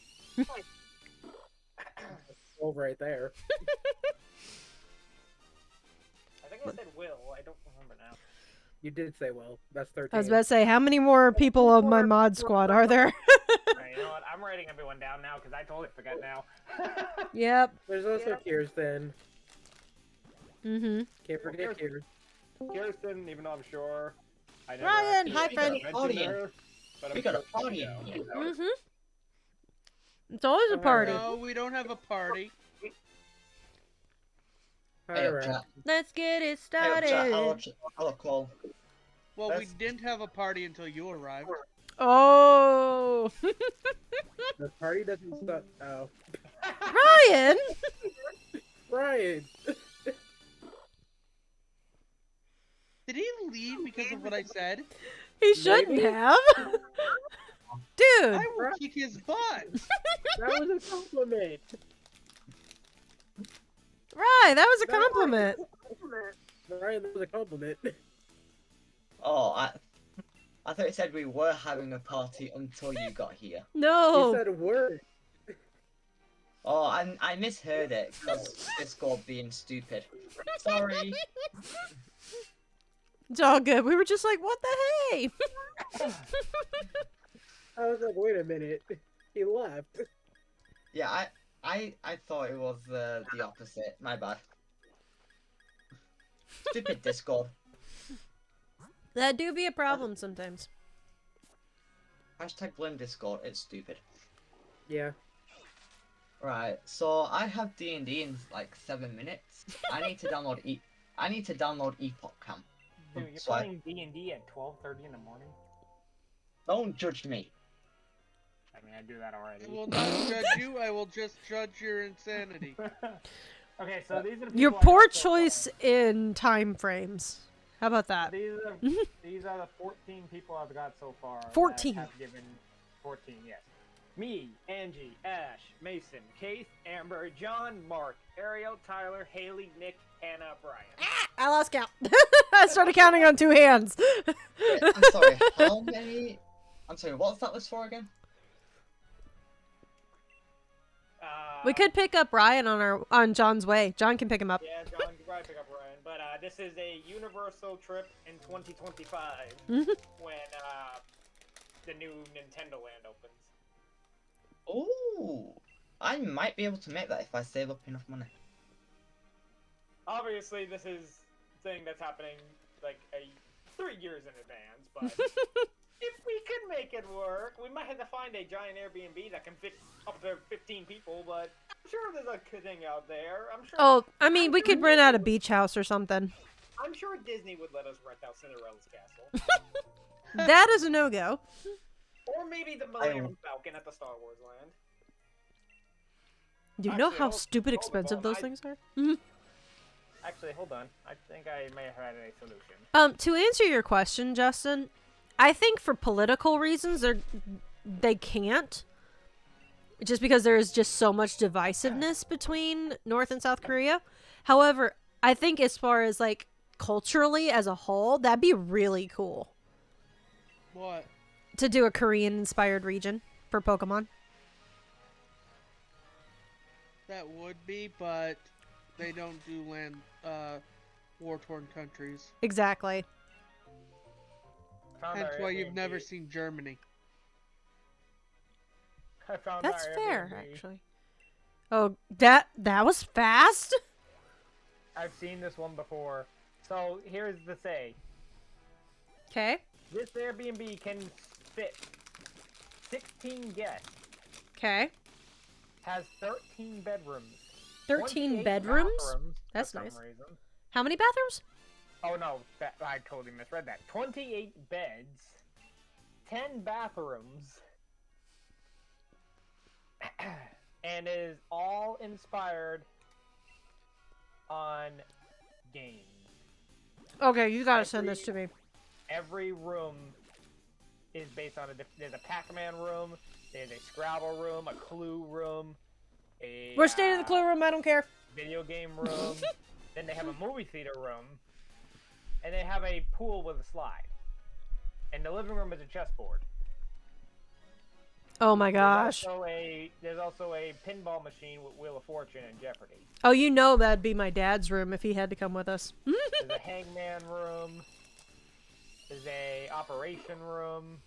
S7: 12 right there.
S5: I think I said Will. I don't remember now.
S7: You did say well. That's 13.
S2: I was about to say, how many more people on my mod squad are there?
S5: Right, you know what? I'm writing everyone down now because I totally forget now.
S2: Yep.
S7: There's also
S5: Yeah.
S7: Kirsten.
S2: Mm-hmm.
S7: Can't forget Kirsten.
S5: Kirsten, even though I'm sure. I never
S2: Ryan,
S5: actually
S2: hi, friend.
S5: mentioned
S1: Party.
S5: her, but I'm
S1: We got a
S5: sure she
S1: party in
S5: knows.
S1: here.
S2: Mm-hmm. It's always a party.
S6: No, we don't have a party.
S1: Hey,
S7: Alright.
S1: chat.
S2: Let's get it
S1: Hey,
S2: started.
S1: chat. Hello, Cole.
S6: Well, we
S1: That's-
S6: didn't have a party until you arrived.
S2: Oh.
S7: The party doesn't start. Oh.
S2: Ryan!
S7: Ryan!
S6: Did he leave because of what I said?
S2: He shouldn't
S7: Maybe.
S2: have. Dude.
S6: I will kick his butt.
S7: That was a compliment!
S2: Right, that was a compliment.
S7: Ryan, that was a compliment.
S1: Oh, I thought you said we were having a party until you got here.
S7: You
S2: No.
S7: said a word.
S1: Oh, I misheard it because Discord being stupid. Sorry.
S2: It's all good. We were just like, what the hey?
S7: I was like, wait a minute. He left.
S1: Yeah, I thought it was the opposite. My bad. Stupid Discord.
S2: That do be a problem sometimes.
S1: Hashtag blame Discord. It's stupid.
S7: Yeah.
S1: Right. So I have D&D in like 7 minutes. I need to download Epoch Camp.
S5: Dude, you're
S1: So I-
S5: playing D&D at 12:30 in the morning?
S1: Don't judge me.
S5: I mean, I do that already.
S6: I will not judge you. I will just judge your insanity.
S5: Okay, so these are the
S2: Your
S5: people I
S2: poor
S5: have so far.
S2: choice in time frames. How about that?
S5: These are the 14 people I've got so far. that
S2: 14.
S5: Have given 14, yes. Me, Angie, Ash, Mason, Keith, Amber, John, Mark, Ariel, Tyler, Haley, Nick, Hannah, Brian.
S2: I lost count. I started counting on 2 hands.
S1: Wait, I'm sorry. How many? I'm sorry. What's that list for again?
S2: We could pick up Ryan on John's way. John can pick him up.
S5: Yeah, John, you probably pick up Ryan. But this is a universal trip in 2025
S2: Mhm.
S5: when the new Nintendo Land opens.
S1: Ooh, I might be able to make that if I save up enough money.
S5: Obviously, this is a thing that's happening like 3 years in advance, but if we could make it work, we might have to find a giant Airbnb that can fit up to 15 people, but I'm sure there's a thing out there. I'm sure.
S2: Oh, I mean, we could rent out a beach house or something.
S5: I'm sure Disney would let us rent out Cinderella's castle.
S2: That is a no-go.
S5: Or maybe the Millennium Falcon at the Star Wars land.
S2: Do you know
S5: Actually,
S2: how
S5: hold-
S2: stupid
S5: hold
S2: expensive
S5: on,
S2: those
S5: I-
S2: things are?
S5: Actually, hold on. I think I may have had a solution.
S2: To answer your question, Justin, I think for political reasons they can't. Just because there is just so much divisiveness between North and South Korea. However, I think as far as like culturally as a whole, that'd be really cool
S6: What?
S2: to do a Korean inspired region for Pokemon.
S6: That would be, but they don't do land, war-torn countries.
S2: Exactly.
S5: Found
S6: Hence
S5: our
S6: why you've
S5: Airbnb.
S6: never seen Germany.
S5: I found
S2: That's
S5: our
S2: fair,
S5: Airbnb.
S2: actually. Oh, that was fast.
S5: I've seen this one before. So here's the say.
S2: Okay.
S5: This Airbnb can fit 16 guests.
S2: Okay.
S5: Has 13 bedrooms.
S2: 13
S3: 28
S2: bedrooms?
S3: bathrooms for
S2: That's
S3: some
S2: nice.
S3: reason.
S2: How many bathrooms?
S3: Oh no, I totally misread that. 28 beds, 10 bathrooms, and it is all inspired on games.
S2: Okay, you gotta send this to me.
S3: Every room is based on there's a Pac-Man room, there's a Scrabble room, a Clue room,
S2: We're staying in the clue room, I don't care.
S3: video game room, then they have a movie theater room, and they have a pool with a slide. And the living room is a chessboard.
S2: Oh my gosh.
S3: There's also a pinball machine with Wheel of Fortune and Jeopardy.
S2: Oh, you know that'd be my dad's room if he had to come with us.
S3: There's a hangman room. There's a operation room.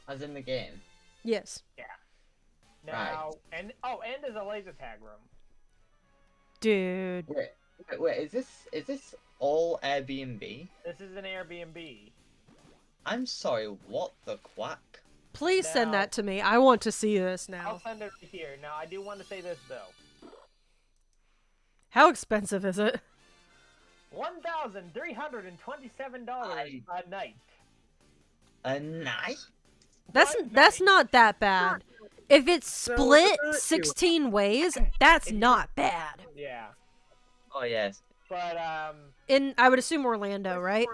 S1: As in the game.
S2: Yes.
S3: Yeah. Now, and there's a laser tag room.
S2: Dude.
S1: Wait, is this all Airbnb?
S3: This is an Airbnb.
S1: I'm sorry, what the quack?
S2: Please send
S3: Now-
S2: that to me. I want to see this now.
S3: I'll send it right here. Now, I do want to say this, though.
S2: How expensive is it?
S3: $1,327 a night.
S1: A night?
S2: That's not that bad. If it's split
S7: So,
S2: 16 ways, that's not bad.
S3: Yeah.
S1: Oh yes.
S3: But,
S2: In, I would assume Orlando, right?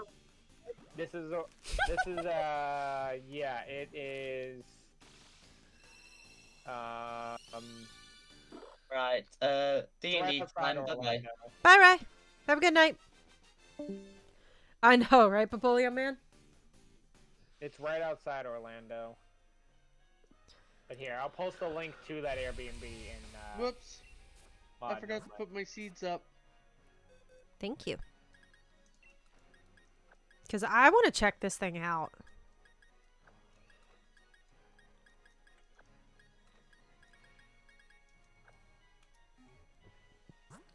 S3: yeah, it is,
S1: Right. D&D
S3: right outside
S1: time. Bye.
S3: Orlando.
S2: Bye, Ray. Have a good night. I know, right, Papolio Man?
S3: It's right outside Orlando. But here, I'll post a link to that Airbnb in,
S6: Whoops. I
S3: Mod
S6: forgot to
S3: Notes.
S6: put my seeds up.
S2: Thank you. Because I want to check this thing out.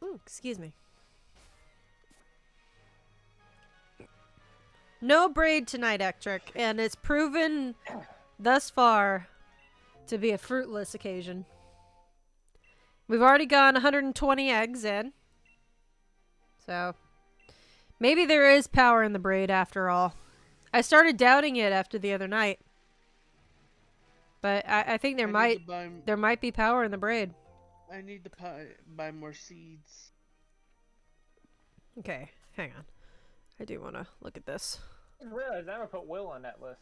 S2: Ooh, excuse me. No braid tonight, Ektrick, and it's proven thus far to be a fruitless occasion. We've already gone 120 eggs in. So, maybe there is power in the braid after all. I started doubting it after the other night. But I think there might be power in the braid.
S6: I need to buy more seeds.
S2: Okay, hang on. I do want to look at this.
S3: I didn't realize I never put Will on that list.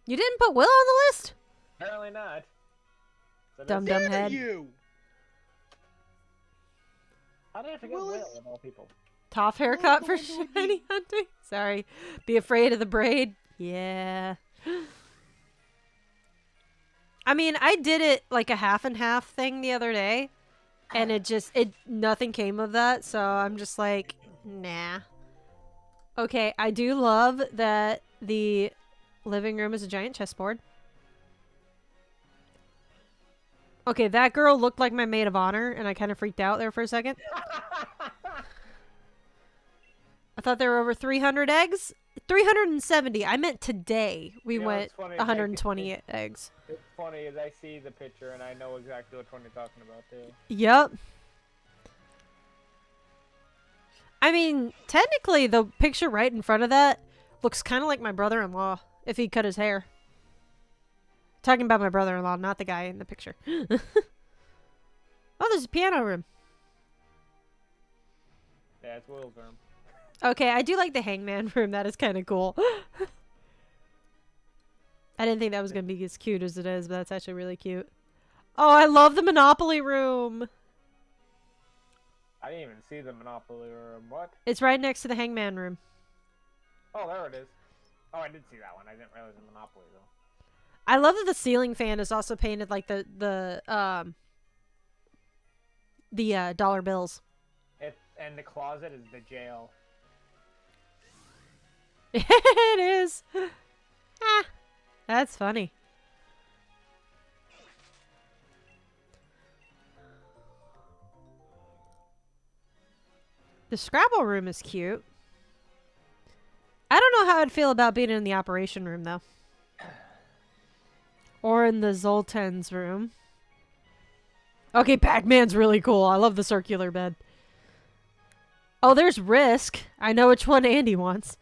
S2: You didn't put Will on the list?
S3: Apparently not. So
S2: Dumb
S3: that's-
S2: dumb head.
S6: You!
S3: How did I forget
S6: Will
S3: Will,
S6: is-
S3: of all people?
S2: Top haircut for
S6: Will, Will, Will,
S2: shiny hunting? Sorry. Be afraid of the braid? Yeah. I mean, I did it like a half and half thing the other day. And nothing came of that. So I'm just like, nah. Okay, I do love that the living room is a giant chessboard. Okay, that girl looked like my maid of honor, and I kind of freaked out there for a second. I thought there were over 300 eggs. 370. I meant today we
S3: You know,
S2: went
S3: it's funny,
S2: 120 eggs.
S3: It's funny as I see the picture and I know exactly which one you're talking about too.
S2: Yep. I mean, technically, the picture right in front of that looks kind of like my brother-in-law if he cut his hair. Talking about my brother-in-law, not the guy in the picture. Oh, there's a piano room.
S3: Yeah, it's Will's room.
S2: Okay, I do like the hangman room. That is kind of cool. I didn't think that was going to be as cute as it is, but that's actually really cute. Oh, I love the Monopoly room.
S3: I didn't even see the Monopoly room. What?
S2: It's right next to the hangman room.
S3: Oh, there it is. Oh, I did see that one. I didn't realize the Monopoly though.
S2: I love that the ceiling fan is also painted like the dollar bills.
S3: And the closet is the jail.
S2: It is. Ah, that's funny. The Scrabble room is cute. I don't know how I'd feel about being in the operation room, though. Or in the Zoltan's room. Okay, Pac-Man's really cool. I love the circular bed. Oh, there's Risk. I know which one Andy wants.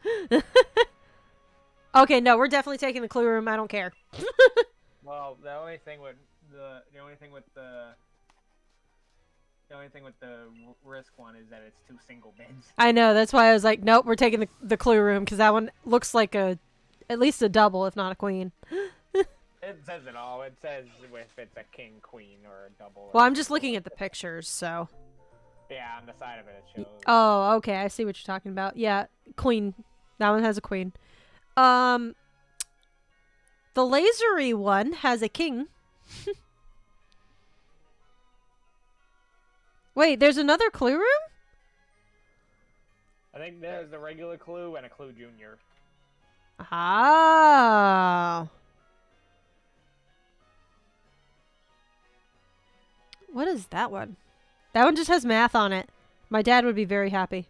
S2: Okay, no, we're definitely taking the clue room. I don't care.
S3: Well, the only thing with the risk one is that it's 2 single beds.
S2: I know, that's why I was like, nope, we're taking the clue room, because that one looks like at least a double, if not a queen.
S3: It says it all. It says if it's a king, queen, or a double.
S2: Well, I'm just looking at the pictures, so.
S3: Yeah, on the side of it, it shows.
S2: Oh, okay, I see what you're talking about. Yeah, queen. That one has a queen. The lasery one has a king. Wait, there's another clue room?
S3: I think there's the regular clue and a clue junior.
S2: Ah. What is that one? That one just has math on it. My dad would be very happy.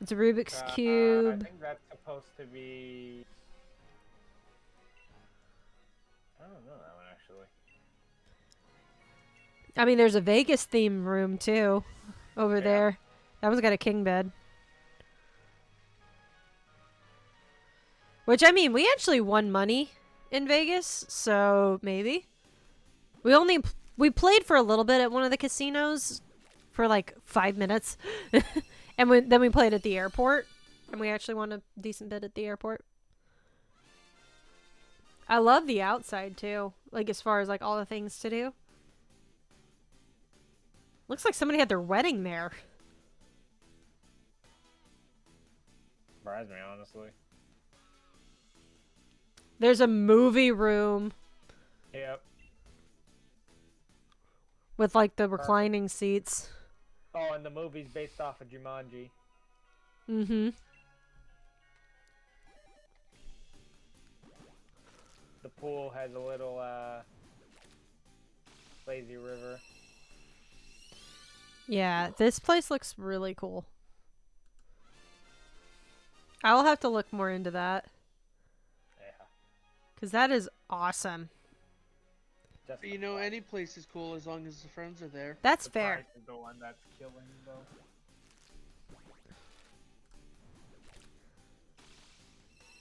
S2: It's a Rubik's
S3: I
S2: Cube.
S3: think that's supposed to be. I don't know that one actually.
S2: I mean, there's a Vegas theme room too, over there. That one's got a king bed. Which, I mean, we actually won money in Vegas, so maybe. We played for a little bit at one of the casinos for like 5 minutes. And then we played at the airport, and we actually won a decent bit at the airport. I love the outside too, like as far as like all the things to do. Looks like somebody had their wedding there.
S3: Surprised me, honestly.
S2: There's a movie room
S3: Yep.
S2: with like the reclining seats.
S3: Oh, and the movie's based off of Jumanji.
S2: Mm-hmm.
S3: The pool has a little lazy river.
S2: Yeah, this place looks really cool. I'll have to look more into that.
S3: Yeah.
S2: Because that is awesome.
S3: Just
S6: You know, any place is cool as long as the friends are there.
S2: That's
S3: the
S2: fair.
S3: price is the one that's killing though.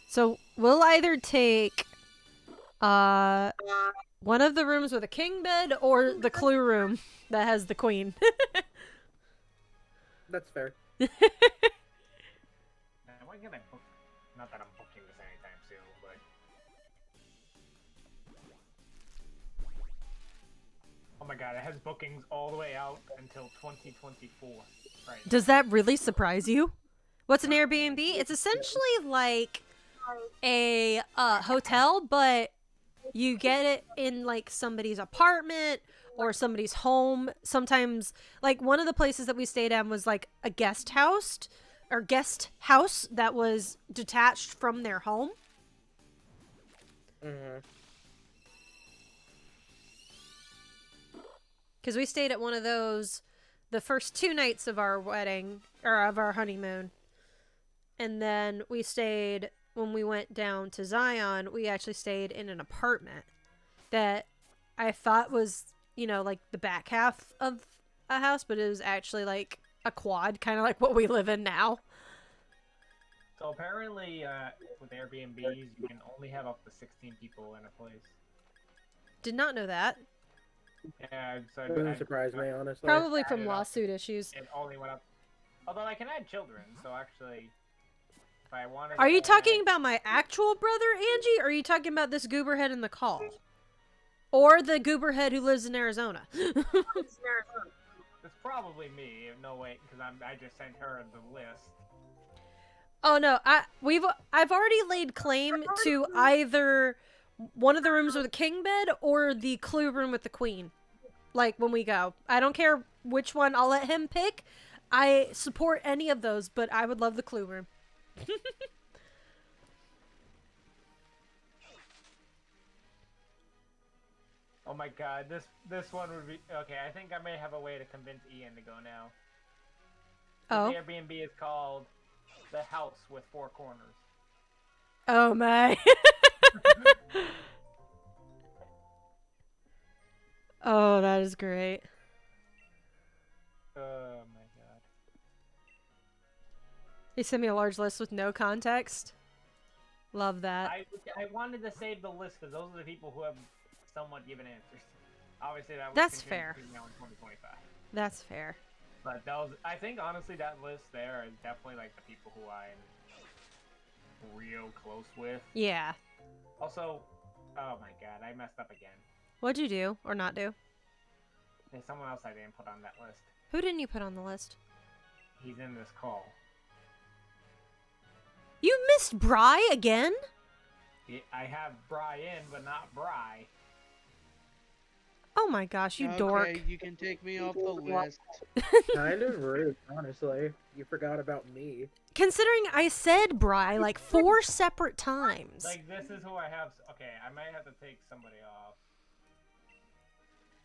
S2: So we'll either take one of the rooms with a king bed or the clue room that has the queen.
S7: That's fair.
S3: Am I gonna book? Not that I'm booking this anytime soon, but. Oh my god, it has bookings all the way out until 2024. Right.
S2: Does that really surprise you? What's an Airbnb? It's essentially like a hotel, but you get it in like somebody's apartment or somebody's home. Sometimes, like one of the places that we stayed at was like a guest house that was detached from their home.
S7: Mm-hmm.
S2: Because we stayed at one of those the first 2 nights of our wedding, or of our honeymoon. And then we stayed, when we went down to Zion, we actually stayed in an apartment that I thought was, you know, like the back half of a house, but it was actually like a quad, kind of like what we live in now.
S3: So apparently, with Airbnbs, you can only have up to 16 people in a place.
S2: Did not know that.
S3: Yeah, so
S7: It wouldn't surprise me, honestly.
S2: Probably from
S3: added up.
S2: lawsuit issues.
S3: It only went up. Although I can add children, so actually, if I wanted.
S2: Are you
S3: to
S2: talking
S3: add-
S2: about my actual brother, Angie, or are you talking about this gooberhead in the call? Or the gooberhead who lives in Arizona?
S3: It's probably me. No wait, because I just sent her the list.
S2: Oh no, I've already laid claim to either one of the rooms with a king bed or the clue room with the queen. Like when we go, I don't care which one. I'll let him pick. I support any of those, but I would love the clue room.
S3: Oh my god, this one would be okay. I think I may have a way to convince Ian to go now.
S2: Oh.
S3: The Airbnb is called the House with 4 Corners.
S2: Oh my. Oh, that is great.
S3: Oh my god.
S2: He sent me a large list with no context. Love that.
S3: I wanted to save the list because those are the people who have somewhat given answers. Obviously, that was
S2: That's fair.
S3: now in 2025.
S2: That's fair.
S3: But those, I think honestly, that list there is definitely like the people who I'm real close with.
S2: Yeah.
S3: Also, oh my god, I messed up again.
S2: What'd you do or not do?
S3: There's someone else I didn't put on that list.
S2: Who didn't you put on the list?
S3: He's in this call.
S2: You missed Bry again?
S3: I have Brian, but not Bry.
S2: Oh my gosh, you dork.
S6: Okay, you can take me off the list.
S7: Kind of rude, honestly. You forgot about me.
S2: Considering I said Bry like 4 separate times.
S3: Like, this is who I have. Okay, I might have to take somebody off.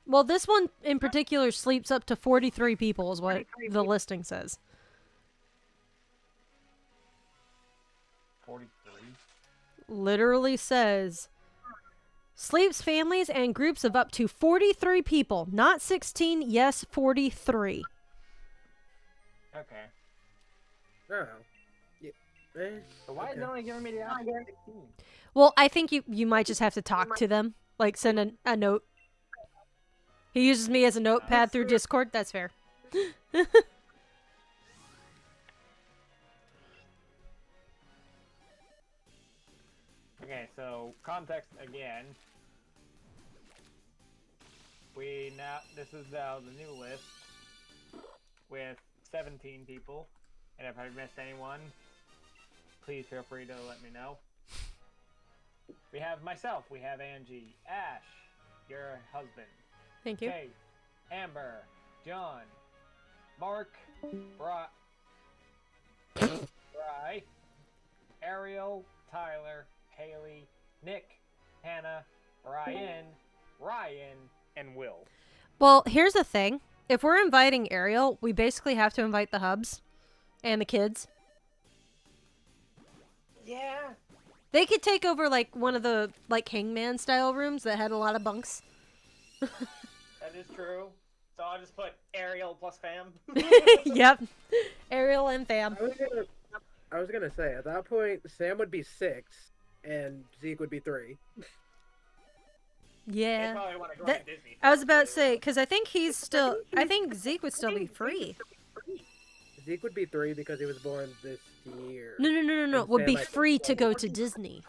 S2: Well, this one in particular sleeps up to 43 people is what the listing says.
S3: 43?
S2: Literally says sleeps families and groups of up to 43 people, not 16, yes, 43.
S3: Okay.
S7: Oh. Yeah.
S3: So why is
S7: Okay.
S3: it only giving me the option of 16?
S2: Well, I think you might just have to talk to them, like send a note. He uses me as a notepad through Discord. That's fair.
S3: Okay, so context again. This is now the new list with 17 people, and if I missed anyone, please feel free to let me know. We have myself, we have Angie, Ash, your husband,
S2: Thank you.
S3: Kate, Amber, John, Mark, Bry, Ariel, Tyler, Haley, Nick, Hannah, Ryan, and Will.
S2: Well, here's the thing. If we're inviting Ariel, we basically have to invite the hubs and the kids.
S5: Yeah.
S2: They could take over like one of the like hangman style rooms that had a lot of bunks.
S5: That is true. So I'll just put Ariel plus fam.
S2: Yep. Ariel and fam.
S7: I was gonna say, at that point, Sam would be 6, and Zeke would be 3.
S5: They
S2: Yeah.
S5: probably want to go
S2: That-
S5: to Disney.
S2: I was about to say, because I think he's still, I think Zeke would still be free.
S7: Zeke would be 3 because he was born this year.
S2: No.
S7: And
S2: Would be
S7: Sam, I think,
S2: free to go to Disney.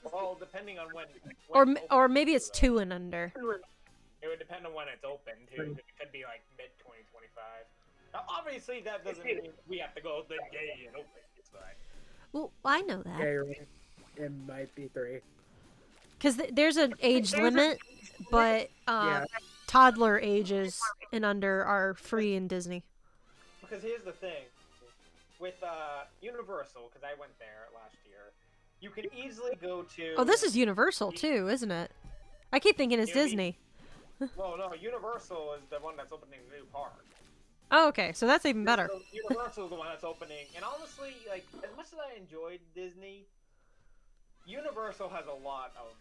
S5: Well, depending on when it's
S2: Or
S5: open,
S2: maybe it's
S5: though.
S2: 2 and under.
S5: It would depend on when it's open too. It could be like mid 2025. Now, obviously, that doesn't mean we have to go the day it opens. But
S2: Well, I know
S7: Yeah,
S2: that.
S7: you're right. It might be 3.
S2: Because there's an age limit, but
S7: Yeah.
S2: toddler ages and under are free in Disney.
S5: because here's the thing, with Universal, because I went there last year, you can easily go to.
S2: Oh, this is Universal too, isn't it? I keep thinking it's
S5: Yeah,
S2: Disney.
S5: Well, no, Universal is the one that's opening the new park.
S2: Oh, okay, so that's even better.
S5: So Universal is the one that's opening, and honestly, like as much as I enjoyed Disney, Universal has a lot of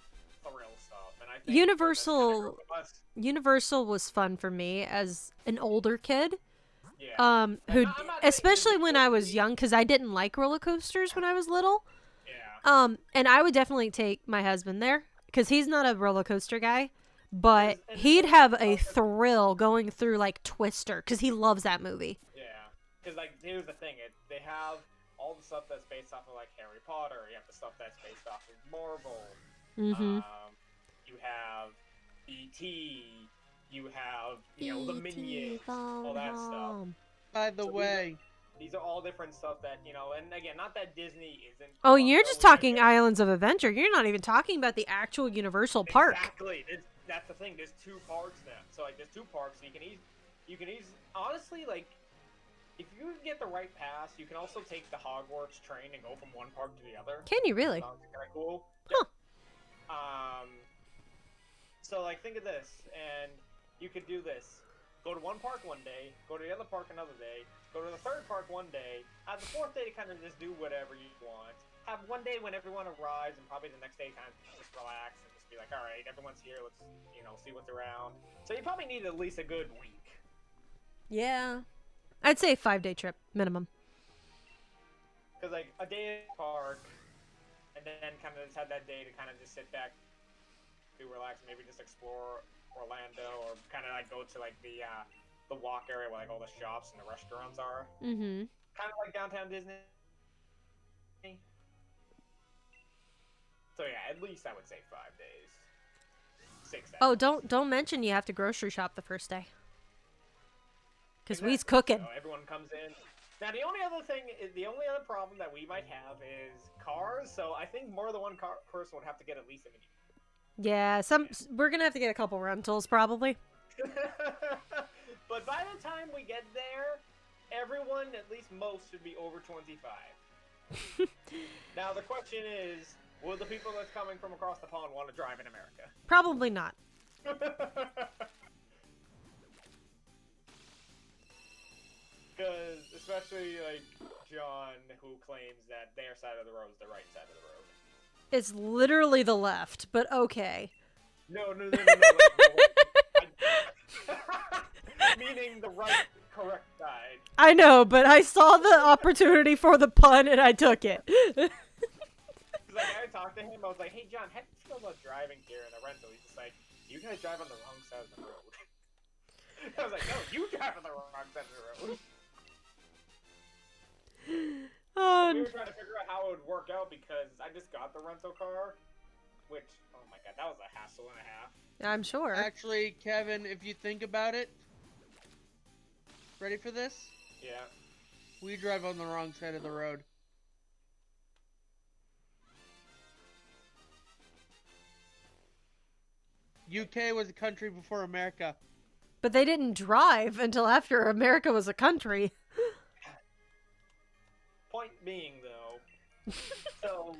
S5: thrill stuff, and I think
S2: Universal-
S5: that's
S2: Universal was fun for me as an older kid.
S5: yeah.
S2: Who,
S5: I'm not saying
S2: especially
S5: Disney
S2: when I was
S5: Disney-
S2: young, because I didn't like roller coasters when I was little.
S5: Yeah.
S2: And I would definitely take my husband there, because he's not a roller coaster guy, but
S5: And-
S2: he'd have a thrill going through like Twister, because he loves that movie.
S5: Yeah, because like here's the thing, they have all the stuff that's based off of like Harry Potter. You have the stuff that's based off of Marvel.
S2: Mm-hmm.
S5: You have E.T. You have the Minions, all that stuff.
S6: By the
S5: So
S6: way,
S5: These are all different stuff that and again, not that Disney isn't.
S2: Oh, you're just
S5: always
S2: talking
S5: good.
S2: Islands of Adventure. You're not even talking about the actual Universal Park.
S5: Exactly. That's the thing. There's 2 parks now. So like, there's 2 parks. So you can honestly, like, if you get the right pass, you can also take the Hogwarts train and go from one park to the other.
S2: Can you really?
S5: Sounds kind of cool.
S2: Huh.
S5: So like, think of this, and you could do this: go to one park one day, go to the other park another day, go to the third park one day, have the 4th day to kind of just do whatever you want. Have one day when everyone arrives, and probably the next day kind of just relax and just be like, all right, everyone's here. Let's see what's around. So you probably need at least a good week.
S2: Yeah. I'd say a 5-day trip minimum.
S5: Because like a day in the park, and then kind of just have that day to kind of just sit back, do relax, maybe just explore Orlando, or kind of like go to like the walk area where like all the shops and the restaurants are.
S2: Mm-hmm.
S5: Kind of like downtown Disney. So yeah, at least I would say 5 days. 6 days.
S2: Oh, don't mention you have to grocery shop the first day. Because we's
S5: Exactly.
S2: cooking.
S5: So everyone comes in. Now the only other problem that we might have is cars. So I think more than one person would have to get at least a mini.
S2: Yeah, we're gonna have to get a couple rentals probably.
S5: But by the time we get there, everyone, at least most, should be over 25. Now the question is, will the people that's coming from across the pond want to drive in America?
S2: Probably not.
S5: Because, especially, like, John, who claims that their side of the road is the right side of the road.
S2: It's literally the left, but okay.
S5: No. Meaning the right, correct side.
S2: I know, but I saw the opportunity for the pun and I took it.
S5: Like, I talked to him, I was like, hey, John, how do you feel about driving here in a rental? He's just like, you guys drive on the wrong side of the road. I was like, no, you drive on the wrong side of the road. We were trying to figure out how it would work out because I just got the rental car, which, oh my god, that was a hassle and a half.
S2: I'm sure.
S6: Actually, Kevin, if you think about it, ready for this?
S5: Yeah.
S6: We drive on the wrong side of the road. UK was a country before America.
S2: But they didn't drive until after America was a country.
S5: Point being, though, so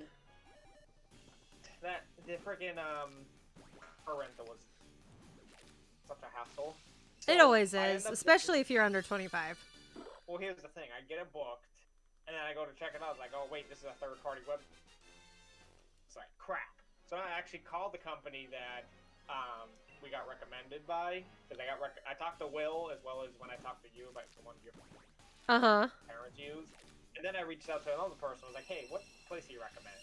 S5: that the freaking car rental was such a hassle.
S2: It
S5: So
S2: always
S5: I
S2: is,
S5: end up
S2: especially if you're under 25.
S5: Well, here's the thing: I get it booked, and then I go to check it out. It's like, oh wait, this is a third-party web. It's like crap. So I actually called the company that we got recommended by, because I talked to Will as well as when I talked to you about the one your parents use. And then I reached out to another person. I was like, hey, what place do you recommend?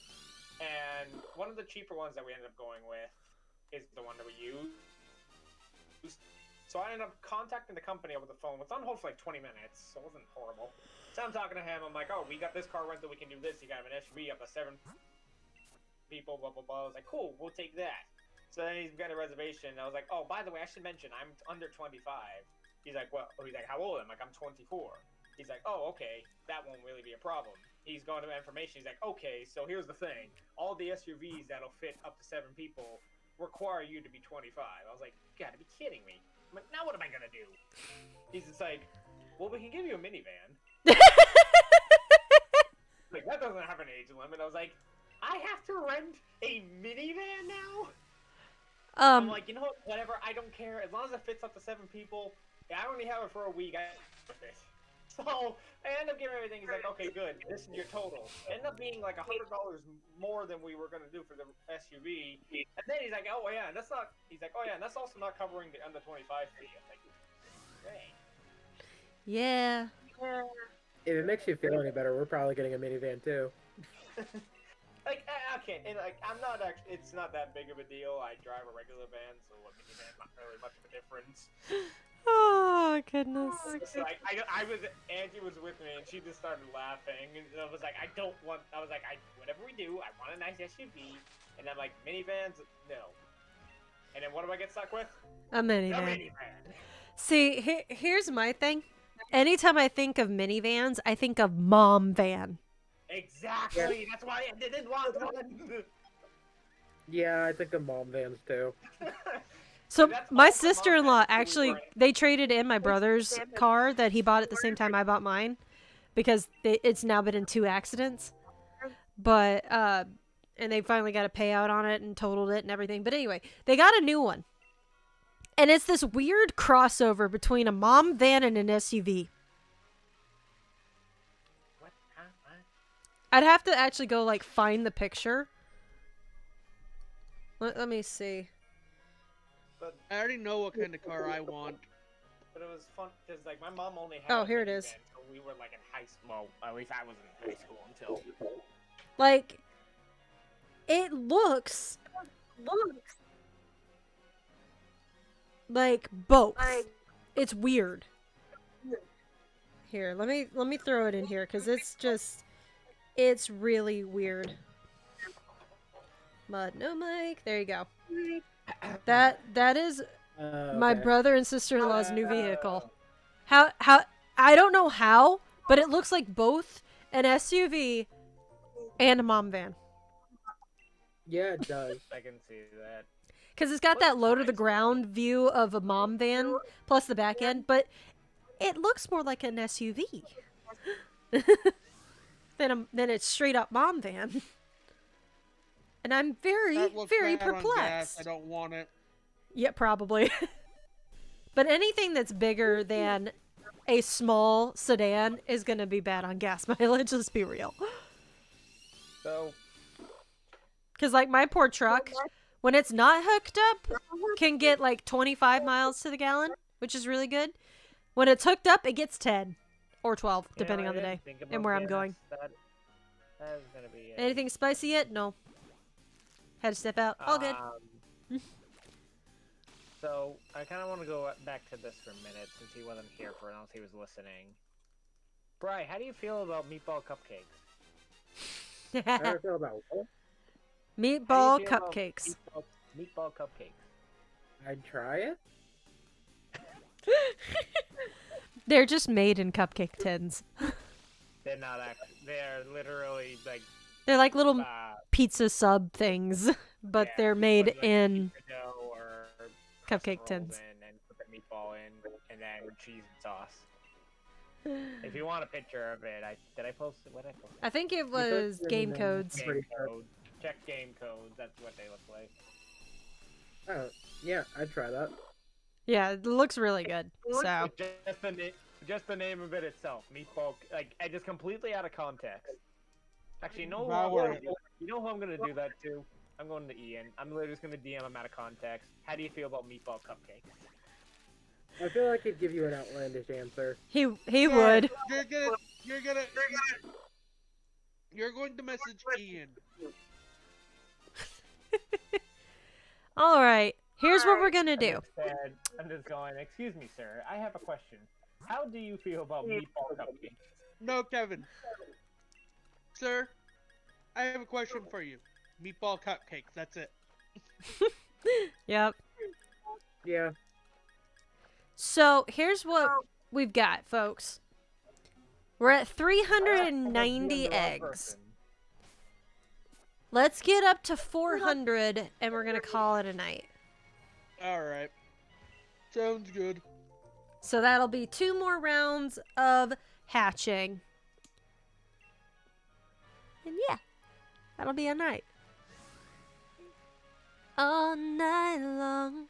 S5: And one of the cheaper ones that we ended up going with is the one that we use. So I ended up contacting the company over the phone. It's on hold for like 20 minutes, so it wasn't horrible. So I'm talking to him. I'm like, oh, we got this car rental. We can do this. You got an SUV up to 7 people, blah, blah, blah. I was like, cool, we'll take that. So then he's got a reservation. I was like, oh, by the way, I should mention, I'm under 25. He's like, well, he's like, how old am I? I'm like, I'm 24. He's like, oh, okay, that won't really be a problem. He's going to information. He's like, okay, so here's the thing. All the SUVs that'll fit up to 7 people require you to be 25. I was like, you gotta be kidding me. I'm like, now what am I gonna do? He's just like, well, we can give you a minivan. Like, that doesn't have an age limit. I was like, I have to rent a minivan now? I'm like, you know what, whatever, I don't care. As long as it fits up to 7 people, I only have it for a week, I with it. So I end up giving everything. He's like, okay, good. This is your total. Ended up being like $100 more than we were gonna do for the SUV. And then he's like, oh yeah, and that's not. He's like, oh yeah, and that's also not covering the under 25 fee. I'm like, dang.
S2: Yeah.
S7: If it makes you feel any better, we're probably getting a minivan too.
S5: Like, okay, and like, I'm not actually. It's not that big of a deal. I drive a regular van, so a minivan's not really much of a difference.
S2: Oh, goodness.
S5: So like, Angie was with me, and she just started laughing, and I was like, whatever we do, I want a nice SUV, and I'm like, minivans, no. And then what do I get stuck with?
S2: A
S5: A
S2: minivan.
S5: minivan.
S2: See, here's my thing. Anytime I think of minivans, I think of mom van.
S5: Exactly. That's why I didn't want one.
S7: Yeah, I think of mom vans too.
S2: So
S5: That's
S2: my
S5: also mom
S2: sister-in-law
S5: vans
S2: actually,
S5: we
S2: they traded in my brother's car that he bought at the same time I bought mine, because it's now been in 2 accidents. But and they finally got a payout on it and totaled it and everything. But anyway, they got a new one. And it's this weird crossover between a mom van and an SUV.
S5: What? Huh? What?
S2: I'd have to actually go like find the picture. Let me see.
S6: I already know what kind of car I want.
S5: But it was fun because like my mom only had.
S2: Oh,
S5: a
S2: here it
S5: minivan
S2: is.
S5: until we were like in high school. Well, at least I was in high school until.
S2: Like, it looks like both. It's weird. Here, let me throw it in here because it's really weird. Mud, no mic. There you go. That is my
S7: Okay.
S2: brother and sister-in-law's new vehicle. How I don't know how, but it looks like both an SUV and a mom van.
S7: Yeah, it does.
S5: I can see that.
S2: Because it's got
S5: What
S2: that low to the
S5: size?
S2: ground view of a mom van plus the back end, but it looks more like an SUV than it's straight up mom van. And I'm very
S6: That looks
S2: very
S6: bad on gas.
S2: perplexed.
S6: I don't want it.
S2: Yeah, probably. But anything that's bigger than a small sedan is going to be bad on gas mileage, let's be real.
S5: So
S2: Because, like, my poor truck, when it's not hooked up, can get, like, 25 miles to the gallon, which is really good. When it's hooked up, it gets 10 or 12, depending on the day and where I'm going.
S5: That is gonna be it.
S2: Anything spicy yet? No. Had to step out. All good.
S5: So I kind of want to go back to this for a minute since he wasn't here for it, unless he was listening. Bri, how do you feel about meatball cupcakes?
S7: How do I feel about what?
S2: Meatball
S5: feel about
S2: cupcakes.
S5: Meatball cupcakes.
S7: I'd try it.
S2: They're just made in cupcake tins.
S5: They're not actually. They're literally like.
S2: They're like little
S5: Uh,
S2: pizza sub things, but
S5: yeah,
S2: they're
S5: you
S2: made
S5: put, like,
S2: in
S5: pizza dough or
S2: cupcake
S5: rolls
S2: tins.
S5: in and put the meatball in, and then cheese and sauce. If you want a picture of it, did I post it? What did I post?
S2: I think it
S7: put
S2: was
S7: them
S2: game
S7: in,
S2: codes.
S5: Game
S7: Pretty hard.
S5: code. Check game codes. That's what they look like.
S7: Oh, yeah, I'd try that.
S2: Yeah, it looks really good. So
S5: Just the name of it itself, meatball. Like, I just completely out of context. Actually, no.
S6: Devour it.
S5: You know who I'm gonna do that to? I'm going to Ian. I'm literally just gonna DM him out of context. How do you feel about meatball cupcakes?
S7: I feel like he'd give you an outlandish answer.
S2: he
S6: Yeah,
S2: would.
S6: You're going to message Ian.
S2: All right. Here's what we're gonna do.
S5: I'm just going. Excuse me, sir. I have a question. How do you feel about meatball cupcakes?
S6: No, Kevin. Sir, I have a question for you. Meatball cupcakes, that's it.
S2: Yep.
S7: Yeah.
S2: So here's what we've got, folks. We're at 390 eggs. Let's get up to 400, and we're gonna call it a night.
S6: Alright. Sounds good.
S2: So that'll be 2 more rounds of hatching. And yeah, that'll be a night. All night long.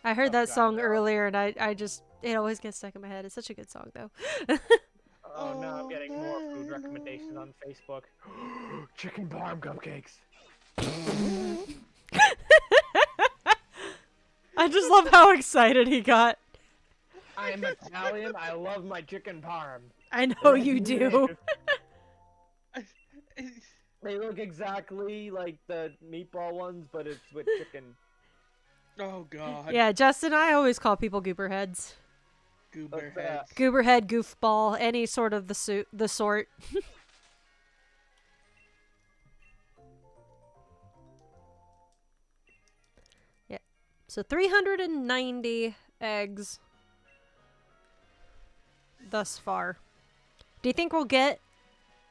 S2: I heard that song earlier, and I just, it always gets stuck in my head. It's such a good song, though.
S5: Oh no, I'm getting more food recommendations on Facebook. Chicken parm cupcakes.
S2: I just love how excited he got.
S5: I am Italian. I love my chicken parm.
S2: I know you do.
S5: They look exactly like the meatball ones, but it's with chicken.
S6: Oh god.
S2: Yeah, Justin, I always call people goober heads.
S6: Goober
S5: What's that?
S6: heads.
S2: Goober head, goofball, any sort of the sort. Yeah. So 390 eggs thus far. Do you think we'll get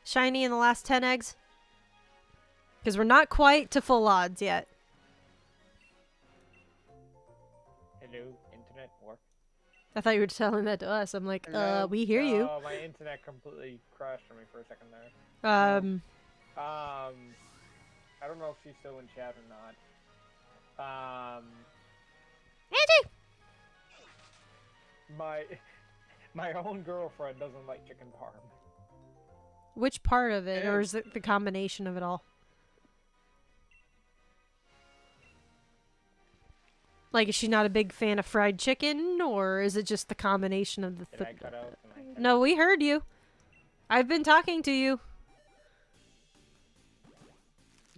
S2: shiny in the last 10 eggs? Because we're not quite to full odds yet.
S5: Hello, internet work.
S2: I thought you were telling that to us. I'm like, we hear you.
S5: Oh, my internet completely crashed on me for a second there. I don't know if she's still in chat or not.
S2: Angie!
S5: My own girlfriend doesn't like chicken parm.
S2: Which part of it, or is it the combination of it all? Like, is she not a big fan of fried chicken, or is it just the combination of the?
S3: Did I cut out? Am I cut
S2: No, we heard you. I've been talking to you.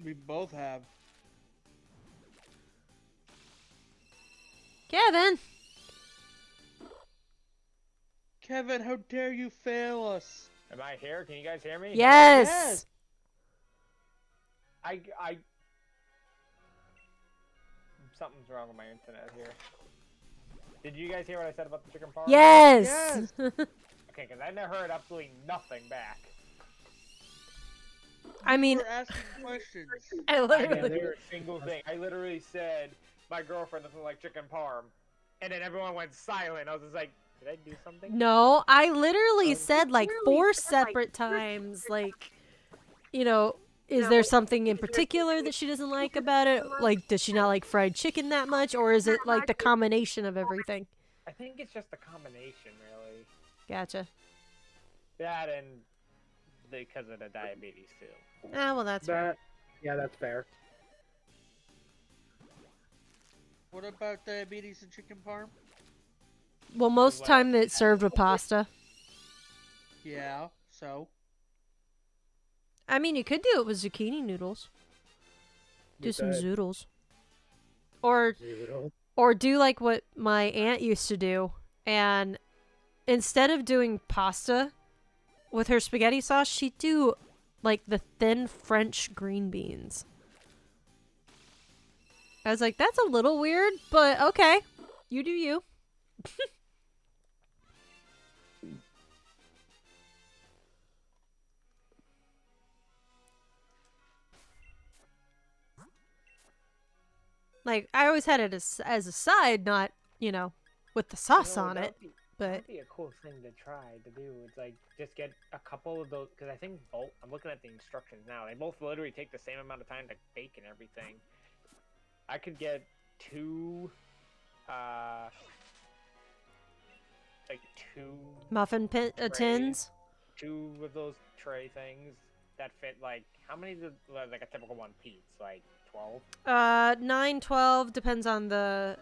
S6: We both have.
S2: Kevin.
S6: Kevin, how dare you fail us?
S3: Am I here? Can you guys hear me?
S2: Yes.
S6: Yes.
S3: I something's wrong with my internet here. Did you guys hear what I said about the chicken parm?
S2: Yes.
S3: Okay, because I never heard absolutely nothing back.
S2: I mean,
S6: We're asking questions.
S2: I
S3: I
S2: literally.
S3: didn't hear a single thing. I literally said my girlfriend doesn't like chicken parm, and then everyone went silent. I was just like, did I do something?
S2: No, I literally said like 4 separate times, like, you know, is there something in particular that she doesn't like about it? Like, does she not like fried chicken that much, or is it like the combination of everything?
S3: I think it's just a combination, really.
S2: Gotcha.
S3: That and because of the diabetes too.
S2: Ah, well, that's fair.
S7: Yeah, that's fair.
S6: What about diabetes and chicken parm?
S2: Well, most of the time it's served with pasta.
S6: Yeah, so?
S2: I mean, you could do it with zucchini noodles. Do some zoodles. Or do like what my aunt used to do, and instead of doing pasta with her spaghetti sauce, she'd do like the thin French green beans. I was like, that's a little weird, but okay. You do you. Like, I always had it as a side, not, you know, with the sauce on it. But
S3: That'd be a cool thing to try to do. It's like just get a couple of those, because I think both. I'm looking at the instructions now. They both literally take the same amount of time to bake and everything. I could get 2, like 2
S2: muffin tins.
S3: 2 of those tray things that fit like how many? Like a typical one piece, like 12.
S2: 9, 12 depends on the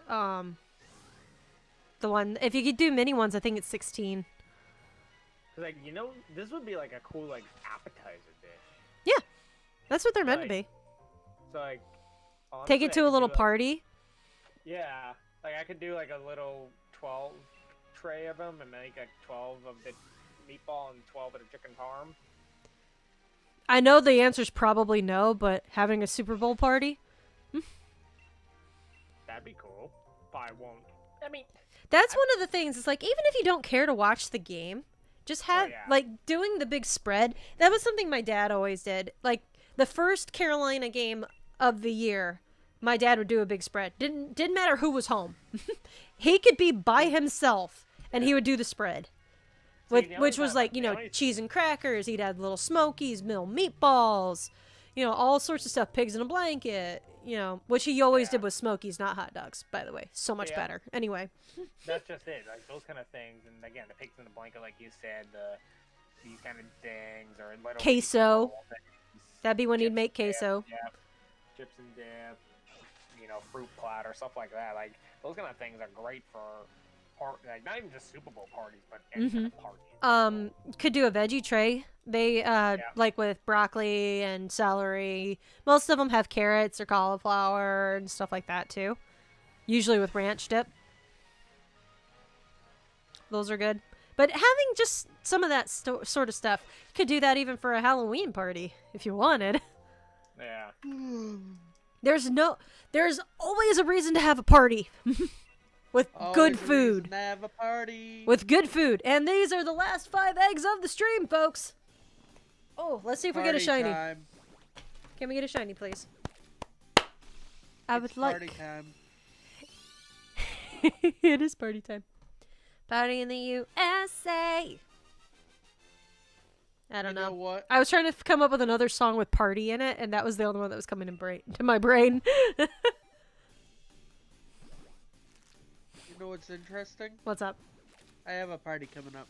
S2: one. If you could do mini ones, I think it's 16.
S3: Like, you know, this would be like a cool like appetizer dish.
S2: Yeah, that's what they're meant to be.
S3: So like,
S2: Take
S3: honestly,
S2: it to
S3: I
S2: a
S3: could
S2: little
S3: do, like-
S2: party.
S3: Yeah, like I could do like a little 12 tray of them and make like 12 of the meatball and 12 of the chicken parm.
S2: I know the answer's probably no, but having a Super Bowl party?
S3: That'd be cool. But I won't. I mean,
S2: That's one of the things. It's like, even if you don't care to watch the game, just have,
S3: yeah.
S2: like, doing the big spread. That was something my dad always did. Like, the first Carolina game of the year, my dad would do a big spread. Didn't matter who was home. He could be by himself, and he would do the spread.
S3: See, the only
S2: Which was
S3: time-
S2: like, you
S3: the
S2: know,
S3: only-
S2: cheese and crackers. He'd add little smokies, mill meatballs, you know, all sorts of stuff. Pigs in a blanket, you know, which he always did with smokies, not hot dogs, by the way. So much
S3: Yeah.
S2: better. Anyway.
S3: That's just it. Like those kind of things. And again, the pigs in the blanket, like you said, these kind of things or little
S2: Queso.
S3: meatball things,
S2: That'd be when he'd
S3: chips
S2: make
S3: and dip,
S2: queso.
S3: Yeah, chips and dip. You know, fruit platter, stuff like that. Like those kind of things are great for like not even just Super Bowl parties, but any kind of party.
S2: Could do a veggie tray. They like with broccoli and celery. Most of them have carrots or cauliflower and stuff like that too. Usually with ranch dip. Those are good. But having just some of that sort of stuff, you could do that even for a Halloween party if you wanted.
S3: Yeah.
S2: There's always a reason to have a party. With
S6: Always
S2: good
S6: a
S2: food.
S6: reason to have a party.
S2: With good food. And these are the last 5 eggs of the stream, folks. Oh, let's see if we get a
S6: Party
S2: shiny.
S6: time.
S2: Can we get a shiny, please? I would
S6: It's
S2: like.
S6: party time.
S2: It is party time. Party in the USA. I don't
S6: You know
S2: know.
S6: what?
S2: I was trying to come up with another song with party in it, and that was the only one that was coming to my brain.
S6: You know what's interesting?
S2: What's up?
S6: I have a party coming up.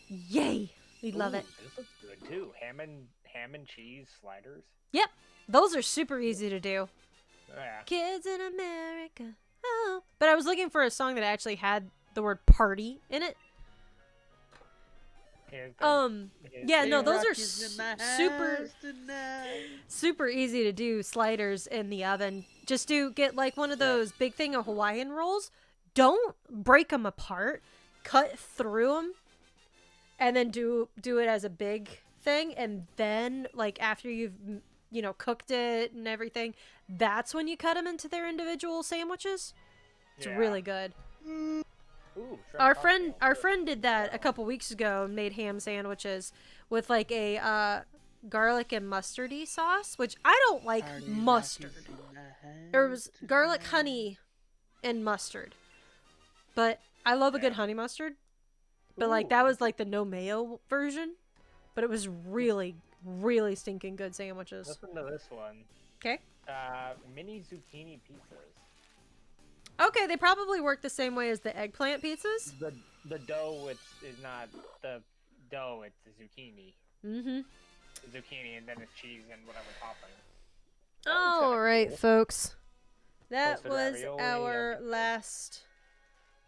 S2: Yay! We love it.
S3: This looks good too. Ham and cheese sliders.
S2: Yep. Those are super easy to do.
S3: Yeah.
S2: Kids in America. Oh. But I was looking for a song that actually had the word party in it.
S3: Here's the-
S2: Yeah, no, those are
S6: Rockies in my
S2: super,
S6: house tonight.
S2: super easy to do sliders in the oven. Just get like one of those big thing of Hawaiian rolls. Don't break them apart. Cut through them, and then do it as a big thing. And then, like after you've cooked it and everything, that's when you cut them into their individual sandwiches. It's really good.
S3: Ooh, shrimp
S2: Our
S3: cocktail.
S2: friend did that a couple weeks ago and made ham sandwiches with like a garlic and mustardy sauce, which I don't like
S6: Party
S2: mustard.
S6: Rockies in my house
S2: There was garlic,
S6: tonight.
S2: honey, and mustard. But I love a good honey mustard. But like that was like the no mayo version. But it was really, really stinking good sandwiches.
S3: Listen to this one.
S2: Okay.
S3: Mini zucchini pizzas.
S2: Okay, they probably work the same way as the eggplant pizzas.
S3: The dough is not the dough, it's the zucchini.
S2: Mm-hmm.
S3: The zucchini and then it's cheese and whatever topping.
S2: All right, folks. That
S3: Toasted
S2: was
S3: ravioli,
S2: our last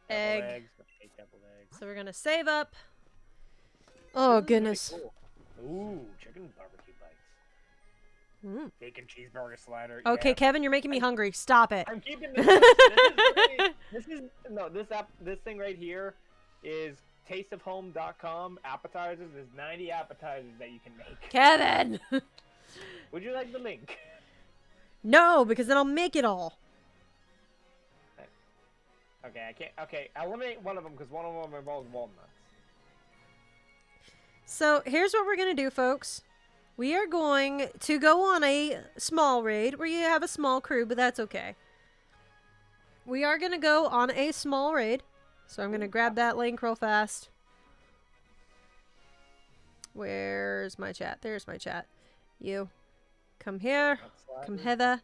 S2: egg.
S3: Deviled eggs. Okay, deviled eggs.
S2: So we're gonna save up. Oh goodness.
S3: Cool. Ooh, chicken barbecue bites.
S2: Mm.
S3: Bacon cheeseburger slider.
S2: Okay,
S3: yeah.
S2: Kevin, you're making me hungry. Stop it.
S3: I'm keeping this. This thing right here is tasteofhome.com appetizers. There's 90 appetizers that you can make.
S2: Kevin.
S3: Would you like the link?
S2: No, because then I'll make it all.
S3: Okay, I can't. Okay, eliminate one of them because one of them involves walnuts.
S2: So here's what we're gonna do, folks. We are going to go on a small raid where you have a small crew, but that's okay. We are gonna go on a small raid. So I'm gonna grab that link real fast. Where's my chat? There's my chat. You. Come here. Come hither.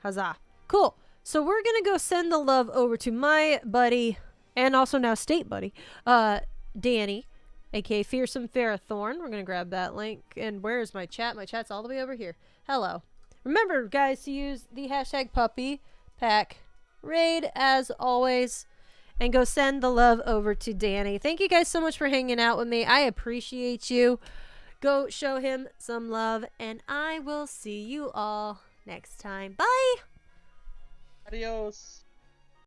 S2: Huzzah. Cool. So we're gonna go send the love over to my buddy, and also now state buddy, Danny, aka Fearsome Ferrothorn. We're gonna grab that link. And where's my chat? My chat's all the way over here. Hello. Remember, guys, to use the hashtag PuppyPackRaid as always. And go send the love over to Danny. Thank you guys so much for hanging out with me. I appreciate you. Go show him some love. And I will see you all next time. Bye!
S6: Adios.